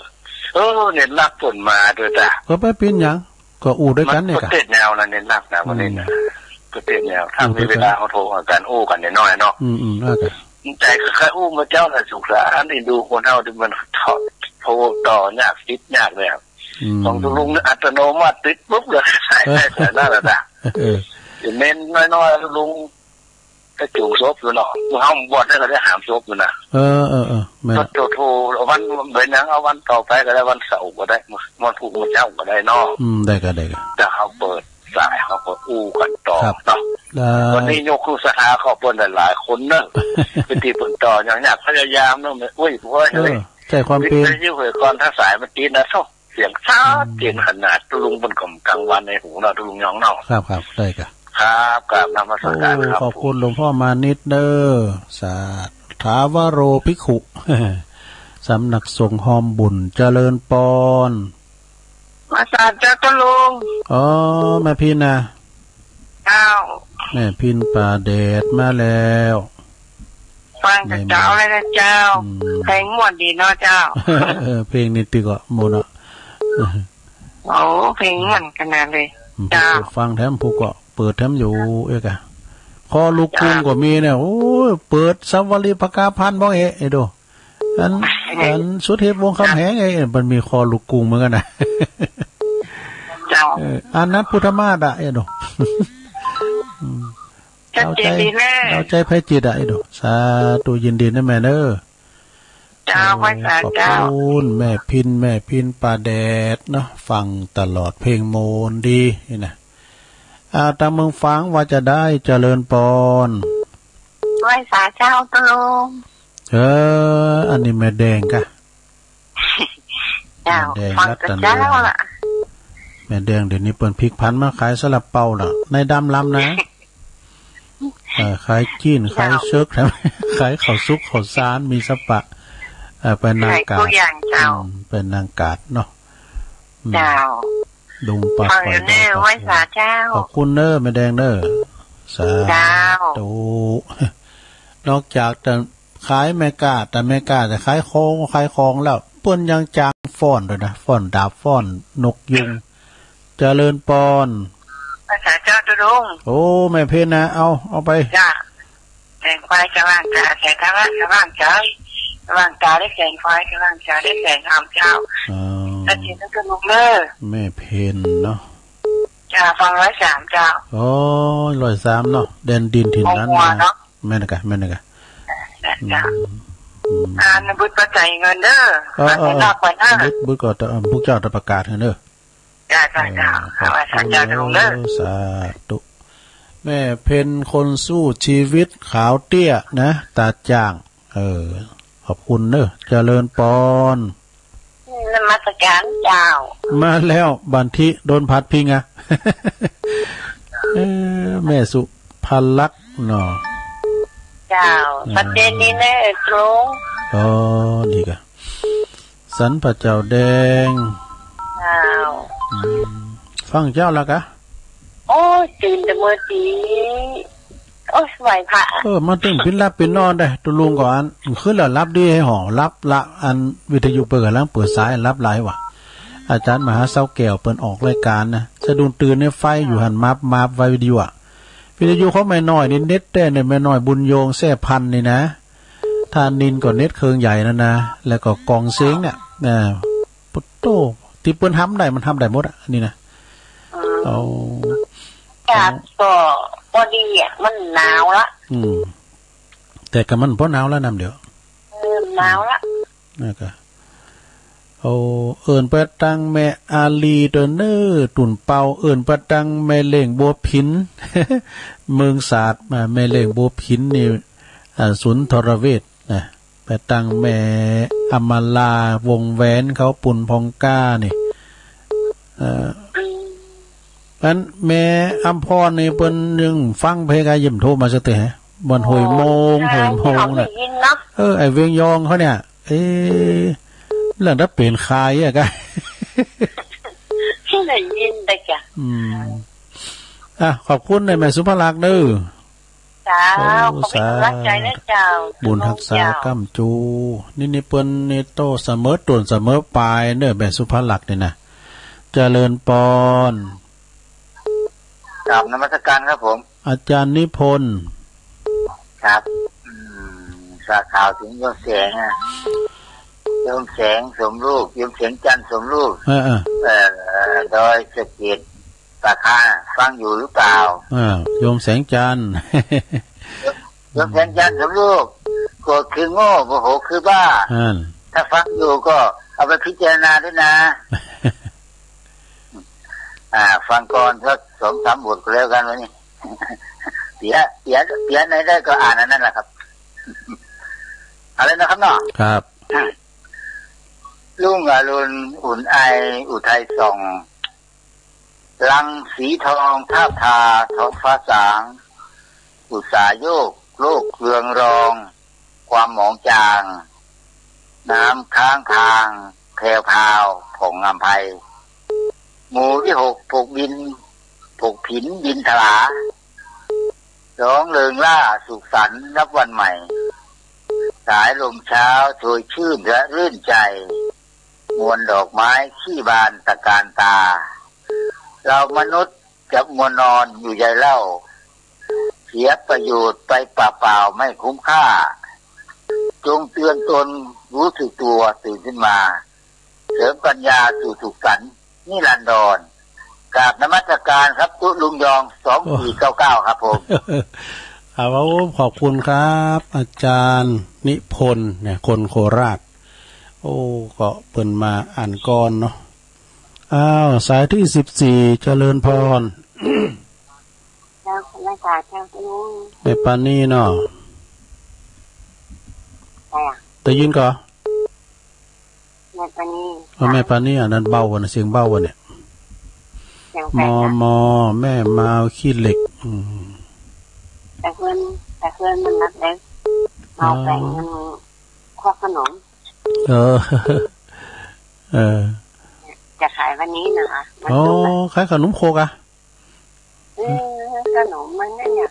เน้นรักฝนมาด้วยจ้ะก็ไปปีนยังก็อู่ด้วยกันเนี่ยก็เตะแนวนะเน้นรักนะวันนี้นะก็เตะแนวถ้ามีเวลาเขาโทรกันอู้กันน้อยเนาะใจแค่อู้มาเจ้าน่ะสุขสารนี่ดูคนเท่าที่มันโทรต่อยากติดยากเลยของตุลุงอัตโนมัติติดปุ๊บเลยใช่น่าละจ้ะเน้นน้อยๆลุงก็จูงซบอยู่เนาะห้องบวชได้ก็ได้หามซบอยู่นะก็โทรวันเว้นเอาวันต่อไปก็ได้วันเสาร์ก็ได้วันพุธวันเจ้าก็ได้เนาะได้แต่เขาเปิดสายเขาก็อู้กันต่อเนาะวันนี้ยกครูสหาเขาเปิดหลายคนเนอะเป็นที่เปิดต่ออย่างอยากพยายามเนอะอุ้ยเพราะอะไรใช่ความเป็นยิ่งเหยก่อนถ้าสายมันตีนะท่อเสียงชัดเจนขนาดตุลุงบนกลางวันในหูเราตุลุงยองเนาะครับได้ครับกราบนมัสการครับขอบคุณหลวงพ่อมานิดเด้อสาธาวโรภิกขุสำนักสงฆ์หอมบุญเจริญปอนมาสาธุเจ้าตุลุงแม่พินนะเจ้าแม่พินป่าเดชมาแล้วฟังจากเจ้าเลยนะเจ้าเพลงม่วนดีเนาะเจ้าเพลงนี้ติก็โมนะเพลงม่วนขนาดเลยเจ้าฟังแถมผู้ก็เปิดแถมอยู่กะคอลูกกุ้งก็มีเนี่ยโอ้เปิดสัวรีภกาพันธ์บ่ไอ้ดูอันสุเทพวงศ์คำแหงไอ้มันมีคอลูกกุ้งเหมือนกันนะเจ้าอันนั้นพุทธมาศไอ้ดูเอาใจไพจิตไอ้ดูสาธุยินดีนะแม่เด้อเจ้าไว้สาเจ้าขอบคุณแม่พินป่าแดดเนาะฟังตลอดเพลงโมนดีนี่นะตามเมืองฟังว่าจะได้เจริญปอนไว้สาเจ้าตุลุงอันนี้แม่แดงกะเจ้าฟังกับเจ้าล่ะแม่แดงเดี๋ยวนี้เปิดพริกพันมาขายสลับเป่าล่ะในดำล้ำนะขายจีนขายเชิกขายข้าวซุกข้าวสารมีสปะเป็นนางกาดเป็นนางกาดเนาะเจ้าดุงปากไฟไว้สาเจ้าขอบคุณเนอแม่แดงเนอสาธุนอกจากจะขายแม่กาแต่แม่กาจะขายของแล้วเปิ้นยังจางฟ้อนด้วยนะฟ้อนดาบฟ้อนนกยุงเจริญปอนภาษาเจ้าตุลุงโอ้แม่เพนนะเอาไปจ้าแต่งควายกระว่างกะแต่กระว่างใจ ร่างกายได้แสงไฟกับร่างกายได้แสงธรรมเจ้าแต่ทีนั้นก็ลุกเลิกแม่เพนเนาะจ้าฟัง103เจ้าโอ้103เนาะแดนดินถิ่นนั้นนะแม่นกะจ้าในบุตรปัจจัยเงินเด้อบุตรก็พวกเจ้าจะประกาศเด้อจ้าสัญญาจะลงเด้อสาธุแม่เพนคนสู้ชีวิตขาวเตี้ยนะตาจ่างขอบคุณเด้อเจริญปอนนมัสการเจ้ามาแล้วบันทิโดนพัดพิงอ่ะแม่สุพันลักษณ์เนาะเจ้าประเด็นนี้แน่ตรงดีกะสันพระเจ้าแดงเจ้าฟังเจ้าแล้วกะโอ้ตื่นแต่เมื่อตีโอ้ไหวพระมาถึงพินรับเป็นนอนได้ตุลุงก่อนขึ้นแล้วรับดีให้ห่อรับละอันวิทยุเปิดกำลังเปิดสายรับหลายว่ะอาจารย์มหาเศร้าแก้วเปิดออกรายการนะสะดุ้งตื่นในไฟอยู่หันมาไฟวิทยุอ่ะวิทยุเขาไม่น้อยนี่เน็ตแต่เนี่ยไม่น้อยบุญโยงแซ่พันนี่นะท่านนินก็เน็ตเคืองใหญ่นั่นนะแล้วก็กองเสียงเนี่ยปุตโตที่เปิ้นทำได้มันทำได้หมดอ่ะนี่นะเอาก็พอดีอ่ะมันหนาวละแต่ก็มันพอหนาวแล้วนำเดี๋ยวหนาวละนะครับเอิ้นไปตั้งแม่อาลีเดเนอร์ตุ่นเปาเอิ้นไปตั้งแม่เล่งบัวพินเมืองศาสตร์แม่เล่งบัวพินนี่สุนทรเวชนะไปตั้งแม่อมลาวงแหวนเขาปุ่นพองก้านี่อันแม่อัมพรนี่เปิ้นยังฟังเพลงยิ้มโทรมาซะเตะบ่หอยโมงน่ะไอ้เวียงยองเขาเนี่ยเรื่องนั้นเป็นคายอ่ะกะที่ไหนยินได้จ้ะขอบคุณในแม่สุภลักษณ์เด้อจ้าขอบคุณรักใจนะเจ้าบุญทักษากัมจูนี่เปิ้นนี่โตเสมอต้นเสมอปลายเด้อแม่สุภลักษณ์นี่นะเจริญปอนกราบนมัสการครับผมอาจารย์นิพนธ์ครับสาข่าวถึงโยมแสงโยมแสงสมรูปโยมแสงจันทร์สมรูปโดยสกิจปาคาฟังอยู่หรือเปล่าโยมแสงจันทร์โยมแสงจันทร์สมรูปโกรธคือโง่โมโหคือบ้าถ้าฟังอยู่ก็เอาไปพิจารณาด้วยนะฟังก่อนสัก 2-3 บทก็แล้วกันวันนี้เสียไหนได้ก็อ่านนั่นแหละครับอะไรนะครับเนาะครับรุ่งอรุณอุ่นไออุทัยส่องลังสีทองทาบทาท้องฟ้าสางอุษาโยกโลกเรืองรองความหมองจางน้ำค้างคางแพรวพาวผ่องอำไพหมู่ที่6ผูกบินผูกผินบินถลาร้องเริงล่าสุขสันต์รับวันใหม่สายลมเช้าโชยชื่นและรื่นใจมวลดอกไม้ขี้บานตะการตาเรามนุษย์จะมัวนอนอยู่ใจเล่าเสียประโยชน์ไปเปล่าๆไม่คุ้มค่าจงเตือนตนรู้สึกตัวตื่นขึ้นมาเสริมปัญญาสู่สุขสันต์นิรันดรกราบนมัสการครับตุลุงยอง2499ครับผมขอบคุณครับอาจารย์นิพนธ์เนี่ยคนโคราชก็เปิ่นมาอ่านก่อนเนาะสายที่14เจริญพรเจ้าคุณอาจารย์เจ้าลุงแม่ปานี่เนาะได้ยินก่อแม่ปานี่แม่ปานี่อันนั้นเบาว่ะเสียงเบาว่ะเนี่ยมอแม่มาขี้เหล็กแต่เพื่อนมันนัดแล้วเอาแบ่งมันควักขนมจะขายวันนี้นะคะขายขนมโคกอ่ะขนมมันเนี่ย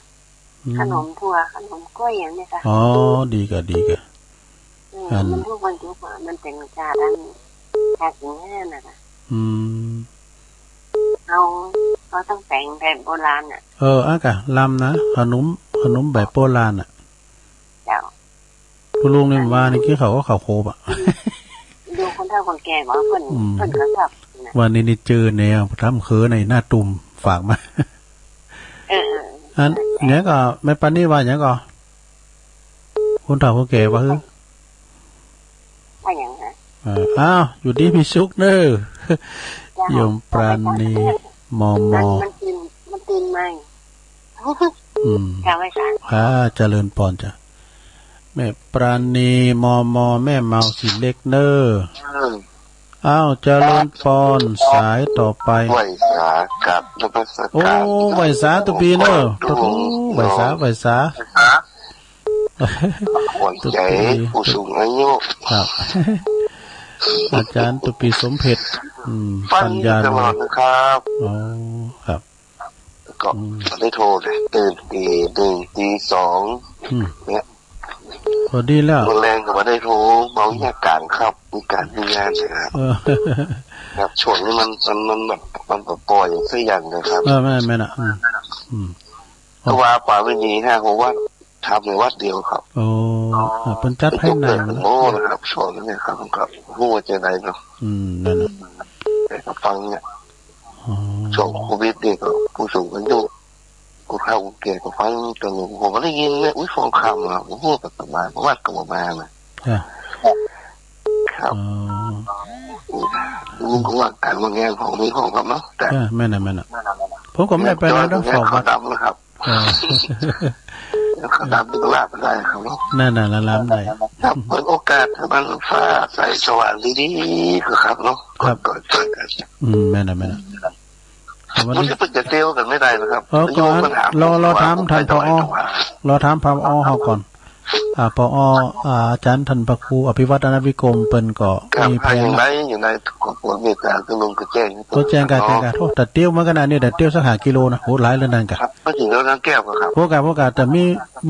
ขนมถั่วขนมกล้วยอย่างนี้ค่ะดีกะมันทุกวันทุกวันมันเป็นชาดันชาสิงห์นะคะเขาต้องแต่งแบบโบราณอ่ะกะลำนะขนมแบบโบราณอ่ะเจ้า คุณลุงนี่ว่านี่คือเขาก็เขาโคบอ่ะดูคนเฒ่าคนแก่ว่าเพิ่นก็ชอบวันนี้นี่เจอแนวทำเคือในหน้าตุ่มฝากมาอันเนี้ยก็แม่ปันนี่ว่าอย่างก็คนเฒ่าคนแก่ว่าคือว่าอย่างฮะอ้าวอยู่ดีพี่ชุกเด้อยมปราณีมอมันตีนไหมกาไว้ซะเจริญพรจ้ะแม่ปราณีมอแม่เมาสิเล็กเนออ้าวเจริญพรสายต่อไปไหวสากับนภัสการโอ้ไหวสาตุปีเนอไหวสาหัวใจผู้สูงอายุครับอาจารย์ตุปีสมเพชรปัญญาตลอดนะครับอ๋อครับก็ได้โทรเลยตื่นตี2เนี่ยพอดีแล้วแรงก็มาได้โทรเมาแยกการครับมีการมีงานนะครับครับช่วงนี้มันแบบมันปล่อยอย่างเสี้ยอย่างเลยครับไม่น่ะเพราะว่าป่าไม่ดีนะผมว่าทำในวัดเดียวครับโอ้เป็นจัดให้หน่อยโอ้นะครับช่วงนี้ครับหัวใจไหนเนาะนั่นแต่ก็ฟังเนี่ยช่วงโควิดนี่ก็ผู้สูงอายุกูเข้ากูเกลียดกูฟังจนผมก็ได้ยินเนี่ยอุ้ยฟองคำอ่ะผมพูดกับประมาณวัดกับประมาณนะครับลุงก็ว่าการวางงานของมีของครับเนาะแต่แม่น่ะผมก็ไม่ได้ไปแล้วต้องสอบวัดนะครับขนาดเป็นลาบได้ครับเนาะนั่นละลาบได้ครับเปิดโอกาสให้มันฟ้าใสสว่างดีๆก็ครับเนาะครับแม่น่ะมันจะเป็นจะเตี้ยวกันไม่ได้นะครับก่อนรอถามท่านผอเขาก่อนผออาจารย์ท่านพระครูอภิวัฒนวิกรมเปิ้นก็มีแผนอยู่ในของผลเมตตาคือลงก็แจ้งกันโทษแต่เตี้ยวมาขนาดนี้แต่เตี้ยวสัก5 กิโลนะโหหลายเลยนั่นกันก็ถึงแล้วนางแก้วครับพวกแต่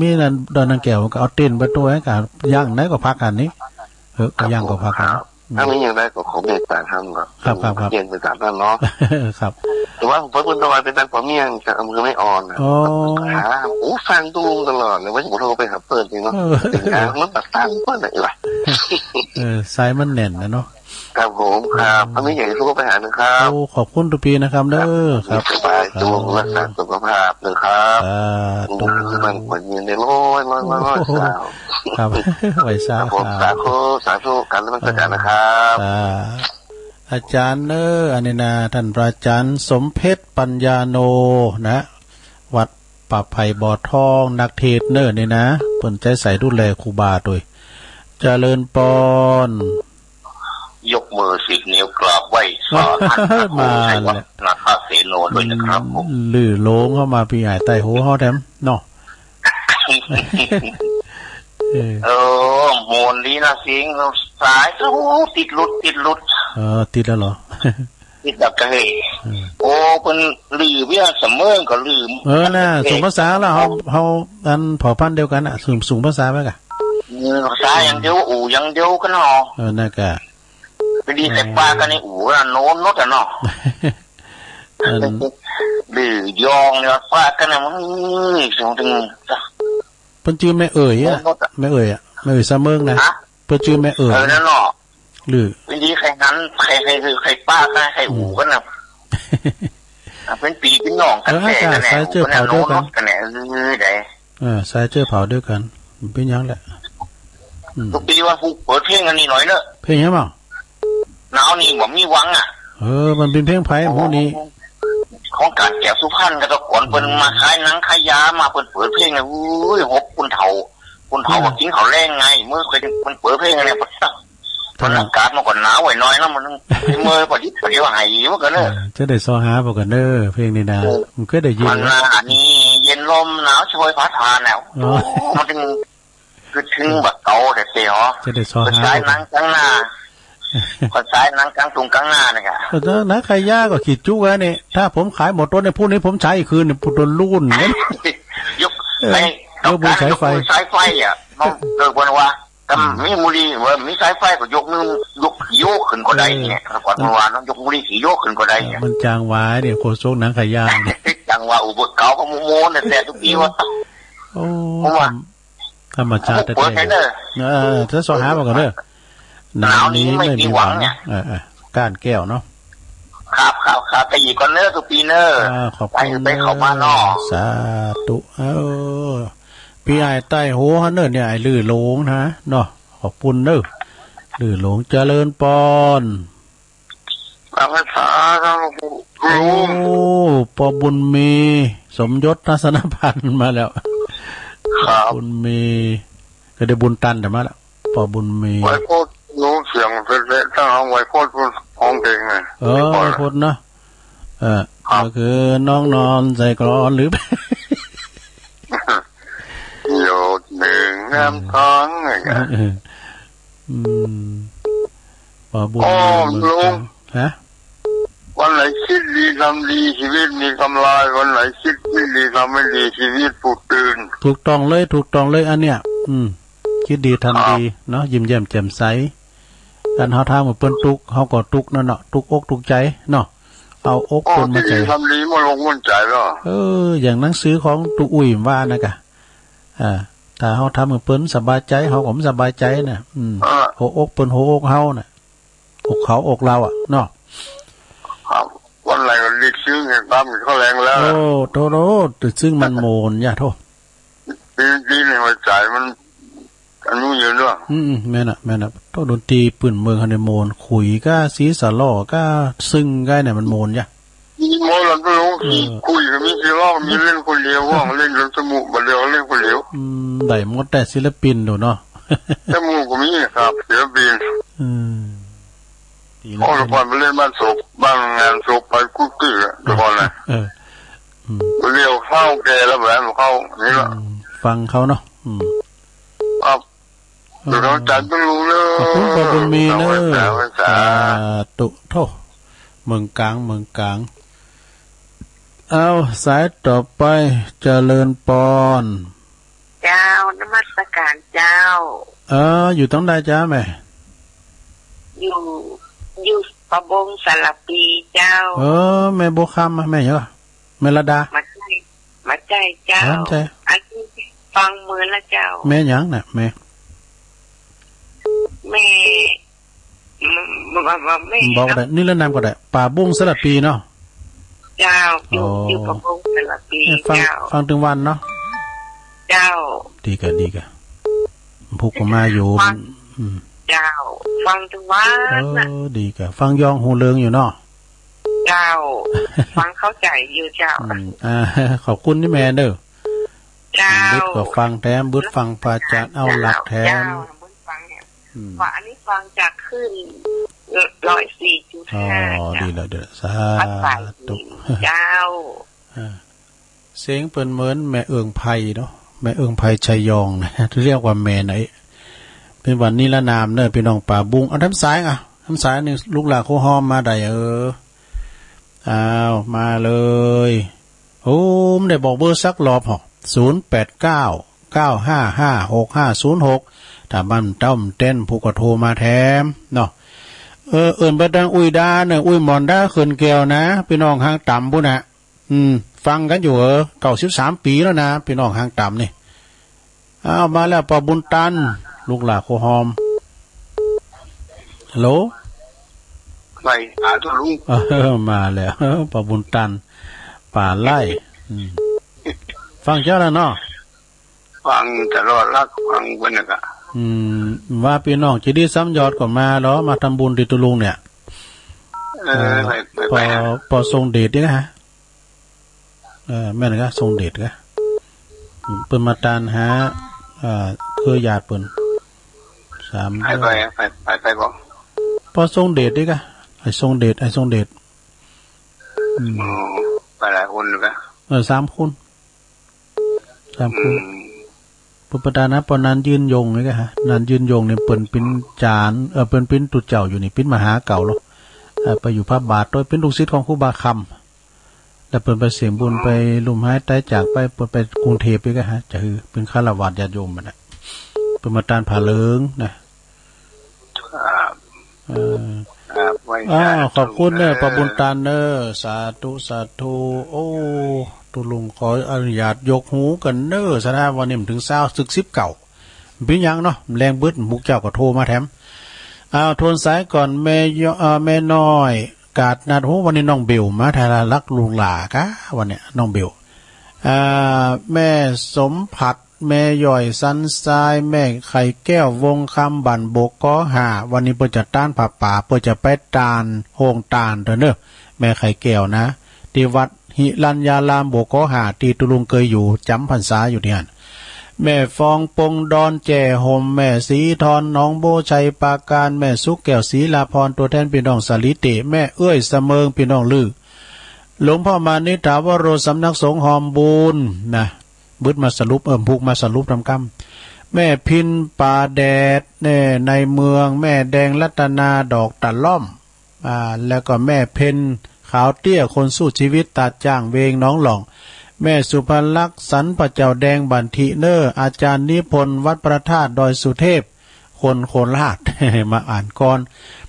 มีนั่นดอนนางแก้วก็เอาเต้นไปตัวให้กันย่างไหนก็พักกันนี้ก็ย่างก็พักกันถ้าไม่อย่างไรก็ขอเมตตาทำครับเย็นไปตามนั้นเนาะครับแต่ว่าผมเป็นตัวเป็นตั้งผมเมียงจะมือไม่อ่อนหาฟังตูมตลอดเลยว่าผมโทรไปหาเปิดจริงเนาะถึงมันแบบตั้งเปิดอะไรวะไซมันแน่นนะเนาะครับผมครับอันนี้ใหญ่ทุกไปหานะครับโอ้ขอบคุณทุกปีนะครับเด้อครับสบายตัวรักษาสุขภาพนะครับตัวมันเหมือนยืนในร้อยครับไหวซาผมสาธุกันแล้วมันจะกันนะครับอาจารย์อันนี้นะท่านพระอาจารย์สมเพชรปัญญาโนนะวัดป่าไผ่บ่อทองนักเทศนี่นะเปิ่นใจใส่ดูแลครูบาโดยเจริญปอนยกมือ10 นิ้วกราบไหว้สาธุมาแล้วนาคาเสโนด้วยนะครับผมลื่อโลงเข้ามาพี่ใหญ่ใต้หูเฮาแถมเนาะโมนลีนะสิงสายติดหลุดติดแล้วเหรอติดดับกระเฮโอ้เป็นลือเบี้ยเสมอก็ลืมน่ะสูงภาษาแล้วเฮาอันเผ่าพันธุ์เดียวกันน่ะสูงภาษาไหมกะภาษาอย่างเดียวอย่างเดียวกันเนาะน่ะกะไปดีใส่ปลากันนี่น่ะโน้นนดอ่ะเนาะลือยองเนี่ยปลากันน่ะมันส่งถึงเพิ่นชื่อแม่เอ๋ยอ่ะแม่เอ๋ยซะเมืองนะเพิ่นชื่อแม่เอ๋ยนั่นเนาะหรือวิธีใครนั้นใครคือใครป้าใครอู่กันน่ะเป็นปีเป็นน้องกันแท้กันแน่เจอเผาด้วยกันแน่ได้สายเจอเผาด้วยกันเป็นยังแหละทุกปีว่าผู้เปิดเพลงอันนี้หน่อยเนอะเพลงยังเปล่าหนาวนี่บ่มีหวังอ่ะมันเป็นเพลงไผ่พวกนี้ของการแก้วสุพรรณก็ตะก่อนเปิ้นมาขายหนังขายยามาเปิ้นเปิดเพลงน่ะอุ้ยหกคุณเฒ่าก็กินข้าวแรงไงเมื่อเคยมันเปิดเพลงอันนี้มันอากาศมันก็หนาวไว้น้อยนะมันเมื่อพอดีเดี๋ยวหายมันก็เนอะจะได้ซอหาบ่กันเด้อเพลงนี้นะมันเคยได้ยินมันอันนี้เย็นลมหนาวช่วยพัดผ่านแล้วมันถึงคือถึงแบบเก่าแต่เสียจะได้ซอหาสายหนังกลางหน้าคนสายหนังกลางตรงกลางหน้านี่ค่ะนะใครยากก็ขีดจุกแล้วนี่ถ้าผมขายหมดต้นในพวกนี้ผมใช้คืนเนี่ยโดนรุ่นเนี่ยยกไปบุญสายไฟอ่ะน้องเกิดวันว่าแต่มีมูลีว่ามีสายไฟก็ยกนึงยกขึ้นก็ได้เนี่ยก่อนเมื่อวานน้องยกมูลีขี่ยกขึ้นก็ได้เนี่ยมันจางวายเนี่ยโคโซกหนังขายางจางว่าอุบลเก่าก็โมเนี่ยแต่ทุกปีว่าโอ้ ธรรมชาติแท้ๆถ้าสอหาบอกกันเด้อหนาวนี้ไม่มีหวังก้านแก้วเนาะครับไปอีกก่อนเนอร์ทุกปีเนอร์ขอบคุณไปเข้ามาเนาะสาธุพี่ไอ้ใต้โหฮะเนอร์เนี่ยไอ้ลื่อหลงนะเนาะขอบคุณเนอร์ลื่อหลงเจริญปอนภาษาโอ้ปอบุญมีสมยศทัศนพันธ์มาแล้วบุญมีก็ได้บุญตันแต่มาแล้วปอบุญมีไวโพดรู้เสียงเป็นๆถ้าเอาไวโพดห้องเพลงไงไวโพดเนาะก็คือน้องนอนใจกรอนหรือโยดหนึ่งน้ำท้องไงปอบุญมีลุงฮะวันไหนคิดดีทำดีชีวิตมีกำไรวันไหนคิดไม่ดีทำไม่ดีชีวิตผูกตื่นถูกต้องเลยอันเนี้ยคิดดีทำดีเนาะยิ้มแย้มแจ่มใสการเฮาทำเหมือนเปิ้นตุกเฮาก็ตุกนั่นเนาะตุกอกตุกใจเนาะเอาอกเปิ้นมาใจทำดีมาลงมั่นใจแล้วอย่างหนังสือของตุอุ้ยว่านะกะถ้าเฮาทำเหมือนเปิ้นสบายใจเฮาก็สบายใจน่ะหัวอกเปิ้นหัวอกเฮาน่ะอกเขาอกเราอ่ะเนาะวันไหนก็รีบซื้อเงินตามเขาแรงแล้วโตซึ่งมันโมนอย่าโทษดีในหัวใจมันอันนู้นเยอะด้วยแม่น่ะโตดนตรีปืนเมืองฮันเดโมนขุยก็สีสะล่อก็ซึ่งใกล้เนี่ยมันโมนย่ะโมนแล้วก็รู้คุยกับมีสีล่อมีเล่นคนเดียวว่างเล่นจนสมุบันเดียวเล่นคนเดียวได้หมดแต่ศิลปินดูเนาะสมุก็มีครับศิลปินพอเราไปเล่นบ้านศพบ้านงานศพไปกุ๊กตื้อทุกคนเลยเรียวเข้าแกแล้วแบบเข้านี่ละฟังเขาเนาะครับเดี๋ยวเราจัดต้องรู้เลยขอบคุณมีเนอะตุโทเมืองกลางเอาสายต่อไปเจริญปอนเจ้านมัสการเจ้าอยู่ต้องได้จ้าแม่อยู่ประบงสลับปีเจ้าแม่โบคำแม่เหรอแม่ระดามาใจเจ้าอันนี้ฟังเหมือนละเจ้าแม่ยังน่ะแม่บอกได้นี่แล้วนามก็ได้ป่าบุ้งสลับปีเนาะเจ้าอยู่ประบงสลับปีเจ้าฟังถึงวันเนาะเจ้าดีกะพูกก็มาอยู่เจ้าฟังทุกวันดีกะฟังยองหูเลืองอยู่เนาะเจ้าฟังเข้าใจอยู่เจ้าขอบคุณที่แม่เด้อเจ้าบุตรก็ฟังแถมบุตรฟังปาจารย์เอาหลักแถมว่าอันนี้ฟังจากขึ้น104.5ดีแล้วเด้อสาธุเจ้าเสียงเปิ้นเหมือนแม่เอิงไผ่เนาะแม่เอิงไผ่ชัยยองนะเรียกว่าแม่ไหนเป็นวันนี้ละนามเนอะพี่น้องป่าบุงเอาทำสายทำสายนี่ลูกหลานโคหอมมาได้มาเลยไม่ได้บอกเบอร์สักรอบหรอก0899555656ถ้าบ้านต้อมเต้นผู้ก็โทรมาแถมเนาะเอิ้นบ่ดังอุ้ยดาเนี่ยอุ้ยหมอนดาเขินแก้วนะพี่น้องห่างต่ำพุ่นน่ะฟังกันอยู่93ปีแล้วนะพี่น้องห่างต่ำนี่มาแล้วป่าบุญตันลูกหลานโคหอมฮัลโหลไปหาตัวลุงมาแล้วป่าบุญตันป่าไล่ฟังเจ้าแล้วเนาะฟังตลอดรักฟังวันนึกว่าพี่น้องจะได้ซ้ำยอดก่อนมาเหรอมาทำบุญที่ตุลุงเนี่ยพอทรงเดชนี่ฮะแม่นก็ทรงเดชก็เปิ่นมาตานหาเคยญาติเปิ่น3ไปบ่พอทรงเดชนี่ก็ไอ้ทรงเดชไปหลายคนก็3คนปุปตานะปนันยืนยงนี่ก็ฮะนันยืนยงเนี่ยเปิ่นปิ้นจานเปิ่นปิ้นตุเจ้าอยู่นี่ปิ้นมหาเก่าเนาะไปอยู่พระบาทโดยเป็นลูกศิษย์ของครูบาคำแล้วเปิ่นไปเสียงบุญไปลุ่มหายใต้จากไปเปิ่นไปกรุงเทพนี่ก็ฮะจะคือเป็นฆราวาสญาติโยมมันน่ะเปิ่นมาตานผาเหลิงนะขอบคุณเด้อประบุญตานเด้อสาธุโอ้ตุลุงขออนุญาตยกหูกันเด้อสถาวันนี้ถึง20ศึก10เก่า เป็นยังเนาะแรงบึดมุกเจ้าก็โทรมาแถมโทนสายก่อนแม่น้อยกาดนัดโหวันนี้น้องเบลมาทาราลักลุงหลากะวันเนี้ยน้องเบลแม่สมผัดแม่ย่อยสันทรายแม่ไข่แก้ววงคำบันบกก้อหาวันนี้เปิดจะต้านป่าเปิดจะไปตานโฮงตานเถอะเนอะแม่ไข่แก้วนะที่วัดหิรัญญารามบกก้อหาที่ตุลุงเคยอยู่จำพรรษาอยู่เนี่ยแม่ฟองปงดอนแจ่ห่มแม่สีทอนน้องโบชัยปาการแม่สุกแก้วศรีลาพรตัวแทนพี่น้องสาลิเตแม่เอื้อยเสมิงพี่น้องลือหลวงพ่อมานิถาวโรสำนักสงฆ์หอมบูนนะบึดมาสรุปพุกมาสรุปทำกรรมแม่พินป่าแดดในเมืองแม่แดงรัตนาดอกตะล่อมแล้วก็แม่เพนขาวเตี้ยคนสู้ชีวิตตัดจ้างเวงน้องหล่องแม่สุภลักษณ์สันปะเจ้าแดงบันทิเนอร์อาจารย์นิพนธ์วัดประธาตุดอยสุเทพคนโคราช มาอ่านก่อน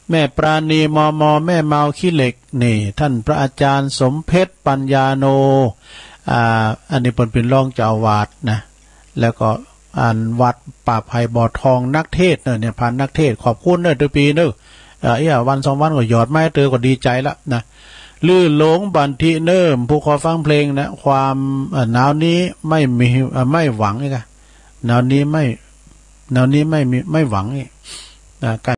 แม่ปราณีมอแม่เมาขี้เหล็กนี่ท่านพระอาจารย์สมเพชรปัญญาโนอันนี้เป็นรองเจ้าอาวาสนะแล้วก็วัดป่าไผ่บ่อทองนักเทศเนี่ยผ่านนักเทศขอบคุณทุกปีเนอะวัน2 วันก็หยอดไม้เตอก็ดีใจละนะลื่นหลงบันทิเนิ่มผู้ขอฟังเพลงนะความหนาวนี้ไม่มีไม่หวังอีกหนาวนี้ไม่หวังอีก